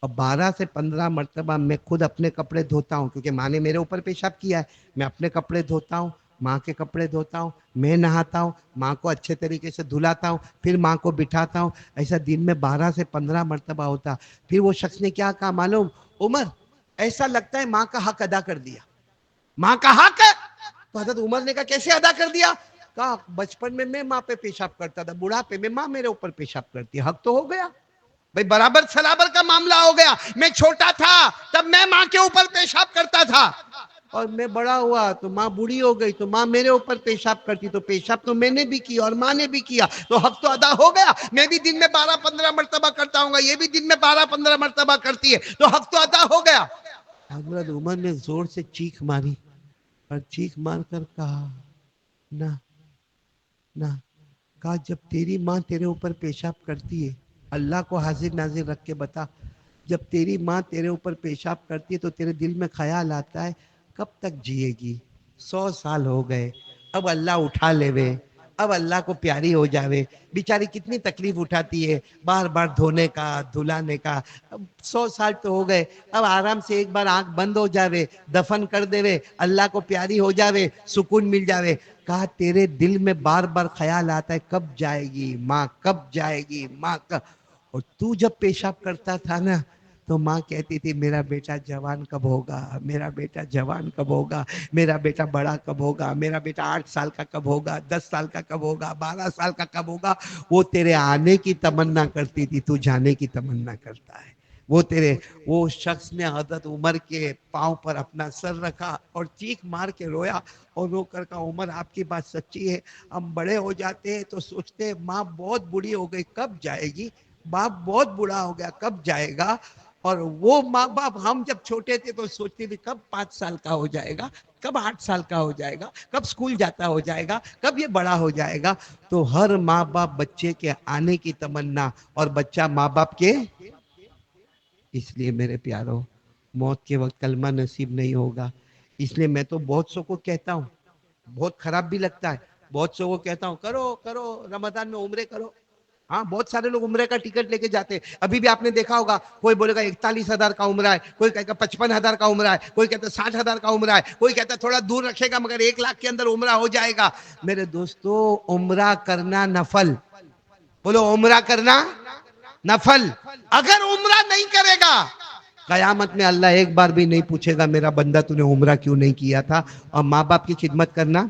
اور 12 سے 15 مرتبہ میں خود اپنے کپڑے دھوتا ہوں, کیونکہ ماں نے میرے اوپر پیشاب کیا ہے, میں اپنے کپڑے دھوتا ہوں, ماں کے کپڑے دھوتا ہوں, میں نہاتا ہوں, ماں کو اچھے طریقے سے دھلاتا ہوں, پھر ماں کو بٹھاتا ہوں. ایسا دن میں 12 سے 15 مرتبہ ہوتا. پھر وہ شخص نے کیا کہا معلوم, عمر ایسا لگتا ہے ماں کا حق ادا کر دیا, ماں کا حق. تو حضرت عمر نے کہا کیسے ادا کر دیا؟ کہا بچپن میں ماں پہ پیشاب کرتا تھا, بڑھاپے میں ماں میرے اوپر پیشاب کرتی ہے, حق تو ہو گیا بھائی, برابر سرابر کا معاملہ ہو گیا. میں چھوٹا تھا تب میں ماں کے اوپر پیشاب کرتا تھا, اور میں بڑا ہوا تو ماں بوڑھی ہو گئی تو ماں میرے اوپر پیشاب کرتی, تو پیشاب تو میں نے بھی کیا اور ماں نے بھی کیا, تو حق تو ادا ہو گیا. میں بھی دن میں 12-15 مرتبہ کرتا ہوں گا, یہ بھی دن میں 12-15 مرتبہ کرتی ہے, تو حق تو ادا ہو گیا. حضرت عمر نے زور سے چیخ ماری, اور چیخ مار کر کہا نہ نہ. کہا جب تیری ماں تیرے اوپر پیشاب کرتی ہے, اللہ کو حاضر ناظر رکھ کے بتا, جب تیری ماں تیرے اوپر پیشاب کرتی ہے تو تیرے دل میں خیال آتا ہے کب تک جیے گی, 100 سال ہو گئے, اب اللہ اٹھا لے وے, اب اللہ کو پیاری ہو جاوے. بیچاری کتنی تکلیف اٹھاتی ہے بار بار دھونے کا دھلانے کا, اب 100 سال تو ہو گئے, اب آرام سے ایک بار آنکھ بند ہو جاوے, دفن کر دے وے, اللہ کو پیاری ہو جاوے, سکون مل جاوے. کہا تیرے دل میں بار بار خیال آتا ہے کب جائے گی ماں, کب جائے گی ماں کب. اور تو جب پیشاب کرتا تھا نا تو ماں کہتی تھی میرا بیٹا جوان کب ہوگا, میرا بیٹا جوان کب ہوگا, میرا بیٹا بڑا کب ہوگا, میرا بیٹا 8 سال کا کب ہوگا, 10 سال کا کب ہوگا, 12 سال کا کب ہوگا. وہ تیرے آنے کی تمنا کرتی تھی, تو جانے کی تمنا کرتا ہے. وہ شخص نے حضرت عمر کے پاؤں پر اپنا سر رکھا اور چیخ مار کے رویا, اور رو کر کہا عمر آپ کی بات سچی ہے, ہم بڑے ہو جاتے ہیں تو سوچتے ہیں ماں بہت بوڑھی ہو گئی کب جائے گی, باپ بہت بوڑھا ہو گیا کب جائے گا, اور وہ ماں باپ ہم جب چھوٹے تھے تو سوچتے تھے کب 5 سال کا ہو جائے گا, کب 8 سال کا ہو جائے گا, کب اسکول جاتا ہو جائے گا, کب یہ بڑا ہو جائے گا. تو ہر ماں باپ بچے کے آنے کی تمنا, اور بچہ ماں باپ کے. اس لیے میرے پیارو موت کے وقت کلمہ نصیب نہیں ہوگا. اس لیے میں تو بہت سو کو کہتا ہوں, بہت خراب بھی لگتا ہے, بہت سو کو کہتا ہوں کرو کرو رمضان میں عمرے کرو. ہاں بہت سارے لوگ عمرے کا ٹکٹ لے کے جاتے ہیں. ابھی بھی آپ نے دیکھا ہوگا کوئی بولے گا 41,000 کا عمرہ ہے, کوئی کہے گا 55,000 کا عمرہ ہے, کوئی کہتا ہے 60,000 کا عمرہ ہے, کوئی کہتا ہے تھوڑا دور رکھے گا مگر 1 لاکھ کے اندر عمرہ ہو جائے گا. میرے دوستو عمرہ کرنا نفل, بولو عمرہ کرنا نفل. اگر عمرہ نہیں کرے گا قیامت میں اللہ ایک بار بھی نہیں پوچھے گا میرا بندہ تو نے عمرہ کیوں نہیں کیا تھا. اور ماں باپ کی خدمت کرنا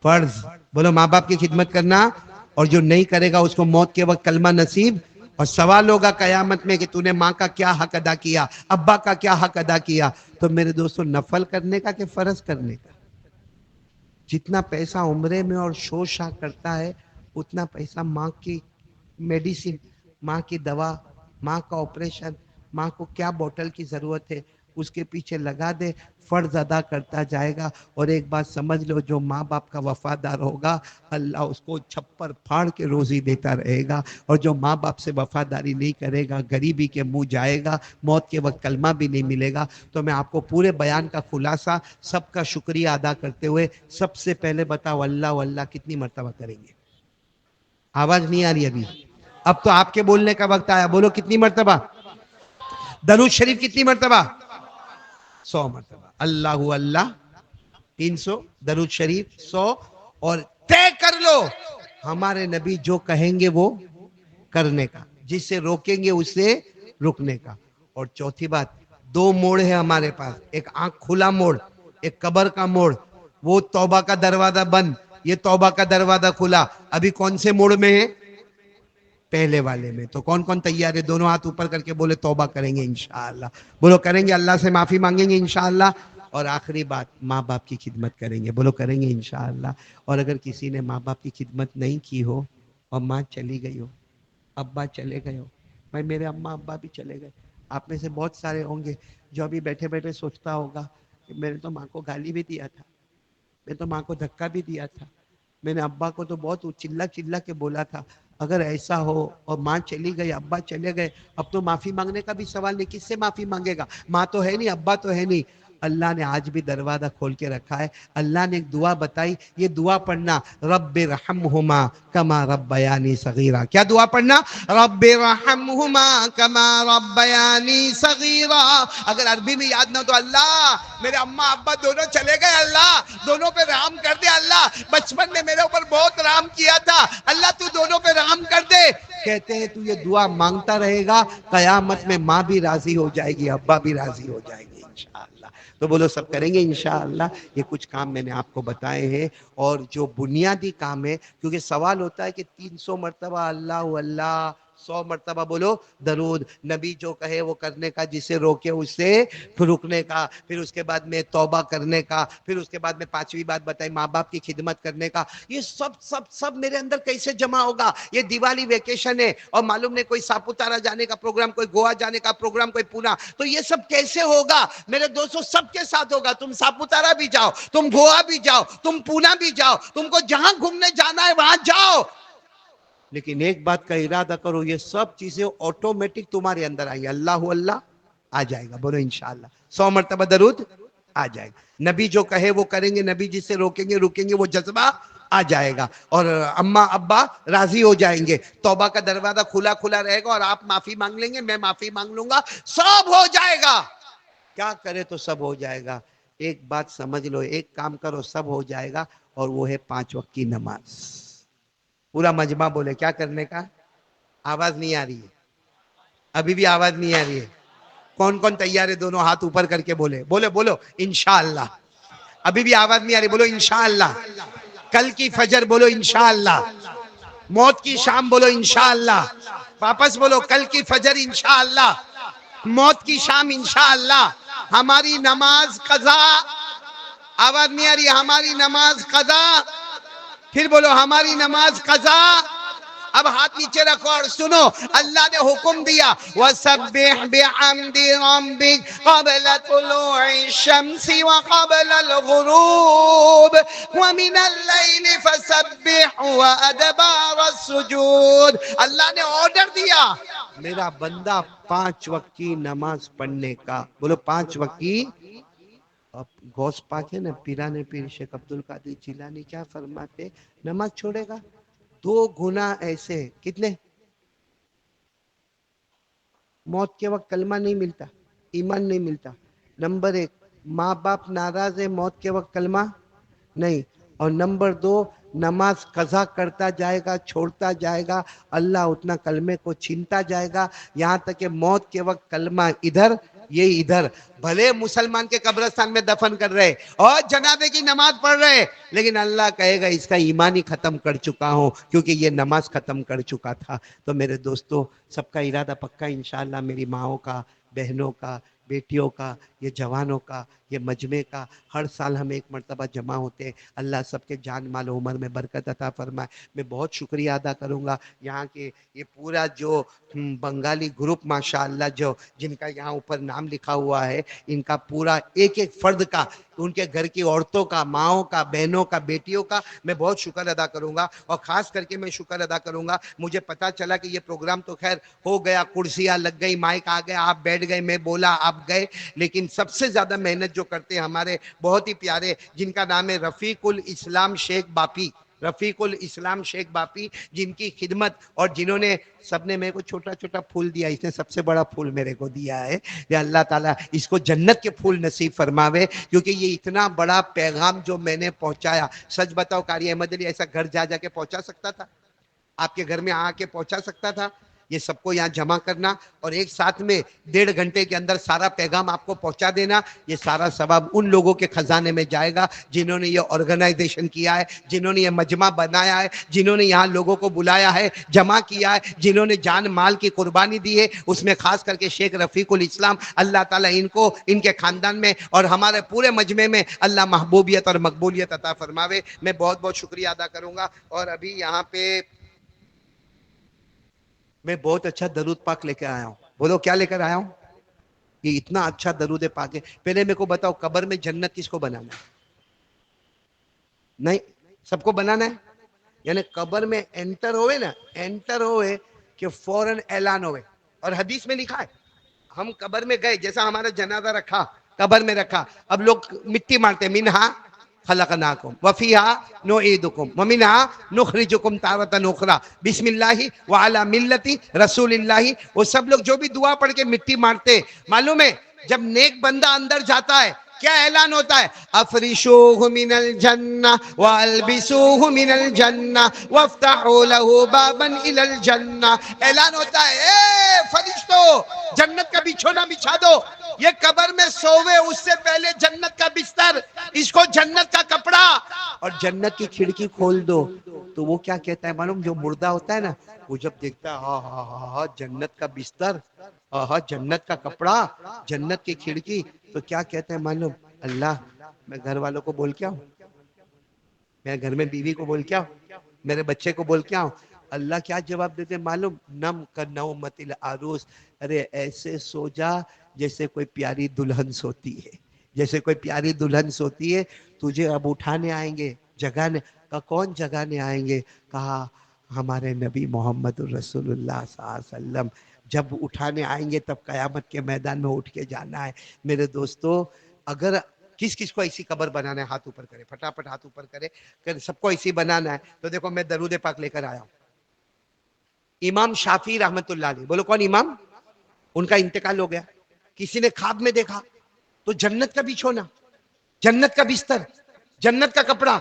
فرض, بولو ماں باپ کی خدمت کرنا, اور جو نہیں کرے گا اس کو موت کے وقت کلمہ نصیب. اور سوال ہوگا قیامت میں کہ تو نے ماں کا کیا حق ادا کیا, ابا کا کیا حق ادا کیا. تو میرے دوستو نفل کرنے کا کہ فرض کرنے کا. جتنا پیسہ عمرے میں اور شور شاہ کرتا ہے اتنا پیسہ ماں کی میڈیسن, ماں کی دوا, ماں کا آپریشن, ماں کو کیا بوٹل کی ضرورت ہے اس کے پیچھے لگا دے, فرض ادا کرتا جائے گا. اور ایک بات سمجھ لو, جو ماں باپ کا وفادار ہوگا اللہ اس کو چھپر پھاڑ کے روزی دیتا رہے گا, اور جو ماں باپ سے وفاداری نہیں کرے گا غریبی کے منہ جائے گا, موت کے وقت کلمہ بھی نہیں ملے گا. تو میں آپ کو پورے بیان کا خلاصہ سب کا شکریہ ادا کرتے ہوئے سب سے پہلے بتاؤ اللہ اللہ کتنی مرتبہ کریں گے؟ آواز نہیں آ رہی ابھی, اب تو آپ کے بولنے کا وقت آیا, بولو کتنی مرتبہ؟ درود شریف کتنی مرتبہ؟ 100 مرتبہ. اللہ اللہ 300, درود شریف 100, اور طے کر لو ہمارے نبی جو کہیں گے وہ کرنے کا, جس سے روکیں گے اس سے رکنے کا. اور چوتھی بات, 2 موڑ ہے ہمارے پاس, ایک آنکھ کھلا موڑ, ایک قبر کا موڑ. وہ توبہ کا دروازہ بند, یہ توبہ کا دروازہ کھلا. ابھی کون سے موڑ میں ہے؟ پہلے والے میں. تو کون کون تیار ہے؟ دونوں ہاتھ اوپر کر کے بولے توبہ کریں گے انشاءاللہ. بولو کریں گے، اللہ سے معافی مانگیں گے انشاءاللہ. اور آخری بات، ماں باپ کی خدمت کریں گے. بولو کریں گے انشاءاللہ. اور اگر کسی نے ماں باپ کی خدمت نہیں کی ہو اور ماں چلی گئی ہو، ابا چلے گئے ہو، بھائی میرے اماں ابا بھی چلے گئے، آپ میں سے بہت سارے ہوں گے جو ابھی بیٹھے بیٹھے سوچتا ہوگا کہ میں نے تو ماں کو گالی بھی دیا تھا، میں تو ماں کو دھکا بھی دیا تھا، میں نے ابا کو تو بہت چلا چلا کے بولا تھا. اگر ایسا ہو اور ماں چلی گئی، ابا چلے گئے، اب تو معافی مانگنے کا بھی سوال نہیں. کس سے معافی مانگے گا؟ ماں تو ہے نہیں، ابا تو ہے نہیں. اللہ نے آج بھی دروازہ کھول کے رکھا ہے. اللہ نے ایک دعا بتائی، یہ دعا پڑھنا، رب ارحمہما کما ربیانی صغیرہ. کیا دعا پڑھنا؟ رب ارحمہما کما ربیانی صغیرہ. اگر عربی میں یاد نہ ہو تو اللہ میرے اماں ابا دونوں چلے گئے، اللہ دونوں پہ رحم کر دے. اللہ بچپن میں میرے اوپر بہت رحم کیا تھا، اللہ تو دونوں پہ رحم کر دے. کہتے ہیں تو یہ دعا مانگتا رہے گا، قیامت میں ماں بھی راضی ہو جائے گی، ابا بھی راضی ہو جائے گی انشاءاللہ. تو بولو سب کریں گے انشاءاللہ. یہ کچھ کام میں نے آپ کو بتائے ہیں، اور جو بنیادی کام ہے، کیونکہ سوال ہوتا ہے کہ 300 مرتبہ اللہ اللہ، 100 مرتبہ بولو درود. نبی جو کہے وہ کرنے کا، جسے روکے اس سے رکنے کا، پھر اس کے بعد میں توبہ کرنے کا، پھر اس کے بعد میں 5ویں بات بتائی ماں باپ کی خدمت کرنے کا. یہ سب سب سب میرے اندر کیسے جمع ہوگا؟ یہ دیوالی ویکیشن ہے اور معلوم نہیں کوئی ساپوتارا جانے کا پروگرام، کوئی گوا جانے کا پروگرام، کوئی پونا. تو یہ سب کیسے ہوگا میرے دوستوں؟ سب کے ساتھ ہوگا. تم ساپوتارا بھی جاؤ، تم گوا بھی جاؤ، تم پونا بھی جاؤ، تم کو جہاں گھومنے جانا ہے وہاں جاؤ، لیکن ایک بات کا ارادہ کرو، یہ سب چیزیں آٹومیٹک تمہارے اندر آئی. اللہ اللہ آ جائے گا. بولو انشاءاللہ. 100 مرتبہ درود آ جائے گا. نبی جو کہے وہ کریں گے، نبی جس سے روکیں گے رکیں گے، وہ جذبہ آ جائے گا. اور اماں ابا راضی ہو جائیں گے. توبہ کا دروازہ کھلا کھلا رہے گا، اور آپ معافی مانگ لیں گے، میں معافی مانگ لوں گا، سب ہو جائے گا. کیا کرے تو سب ہو جائے گا. ایک بات سمجھ لو، ایک کام کرو سب ہو جائے گا، اور وہ ہے 5 وقت کی نماز. پورا مجمع بولے کیا کرنے کا. آواز نہیں آ رہی ہے؟ ابھی بھی آواز نہیں آ رہی ہے؟ کون کون تیار ہے؟ دونوں ہاتھ اوپر کر کے بولے بولو بولو انشاءاللہ. ابھی بھی آواز نہیں آ رہی؟ بولو انشاءاللہ. کل کی فجر بولو انشاءاللہ. موت کی شام بولو انشاءاللہ. واپس بولو کل کی فجر انشاءاللہ، موت کی شام انشاءاللہ. ہماری نماز قضا. آواز نہیں آ رہی؟ ہماری نماز قضا. پھر بولو ہماری نماز قضا. اب ہاتھ نیچے رکھو اور سنو، اللہ نے حکم دیا وَسَبِّحْ بِحَمْدِ رَبِّكَ قَبْلَ طُلُوعِ الشَّمْسِ وَقَبْلَ الْغُرُوبِ وَمِنَ اللَّيْلِ فَسَبِّحْ وَأَدْبَارَ السُّجُودِ. اللہ نے آرڈر دیا میرا بندہ 5 وقت کی نماز پڑھنے کا. بولو 5 وقت کی. اب غوث پاک ہے نا، پیران پیر شیخ عبدالقادر جیلانی کیا فرماتے؟ نماز چھوڑے گا 2 گناہ ایسے. کتنے؟ موت کے وقت کلمہ نہیں ملتا، ایمان نہیں ملتا. نمبر 1، ماں باپ ناراض ہے، موت کے وقت کلمہ نہیں. اور نمبر 2، نماز قضا کرتا جائے گا، چھوڑتا جائے گا، اللہ اتنا کلمے کو چھینتا جائے گا، یہاں تک کہ موت کے وقت کلمہ ادھر یہ ادھر. بھلے مسلمان کے قبرستان میں دفن کر رہے اور جنازے کی نماز پڑھ رہے، لیکن اللہ کہے گا اس کا ایمان ہی ختم کر چکا ہوں، کیونکہ یہ نماز ختم کر چکا تھا. تو میرے دوستو، سب کا ارادہ پکا انشاءاللہ. میری ماؤں کا، بہنوں کا، بیٹیوں کا، یہ جوانوں کا، یہ مجمع کا، ہر سال ہم ایک مرتبہ جمع ہوتے ہیں. اللہ سب کے جان مال و عمر میں برکت عطا فرمائے. میں بہت شکریہ ادا کروں گا یہاں کے یہ پورا جو بنگالی گروپ ماشاءاللہ جو جن کا یہاں اوپر نام لکھا ہوا ہے، ان کا پورا ایک ایک فرد کا، ان کے گھر کی عورتوں کا، ماؤں کا، بہنوں کا، بیٹیوں کا میں بہت شکر ادا کروں گا. اور خاص کر کے میں شکر ادا کروں گا، مجھے پتا چلا کہ یہ پروگرام تو خیر ہو گیا، کرسیاں لگ گئی، مائک آ گیا، آپ بیٹھ گئے، میں بولا آپ گئے، لیکن سب سے زیادہ محنت جو کرتے ہیں ہمارے بہت ہی پیارے، جن کا نام ہے رفیق الاسلام شیخ باپی. رفیق الاسلام شیخ باپی، جن کی خدمت اور جنہوں نے سب نے میرے کو چھوٹا چھوٹا پھول دیا، اس نے سب سے بڑا پھول میرے کو دیا ہے. یا اللہ تعالیٰ اس کو جنت کے پھول نصیب فرماوے، کیونکہ یہ اتنا بڑا پیغام جو میں نے پہنچایا. سچ بتاؤ قاری احمد علی ایسا گھر جا جا کے پہنچا سکتا تھا؟ آپ کے گھر میں آ کے پہنچا سکتا تھا؟ یہ سب کو یہاں جمع کرنا اور ایک ساتھ میں 1.5 گھنٹے کے اندر سارا پیغام آپ کو پہنچا دینا. یہ سارا ثواب ان لوگوں کے خزانے میں جائے گا جنہوں نے یہ آرگنائزیشن کیا ہے, جنہوں نے یہ مجمع بنایا ہے, جنہوں نے یہاں لوگوں کو بلایا ہے, جمع کیا ہے, جنہوں نے جان مال کی قربانی دی ہے. اس میں خاص کر کے شیخ رفیق الاسلام, اللہ تعالیٰ ان کو, ان کے خاندان میں اور ہمارے پورے مجمع میں اللہ محبوبیت اور مقبولیت عطا فرماوے. میں بہت بہت شکریہ ادا کروں گا. اور ابھی یہاں پہ میں بہت اچھا درود پاک لے کے آیا ہوں. بولو کیا لے کر آیا ہوں؟ یہ اتنا اچھا درود پاک ہے. پہلے میرے کو بتاؤ, قبر میں جنت کس کو بنانا ہے؟ نہیں, سب کو بنانا ہے. یعنی قبر میں انٹر ہوئے نا, انٹر ہوئے کہ فوراً اعلان ہوئے. اور حدیث میں لکھا ہے, ہم قبر میں گئے, جیسا ہمارا جنازہ رکھا, قبر میں رکھا, اب لوگ مٹی مارتے, منہا خلقناکم وفیہا نعیدکم ومنہا نخرجکم تارۃ اخری بسم اللہ وعلی ملت رسول اللہ. وہ سب لوگ جو بھی دعا پڑھ کے مٹی مارتے, معلوم ہے جب نیک بندہ اندر جاتا ہے کیا اعلان ہوتا ہے؟ افرشوہ من الجنہ والبسوہ من الجنہ وافتحوا لہ بابا الی الجنہ. اعلان ہوتا ہے, اے فرشتو جنت کا بچھونا بچھا دو. یہ قبر میں سووے اس سے پہلے جنت کا بستر, اس کو جنت کا کپڑا اور جنت کی کھڑکی کھول دو. تو وہ کیا کہتا ہے معلوم؟ جو مردہ ہوتا ہے نا, وہ جب دیکھتا ہے ہاں ہاں ہاں ہاں جنت کا بستر, ہاں جنت کا کپڑا, جنت کی کھڑکی, تو کیا کہتا ہے معلوم؟ اللہ میں گھر والوں کو بول کے آؤں, میں گھر میں بیوی کو بول کے آؤں, میرے بچے کو بول کے آؤں. اللہ کیا جواب دیتے معلوم؟ نم کنومت العروس, ارے ایسے سو جا جیسے کوئی پیاری دلہن سوتی ہے, جیسے کوئی پیاری دلہن سوتی ہے. تجھے اب اٹھانے آئیں گے, جگانے کا. کون جگانے آئیں گے؟ کہا ہمارے نبی محمد الرسول اللہ صلی اللہ علیہ وسلم. جب اٹھانے آئیں گے تب قیامت کے میدان میں اٹھ کے جانا ہے. میرے دوستو, اگر کس کس کو ایسی قبر بنانا ہے ہاتھ اوپر کرے, پھٹافٹ ہاتھ اوپر کرے کہ سب کو ایسی بنانا ہے. تو دیکھو میں درود پاک لے کر آیا ہوں. امام شافعی رحمت اللہ علیہ, بولو کون امام؟ ان کا انتقال ہو گیا. کسی نے خواب میں دیکھا تو جنت کا بچھونا, جنت کا بستر, جنت کا کپڑا,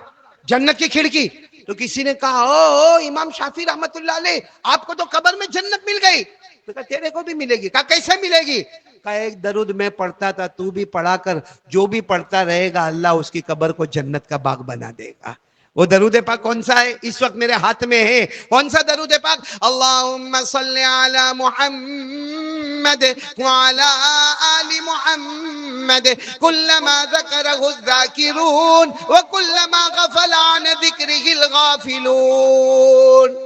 جنت کی کھڑکی. تو کسی نے کہا او امام شافعی رحمت اللہ علیہ, آپ کو تو قبر میں جنت مل گئی. تو کہا تیرے کو بھی ملے گی. کہا کیسے ملے گی؟ کہا ایک درود میں پڑھتا تھا, تو بھی پڑھا کر, جو بھی پڑھتا رہے گا اللہ اس کی قبر کو جنت کا باغ بنا دے گا. وہ درود پاک کون سا ہے؟ اس وقت میرے ہاتھ میں ہے. کون سا درود پاک؟ اللہم صلی علی محمد وعلی آل محمد کلما ذکرہ الذاکرون وکلما غفل عن ذکرہ الغافلون.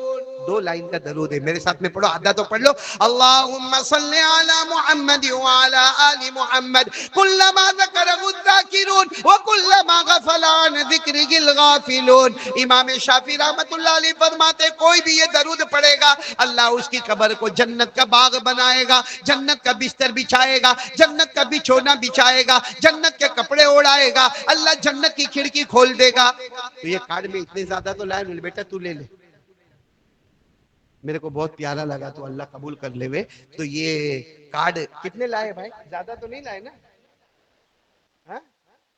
2 لائن کا درود ہے, میرے ساتھ میں پڑھو, آدھا تو پڑھ لو. اللہم صلی علی محمد وعلی آل محمد کلما ذکرہ الذاکرون وکلما غفل عن ذکرہ الغافلون. امام شافعی رحمت اللہ علیہ فرماتے کوئی بھی یہ درود پڑھے گا اللہ اس کی قبر کو جنت کا باغ بنائے گا, جنت کا بستر بچھائے گا, جنت کا بچھونا بچھائے گا, جنت کے کپڑے اڑائے گا, اللہ جنت کی کھڑکی کھول دے گا. تو یہ کارڈ میں اتنے زیادہ تو لائے نہیں, بیٹا تو لے لے, میرے کو بہت پیارا لگا, تو اللہ قبول کر لے وے. تو یہ کارڈ کتنے لائے بھائی؟ زیادہ تو نہیں لائے نا؟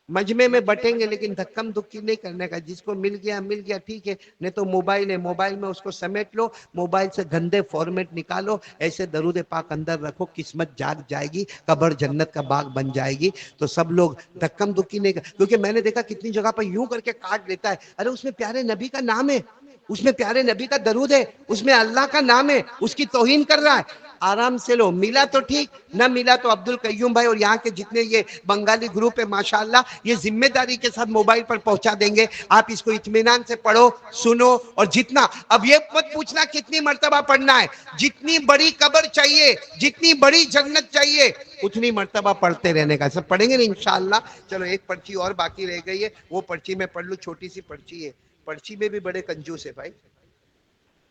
مجمع میں بٹیں گے لیکن دھکم دھکی نہیں کرنے کا. جس کو مل گیا ٹھیک ہے, نہیں تو موبائل ہے, موبائل میں اس کو سمیٹ لو, موبائل سے گندے فارمیٹ نکالو, ایسے درود پاک اندر رکھو, قسمت جاگ جائے گی, قبر جنت کا باغ بن جائے گی. تو سب لوگ دھکم دھکی نہیں کر, کیونکہ میں نے دیکھا کتنی جگہ پر یوں کر کے کارڈ لیتا ہے, ارے اس میں پیارے نبی کا نام ہے, اس میں پیارے نبی کا درود ہے, اس میں اللہ کا نام ہے, اس کی توہین کر رہا ہے. آرام سے لو, ملا تو ٹھیک, نہ ملا تو عبد القیوم بھائی اور یہاں کے جتنے یہ بنگالی گروپ ہے ماشاءاللہ, یہ ذمہ داری کے ساتھ موبائل پر پہنچا دیں گے. آپ اس کو اطمینان سے پڑھو, سنو, اور جتنا, اب یہ مت پوچھنا کتنی مرتبہ پڑھنا ہے, جتنی بڑی قبر چاہیے, جتنی بڑی جنت چاہیے, اتنی مرتبہ پڑھتے رہنے کا. سب پڑھیں گے نا انشاءاللہ. چلو ایک پرچی اور باقی رہ گئی ہے, وہ پرچی میں پڑھ لوں, چھوٹی سی پرچی ہے. پرچی میں بھی بڑے کنجوس ہے بھائی.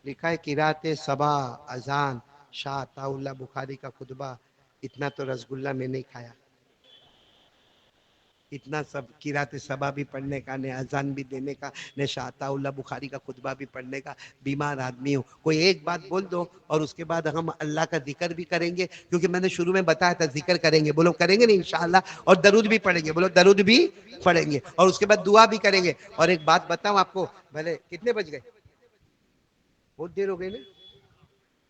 لکھا ہے قرات صبا اذان شاہ عطا اللہ بخاری کا خطبہ. اتنا تو رسگلہ میں نہیں کھایا, اتنا سب قرات صبا بھی پڑھنے کا, نے اذان بھی دینے کا, نے شاہ عطا اللہ بخاری کا خطبہ بھی پڑھنے کا. بیمار آدمی ہوں, کوئی ایک بات بول دو اور اس کے بعد ہم اللہ کا ذکر بھی کریں گے, کیونکہ میں نے شروع میں بتایا تھا ذکر کریں گے, بولو کریں گے نا انشاءاللہ, اور درود بھی پڑھیں گے, بولو درود بھی پڑھیں گے, اور اس کے بعد دعا بھی کریں گے. اور ایک بات بتاؤں آپ کو, بھلے کتنے بج گئے, بہت دیر ہو گئی نا,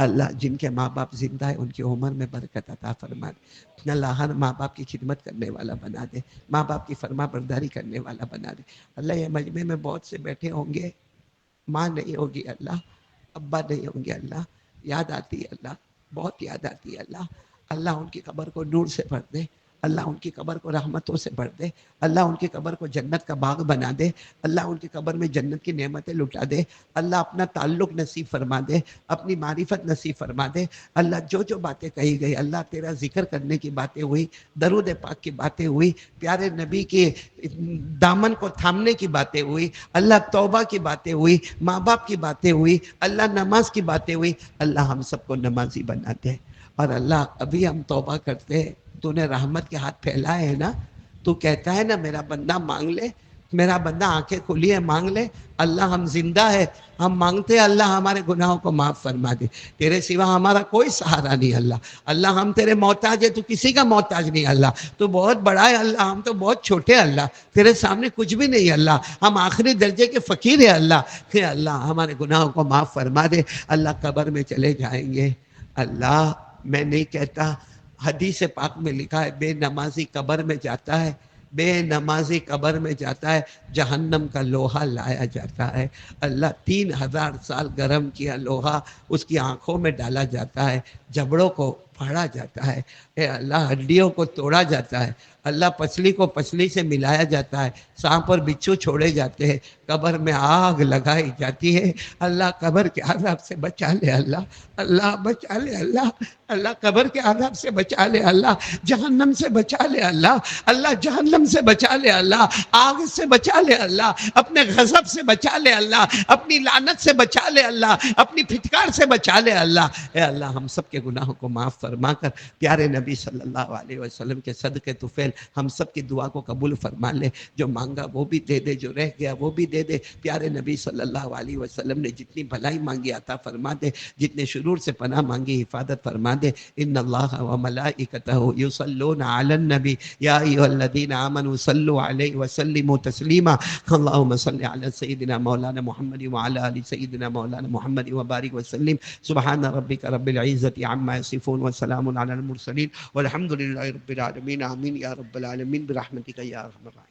اللہ جن کے ماں باپ زندہ ہے ان کی عمر میں برکت عطا فرما دے اللہ، ہر ماں باپ کی خدمت کرنے والا بنا دے، ماں باپ کی فرما برداری کرنے والا بنا دے اللہ۔ یہ مجمع میں بہت سے بیٹھے ہوں گے، ماں نہیں ہوگی اللہ، ابا نہیں ہوں گے اللہ، یاد آتی ہے اللہ، بہت یاد آتی ہے اللہ۔ اللہ ان کی قبر کو نور سے بھر دے، اللہ ان کی قبر کو رحمتوں سے بھر دے، اللہ ان کی قبر کو جنت کا باغ بنا دے، اللہ ان کی قبر میں جنت کی نعمتیں لٹا دے، اللہ اپنا تعلق نصیب فرما دے، اپنی معرفت نصیب فرما دے اللہ۔ جو جو باتیں کہی گئی اللہ، تیرا ذکر کرنے کی باتیں ہوئی، درود پاک کی باتیں ہوئی، پیارے نبی کے دامن کو تھامنے کی باتیں ہوئی اللہ، توبہ کی باتیں ہوئی، ماں باپ کی باتیں ہوئی اللہ، نماز کی باتیں ہوئی اللہ، ہم سب کو نمازی بنا دے۔ اور اللہ ابھی ہم توبہ کرتے ہیں، تو نے رحمت کے ہاتھ پھیلائے ہیں نا، تو کہتا ہے نا میرا بندہ مانگ لے، میرا بندہ آنکھیں کھلی ہے مانگ لے اللہ، ہم زندہ ہے، ہم مانگتے ہیں اللہ ہمارے گناہوں کو معاف فرما دے، تیرے سوا ہمارا کوئی سہارا نہیں اللہ۔ اللہ ہم تیرے محتاج ہے، تو کسی کا محتاج نہیں اللہ، تو بہت بڑا ہے اللہ، ہم تو بہت چھوٹے اللہ، تیرے سامنے کچھ بھی نہیں اللہ، ہم آخری درجے کے فقیر ہیں اللہ۔ کہ اللہ ہمارے گناہوں کو معاف فرما دے اللہ۔ قبر میں چلے جائیں گے اللہ، میں نہیں کہتا، حدیث پاک میں لکھا ہے بے نمازی قبر میں جاتا ہے، بے نمازی قبر میں جاتا ہے، جہنم کا لوہا لایا جاتا ہے اللہ، 3000 سال گرم کیا لوہا اس کی آنکھوں میں ڈالا جاتا ہے، جبڑوں کو پھاڑا جاتا ہے، اے اللہ ہڈیوں کو توڑا جاتا ہے اللہ، پسلی کو پسلی سے ملایا جاتا ہے، سانپ اور بچھو چھوڑے جاتے ہیں، قبر میں آگ لگائی جاتی ہے اللہ۔ قبر کے عذاب سے بچا لے اللہ، اللہ بچا لے اللہ، اللہ قبر کے عذاب سے بچا لے اللہ، جہنم سے بچا لے اللہ، اللہ جہنم سے بچا لے اللہ، آگ سے بچا لے اللہ، اپنے غضب سے بچا لے اللہ، اپنی لعنت سے بچا لے اللہ، اپنی پھٹکار سے بچا لے اللہ۔ اے اللہ ہم سب کے گناہوں کو معاف فرما کر پیارے نبی صلی اللہ علیہ وسلم کے صدقے طفیل ہم سب کی دعا کو قبول فرما لے، جو مانگا وہ بھی دے دے، جو رہ گیا وہ بھی دے دے، پیارے نبی صلی اللہ علیہ وسلم نے جتنی بھلائی مانگی عطا فرما دے، جتنے شرور سے پناہ مانگی حفاظت فرما دے۔ ان اللہ و ملائکتہ یصلون علی النبی یا ایھا الذین آمنوا صلوا علیہ وسلموا تسلیما۔ اللهم صل علی سیدنا مولانا محمد وعلى آل سیدنا مولانا محمد وبارک وسلم۔ سبحان ربک رب العزة عما یصفون وسلام علی المرسلین والحمد للہ رب العالمین، آمین یا رب العالمین برحمتک یا ارحم الراحمین۔